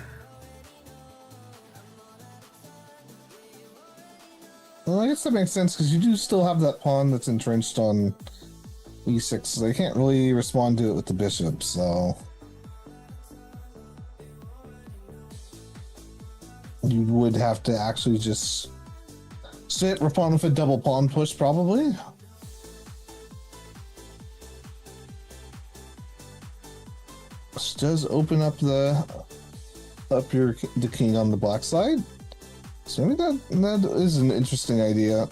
Well, I guess that makes sense because you do still have that pawn that's entrenched on E6. So they can't really respond to it with the bishop, so you would have to actually just sit, respond with a double pawn push, probably. Which does open up the king on the black side. So maybe that is an interesting idea.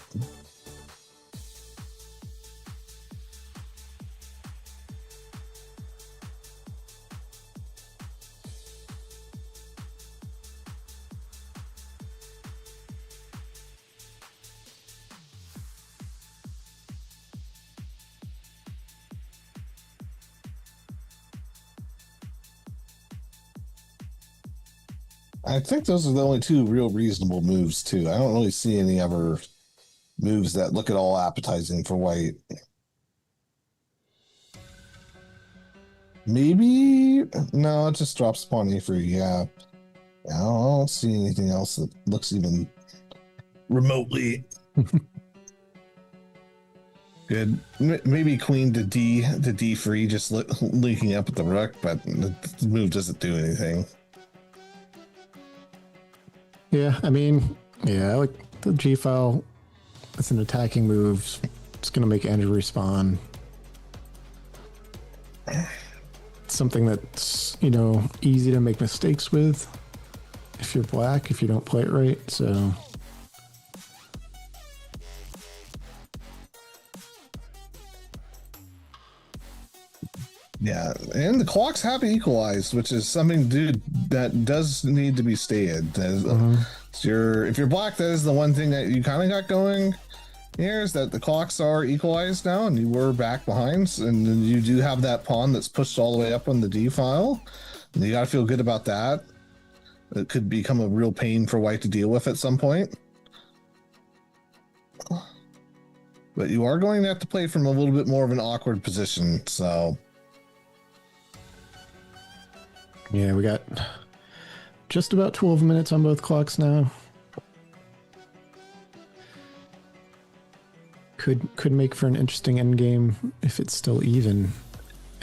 I think those are the only two real reasonable moves, too. I don't really see any other moves that look at all appetizing for white. Maybe? No, it just drops pawn A3, yeah. I don't see anything else that looks even remotely good. Maybe queen to D free, just linking up with the rook, but the move doesn't do anything. Yeah, I mean, yeah, like the G file, it's an attacking move. It's going to make Andrew respond. It's something that's, easy to make mistakes with if you're black, if you don't play it right. So, yeah, and the clocks have equalized, which is something, dude, that does need to be stated. If you're black, that is the one thing that you kind of got going here, is that the clocks are equalized now, and you were back behind, and you do have that pawn that's pushed all the way up on the D file, and you got to feel good about that. It could become a real pain for white to deal with at some point. But you are going to have to play from a little bit more of an awkward position, so... yeah, we got just about 12 minutes on both clocks now. Could make for an interesting endgame if it's still even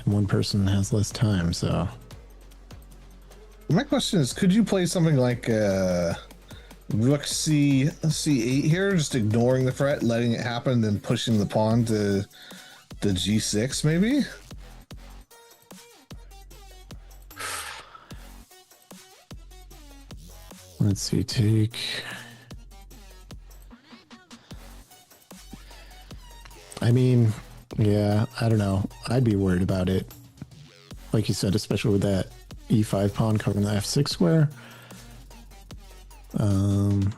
and one person has less time, so... My question is, could you play something like rook C8 here, just ignoring the threat, letting it happen, and then pushing the pawn to the G6, maybe? Let's see, take... I mean, yeah, I don't know. I'd be worried about it. Like you said, especially with that E5 pawn covering the F6 square. It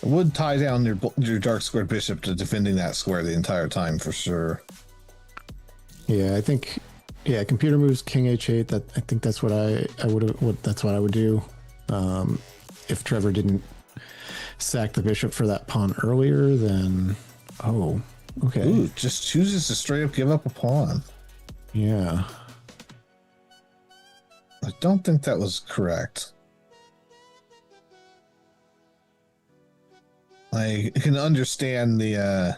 would tie down your dark squared bishop to defending that square the entire time for sure. Yeah, I think. Yeah, computer moves king h8. That I think that's what I would. That's what I would do. If Treavor didn't sack the bishop for that pawn earlier, then okay. Ooh, just chooses to straight up give up a pawn. Yeah. I don't think that was correct. I can understand the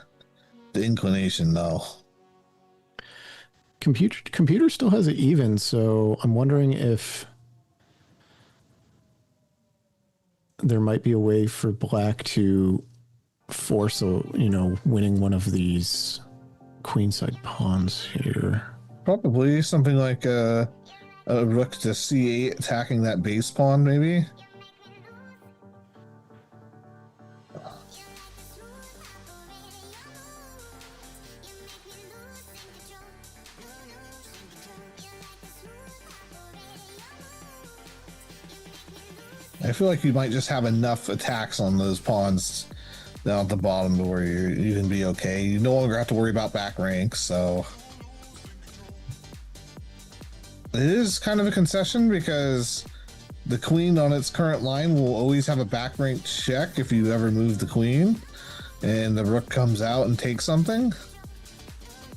inclination though. Computer still has it even, so I'm wondering if there might be a way for black to force winning one of these queenside pawns here. Probably something like a rook to c8 attacking that base pawn, maybe. I feel like you might just have enough attacks on those pawns down at the bottom to where you can be okay. You no longer have to worry about back rank, so it is kind of a concession because the queen on its current line will always have a back rank check if you ever move the queen, and the rook comes out and takes something.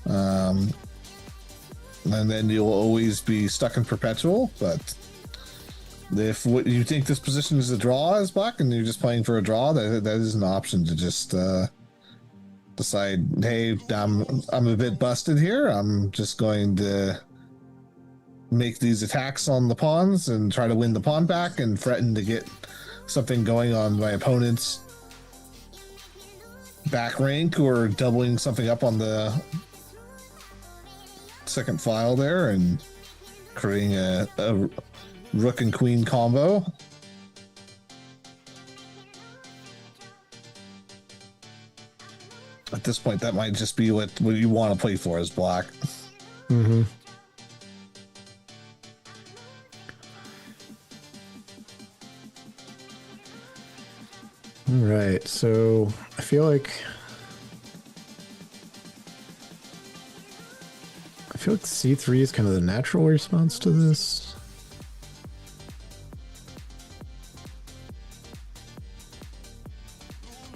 And then you'll always be stuck in perpetual, but if what you think this position is a draw as black and you're just playing for a draw, that is an option to just decide, hey, I'm a bit busted here. I'm just going to make these attacks on the pawns and try to win the pawn back and threaten to get something going on my opponent's back rank or doubling something up on the second file there and creating a rook and queen combo. At this point, that might just be what you want to play for as black. Mm-hmm. All right, so I feel like c3 is kind of the natural response to this.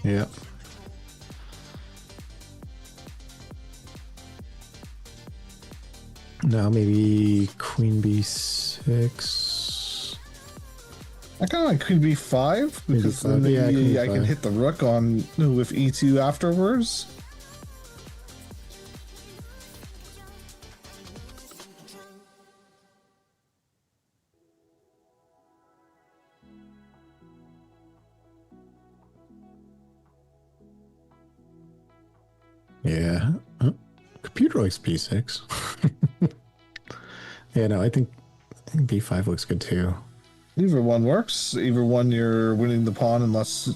Yeah. Now maybe queen b6. I kind of like queen b5 because then maybe I can hit the rook on with e2 afterwards. Yeah. Computer likes b6. Yeah, no, I think b5 looks good too. Either one works. Either one, you're winning the pawn unless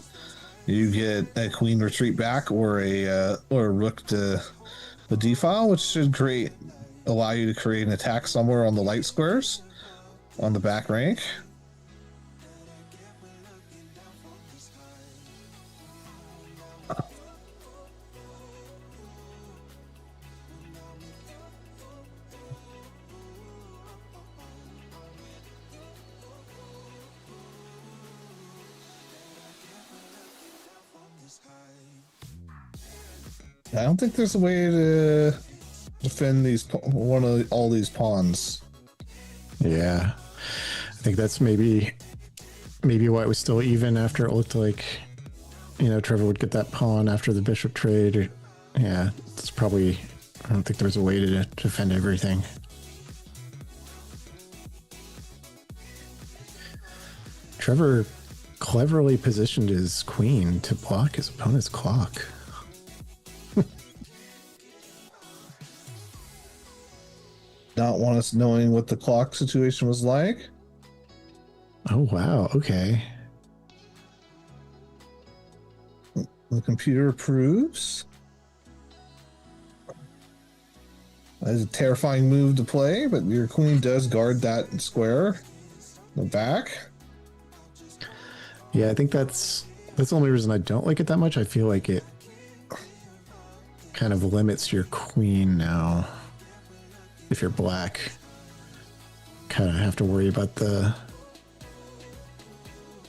you get a queen retreat back or a rook to the d file, which should allow you to create an attack somewhere on the light squares on the back rank. I don't think there's a way to defend all these pawns. Yeah, I think that's maybe why it was still even after it looked like, Treavor would get that pawn after the bishop trade. Yeah, it's probably, I don't think there's a way to defend everything. Treavor cleverly positioned his queen to block his opponent's clock. Not want us knowing what the clock situation was like. Oh, wow. Okay. The computer approves. That is a terrifying move to play, but your queen does guard that square in the back. Yeah, I think that's the only reason I don't like it that much. I feel like it kind of limits your queen now. If you're black, kind of have to worry about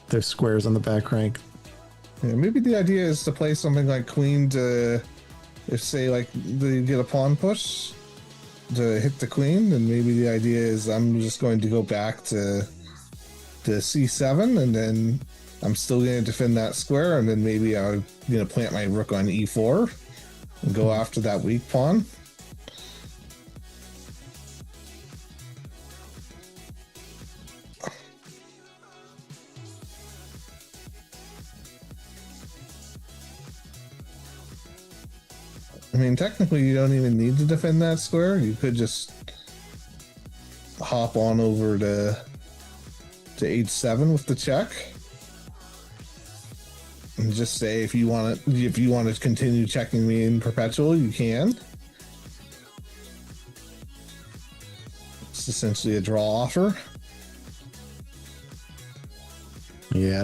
those squares on the back rank. Yeah, maybe the idea is to play something like queen to, if say like they get a pawn push to hit the queen, then maybe the idea is I'm just going to go back to c7, and then I'm still going to defend that square, and then maybe I'm going to plant my rook on e4 and go after that weak pawn. I mean, technically, you don't even need to defend that square. You could just hop on over to h7 with the check, and just say if you want to continue checking me in perpetual, you can. It's essentially a draw offer. Yeah,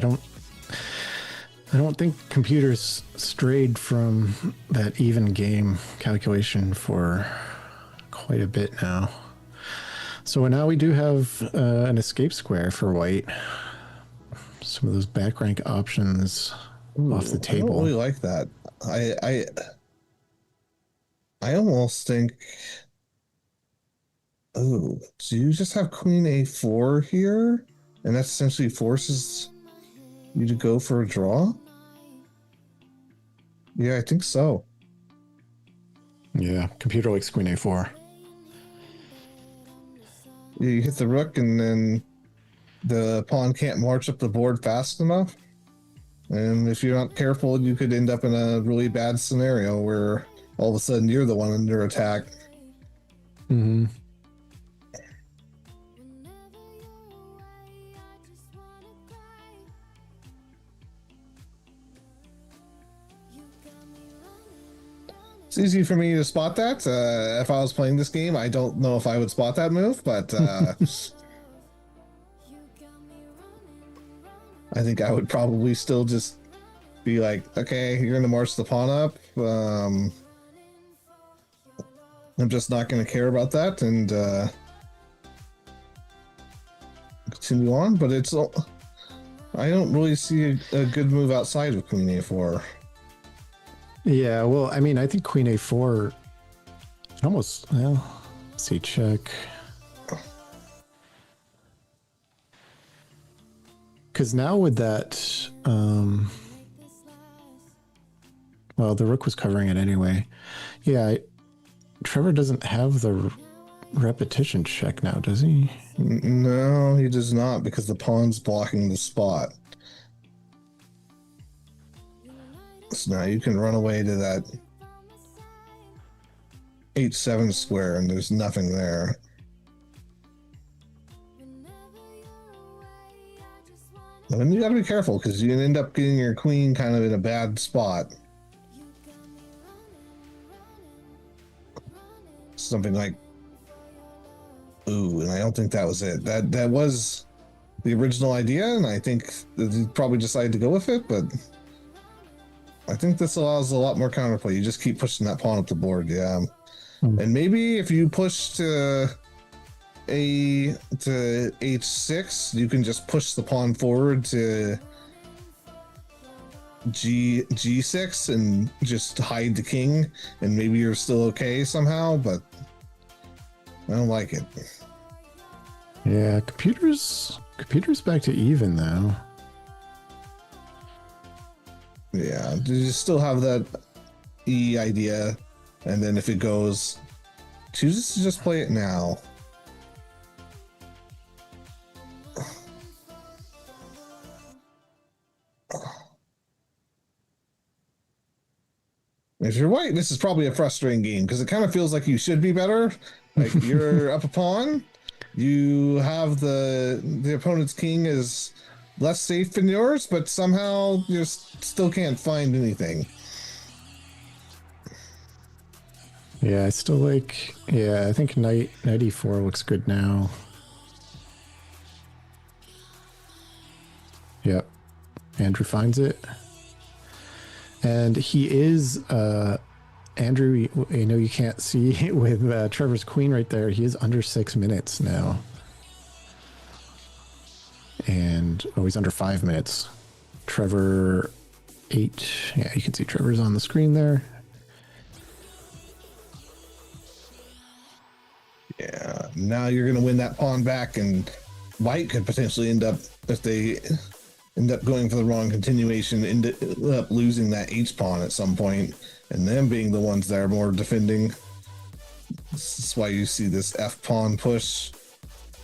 I don't think computers strayed from that even game calculation for quite a bit now. So now we do have an escape square for white. Some of those back rank options off the table. I don't really like that. I almost think. Oh, do you just have queen a4 here, and that essentially forces you to go for a draw? Yeah, I think so. Yeah, computer likes queen a4. You hit the rook, and then the pawn can't march up the board fast enough. And if you're not careful, you could end up in a really bad scenario where all of a sudden you're the one under attack. Mm-hmm. It's easy for me to spot that. If I was playing this game, I don't know if I would spot that move, but I think I would probably still just be like, okay, you're going to march the pawn up. I'm just not going to care about that and continue on. But I don't really see a good move outside of queen a4. Yeah, well, I mean, I think queen a4 almost, well, let's see, check. Because now with that, well, the rook was covering it anyway. Yeah, Treavor doesn't have the repetition check now, does he? No, he does not, because the pawn's blocking the spot. So now you can run away to that h7 square, and there's nothing there. And then you gotta be careful, because you can end up getting your queen kind of in a bad spot. Something like, ooh, and I don't think that was it. That was the original idea, and I think that he probably decided to go with it, but I think this allows a lot more counterplay. You just keep pushing that pawn up the board, yeah. And maybe if you push to h6, you can just push the pawn forward to g6 and just hide the king, and maybe you're still okay somehow, but I don't like it. Yeah, computer's back to even though. Yeah, you still have that E idea, and then if it goes, chooses to just play it now. If you're white, this is probably a frustrating game, because it kind of feels like you should be better. Like, you're up a pawn, you have the opponent's king is less safe than yours, but somehow you still can't find anything. Yeah, I still like, yeah, I think knight e4 looks good now. Yep. Andrew finds it. And he is, Andrew, I know you can't see with Trevor's queen right there. He is under 6 minutes now. And, he's under 5 minutes. Trevor, 8. Yeah, you can see Trevor's on the screen there. Yeah, now you're going to win that pawn back, and white could potentially end up, if they end up going for the wrong continuation, end up losing that H pawn at some point, and them being the ones that are more defending. This is why you see this F pawn push,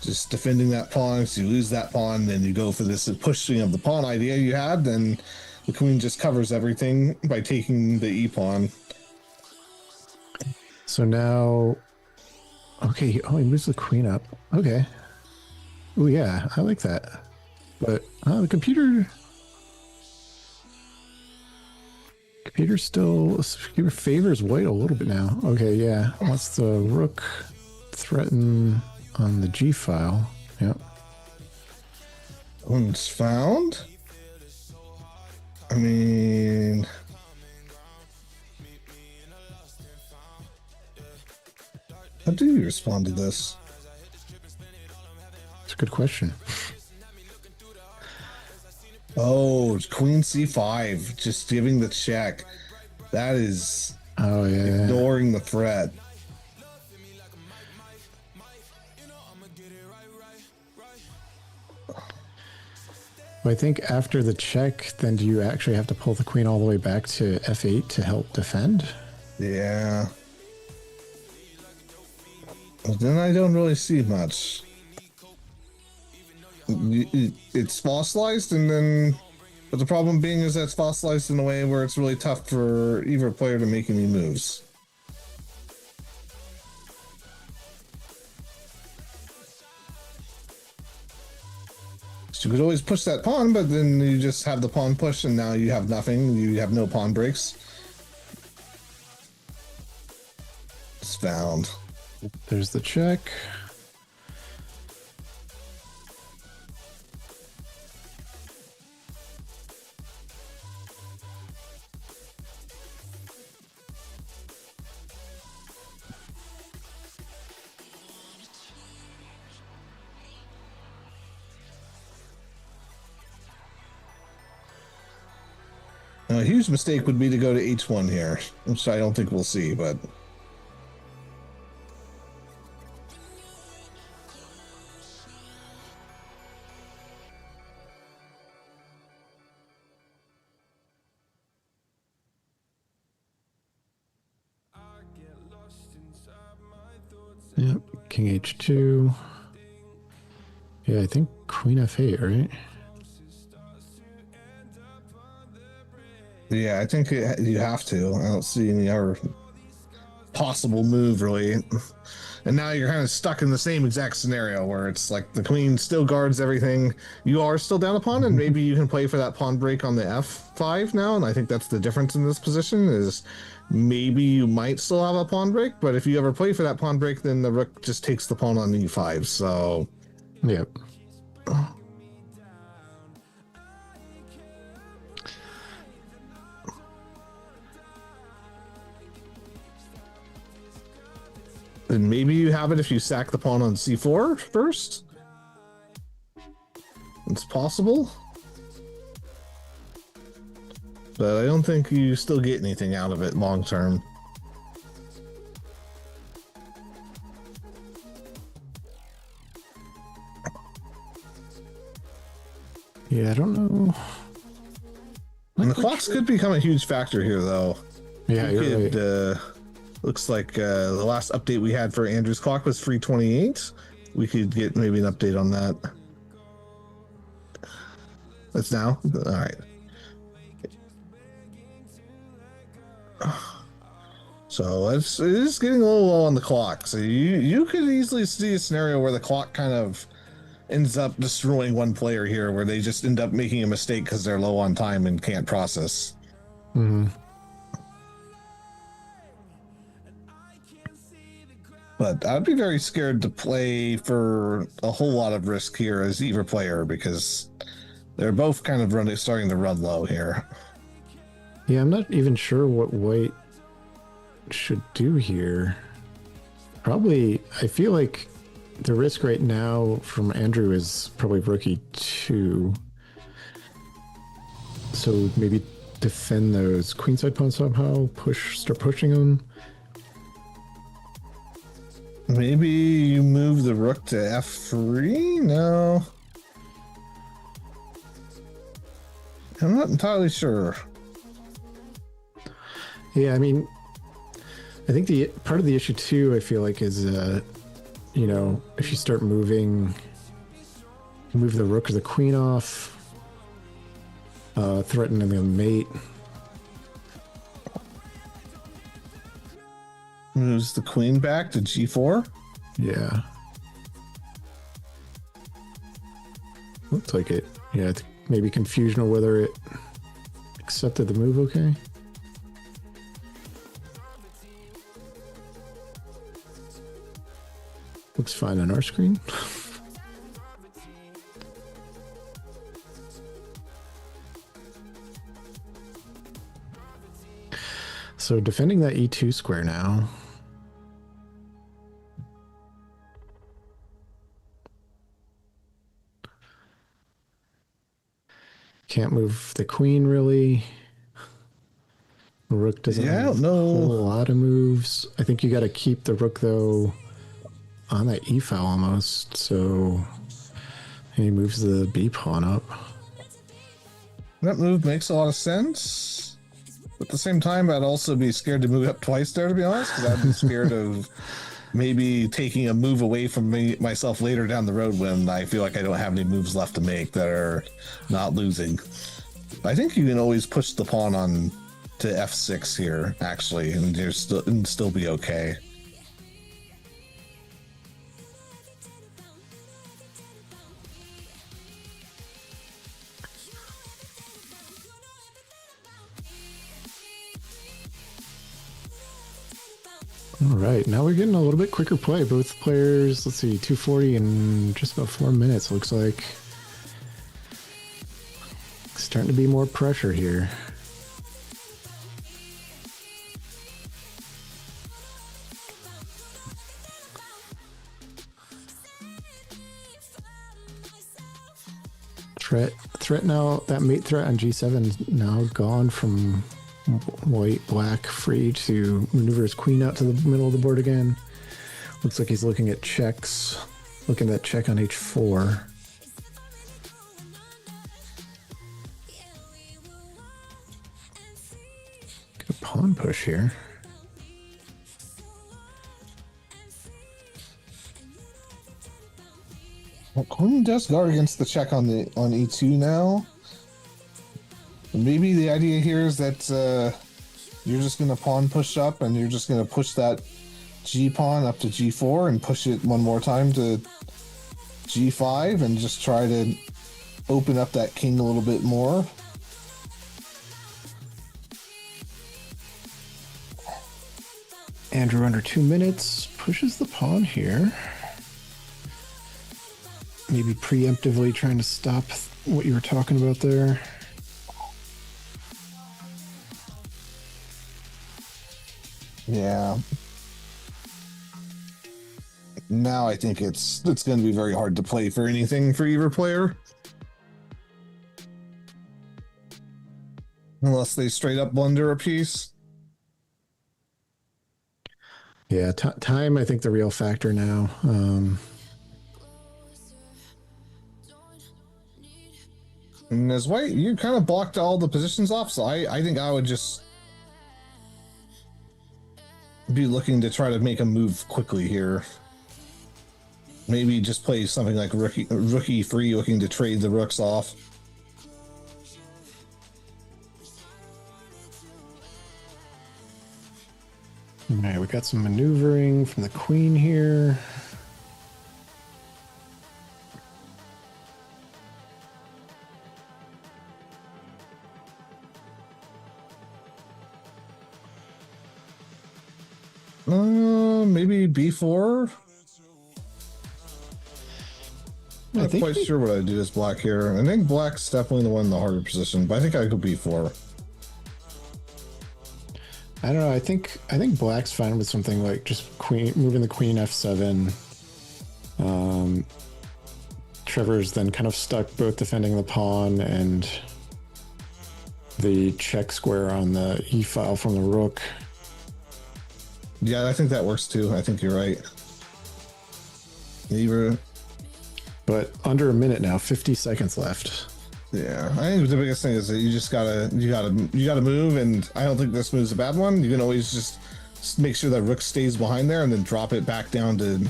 just defending that pawn. So you lose that pawn, then you go for this pushing of the pawn idea you had, then the queen just covers everything by taking the E pawn. So now, okay, he moves the queen up. Okay. Oh yeah, I like that. But the computer still favors white a little bit now. Okay, yeah. Wants the rook threaten on the G file? Yep. One's found. I mean, how do you respond to this? It's a good question. Oh, Queen C5, just giving the check. That is ignoring the threat. Well, I think after the check, then do you actually have to pull the queen all the way back to F8 to help defend? Yeah. But then I don't really see much. It's fossilized, and then, but the problem being is that it's fossilized in a way where it's really tough for either player to make any moves. So you could always push that pawn, but then you just have the pawn push, and now you have nothing. You have no pawn breaks. It's found. There's the check. Now, a huge mistake would be to go to H1 here, which I don't think we'll see, but... Yep, King H2. Yeah, I think Queen F8, right? Yeah, I think you have to. I don't see any other possible move, really. And now you're kind of stuck in the same exact scenario where it's like the queen still guards everything. You are still down a pawn, and maybe you can play for that pawn break on the F5 now. And I think that's the difference in this position is maybe you might still have a pawn break, but if you ever play for that pawn break, then the rook just takes the pawn on E5. So, yep. And maybe you have it if you sack the pawn on C4 first. It's possible. But I don't think you still get anything out of it long term. Yeah, I don't know. And the clocks could become a huge factor here, though. Yeah, you're right. Looks like the last update we had for Andrew's clock was 3:28. We could get maybe an update on that. That's now? All right. So it is getting a little low on the clock. So you could easily see a scenario where the clock kind of ends up destroying one player here, where they just end up making a mistake because they're low on time and can't process. Mm-hmm. But I'd be very scared to play for a whole lot of risk here as either player, because They're both kind of starting to run low here. Yeah, I'm not even sure what white should do here. Probably, I feel like the risk right now from Andrew is probably rookie 2. So maybe defend those queenside pawns somehow, start pushing them. Maybe you move the rook to f3? No. I'm not entirely sure. Yeah, I mean, I think the part of the issue too, I feel like, is, you know, if you start move the rook or the queen off, threatening the mate. Moves the queen back to g4. Yeah. Looks like it. Yeah, maybe confusion of whether it accepted the move okay. Looks fine on our screen. So defending that e2 square now. Can't move the queen really. Rook doesn't have a whole lot of moves. I think you got to keep the rook though on that e file almost. So he moves the b pawn up. That move makes a lot of sense. But at the same time, I'd also be scared to move up twice there, to be honest, because I'd be scared of maybe taking a move away from myself later down the road when I feel like I don't have any moves left to make that are not losing. I think you can always push the pawn on to f6 here, actually, and still be okay. All right, now we're getting a little bit quicker play. Both players, let's see, 240 in just about 4 minutes, looks like. Starting to be more pressure here. Threat now, that mate threat on g7 is now gone from white, black, free to maneuver his queen out to the middle of the board again. Looks like he's looking at checks, looking at that check on h4. Get a pawn push here. Well, queen does guard against the check on e2 now. Maybe the idea here is that you're just going to pawn push up and you're just going to push that g pawn up to g4 and push it one more time to g5 and just try to open up that king a little bit more. Andrew under 2 minutes pushes the pawn here. Maybe preemptively trying to stop what you were talking about there. Yeah. Now I think it's going to be very hard to play for anything for either player. Unless they straight up blunder a piece. Yeah, time, I think, the real factor now. And as white, you kind of blocked all the positions off, so I think I would just be looking to try to make a move quickly here. Maybe just play something like rookie 3, looking to trade the rooks off. All right, we got some maneuvering from the queen here. Maybe b4. I'm not think quite sure what I do as black here. I think black's definitely the one in the harder position, but I think I could b4. I don't know. I think black's fine with something like just moving the queen f7. Trevor's then kind of stuck both defending the pawn and the check square on the e file from the rook. Yeah, I think that works too. I think you're right. But under a minute now, 50 seconds left. Yeah, I think the biggest thing is that you gotta move, and I don't think this move's a bad one. You can always just make sure that rook stays behind there, and then drop it back down to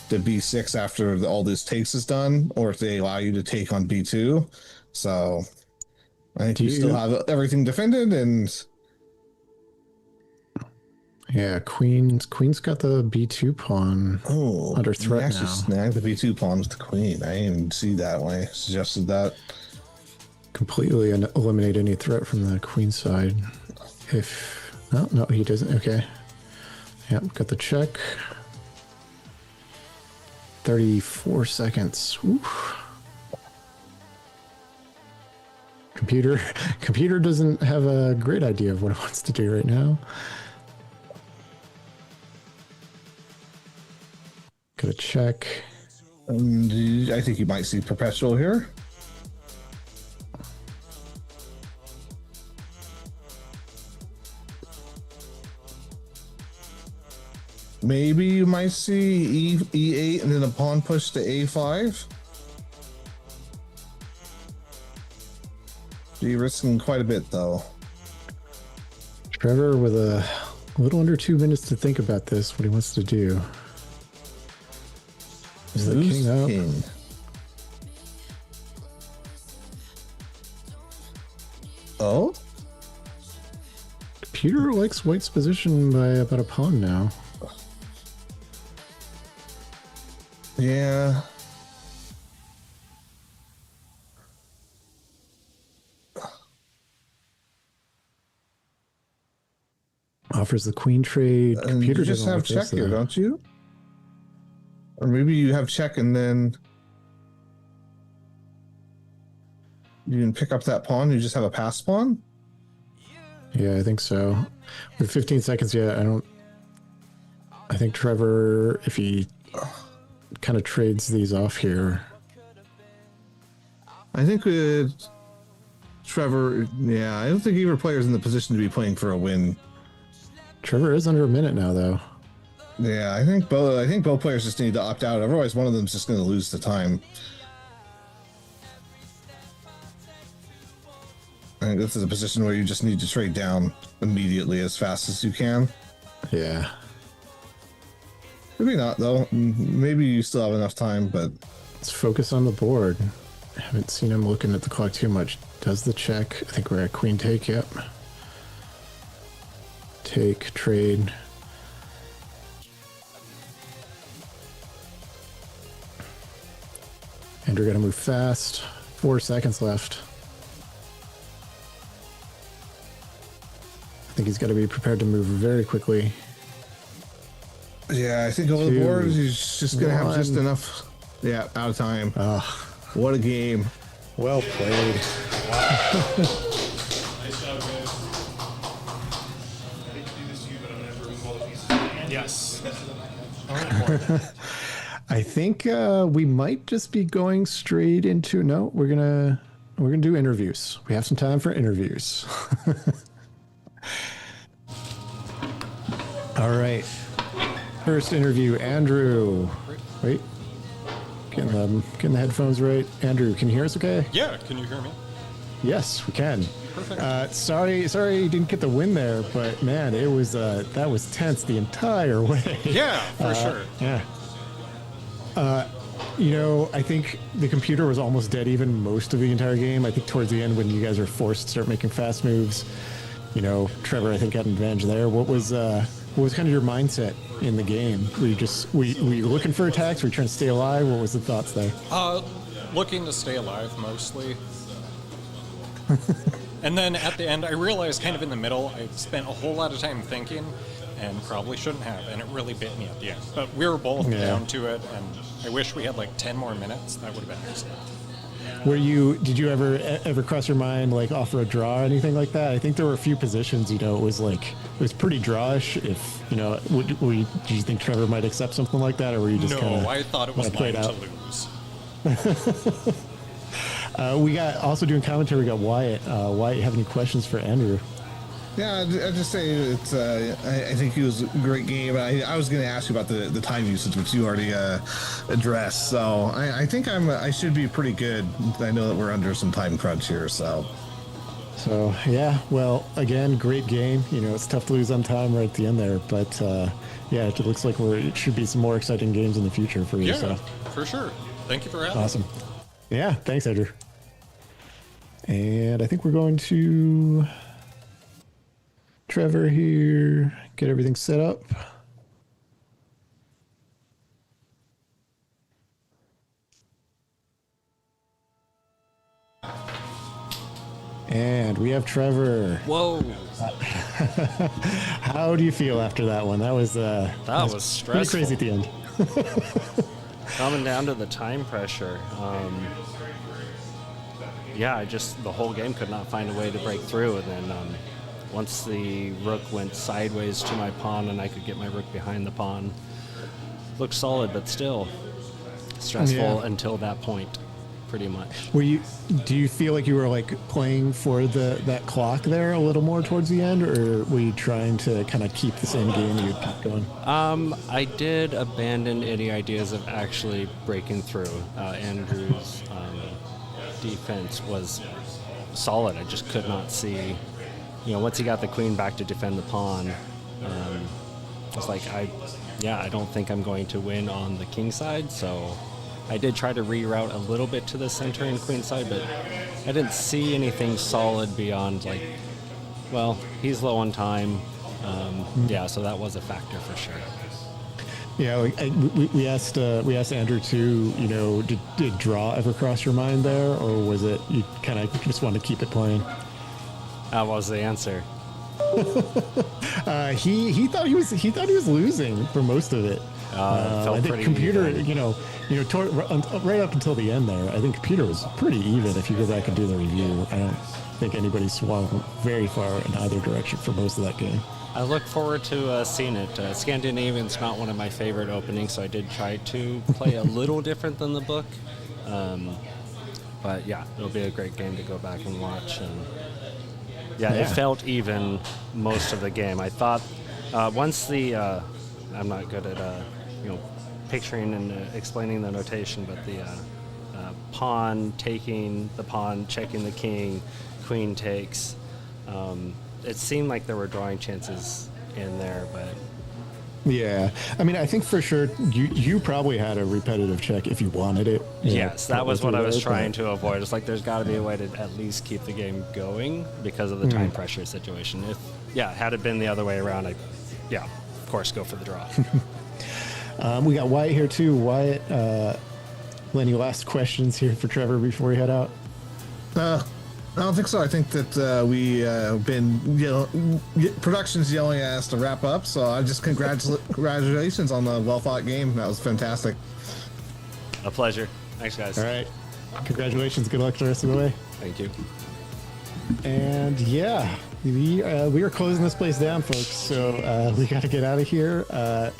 b6 after all this takes is done, or if they allow you to take on b2. So I think you still have everything defended, and yeah, queen's got the b2 pawn under threat actually now. Snag the b2 pawn with the queen. I didn't even see that when I suggested that. Completely eliminate any threat from the queen side. No, he doesn't. Okay. Yep, got the check. 34 seconds. Oof. Computer doesn't have a great idea of what it wants to do right now. Got a check. I think you might see perpetual here. Maybe you might see e8 and then a pawn push to a5. You're risking quite a bit, though. Treavor with a little under 2 minutes to think about this, what he wants to do. Is the king up? King. Oh? Computer likes white's position by about a pawn now. Yeah. Offers the queen trade. Computer you just doesn't have like check this, here, though. don't you? Or maybe you have check and then you can pick up that pawn. You just have a pass pawn. Yeah, I think so. With 15 seconds, I think Treavor, if he kind of trades these off here. I think with Treavor, yeah, I don't think either player's in the position to be playing for a win. Treavor is under a minute now, though. Yeah, I think both players just need to opt out. Otherwise, one of them's just going to lose the time. I think this is a position where you just need to trade down immediately as fast as you can. Yeah. Maybe not, though. Maybe you still have enough time, but Let's focus on the board. Haven't seen him looking at the clock too much. Does the check. I think we're at queen take, yep. Take, trade. Andrew got to move fast. 4 seconds left. I think he's got to be prepared to move very quickly. yeah, I think over the board, he's just going to have just enough. Yeah, out of time. What a game. Well played. Yes. I think we might just be going straight into we're gonna do interviews. We have some time for interviews. All right. First interview, Andrew. Wait. Getting the headphones right. Andrew, can you hear us okay? Yeah, can you hear me? Yes, we can. Perfect. Sorry you didn't get the win there, but man, it was that was tense the entire way. Yeah, for sure. Yeah. I think the computer was almost dead even most of the entire game. I think towards the end when you guys were forced to start making fast moves, Treavor I think had an advantage there. What was kind of your mindset in the game? Were you looking for attacks? Were you trying to stay alive? What was the thoughts there? Looking to stay alive mostly. And then at the end, I realized kind of in the middle, I spent a whole lot of time thinking, and probably shouldn't have, and it really bit me at the end. But we were both down to it, and I wish we had like 10 more minutes. That would have been excellent. Did you ever cross your mind like offer a draw or anything like that? I think there were a few positions, it was pretty drawish. If do you think Treavor might accept something like that, or were you just No, I thought it was mine to lose. We got also doing commentary. We got Wyatt. Wyatt, you have any questions for Andrew? Yeah, I just say it's. I think it was a great game. I was going to ask you about the time usage, which you already addressed. So I think I should be pretty good. I know that we're under some time crunch here. So yeah. Well, again, great game. It's tough to lose on time right at the end there, but yeah, it looks like it should be some more exciting games in the future for you. Yeah, So. for sure. Thank you for having me. Awesome. Yeah, thanks, Andrew. And I think we're going to Treavor here, get everything set up. And we have Treavor. Whoa. How do you feel after that one? That was stressful. pretty crazy at the end. Coming down to the time pressure. Yeah, the whole game could not find a way to break through. And then once the rook went sideways to my pawn and I could get my rook behind the pawn, looked solid, but still stressful until that point, pretty much. Do you feel like you were like playing for that clock there a little more towards the end, or were you trying to kind of keep the same game you'd keep going? I did abandon any ideas of actually breaking through. Andrew's defense was solid. I just could not see, once he got the queen back to defend the pawn, it's like, I don't think I'm going to win on the king side, so I did try to reroute a little bit to the center and queen side, but I didn't see anything solid beyond he's low on time. So that was a factor for sure. Yeah, we asked Andrew too. Did draw ever cross your mind there, or was it you kind of just wanted to keep it playing? That was the answer. He thought he was losing for most of it. Felt I think pretty computer, even. right up until the end there, I think computer was pretty even. If you go back and do the review, I don't think anybody swung very far in either direction for most of that game. I look forward to seeing it. Scandinavian's not one of my favorite openings, so I did try to play a little different than the book. But yeah, it'll be a great game to go back and watch. And it felt even most of the game. I thought once I'm not good at picturing and explaining the notation, but the pawn taking the pawn, checking the king, queen takes. It seemed like there were drawing chances in there, but yeah, I mean, I think for sure you probably had a repetitive check if you wanted it. Yes, that was what I was trying to avoid. It's like there's got to be a way to at least keep the game going because of the time pressure situation. Had it been the other way around, of course, go for the draw. We got Wyatt here too. Wyatt, any last questions here for Treavor before we head out? I don't think so. I think that we have been, production's yelling at us to wrap up. So I just congratulations on the well-fought game. That was fantastic. A pleasure. Thanks, guys. All right. Congratulations. Good luck the rest of the way. Thank you. And we are closing this place down, folks. So we got to get out of here.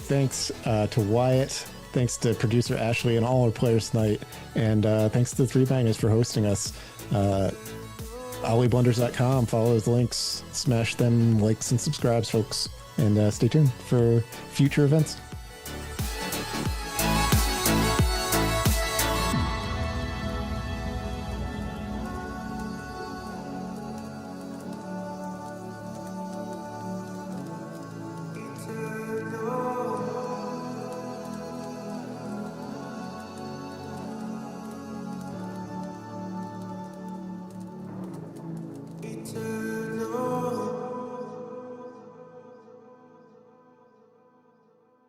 Thanks to Wyatt. Thanks to producer Ashley and all our players tonight. And thanks to the Three Bangers for hosting us. OllieBlunders.com. Follow those links. Smash them likes and subscribes, folks. And stay tuned for future events. Eternal.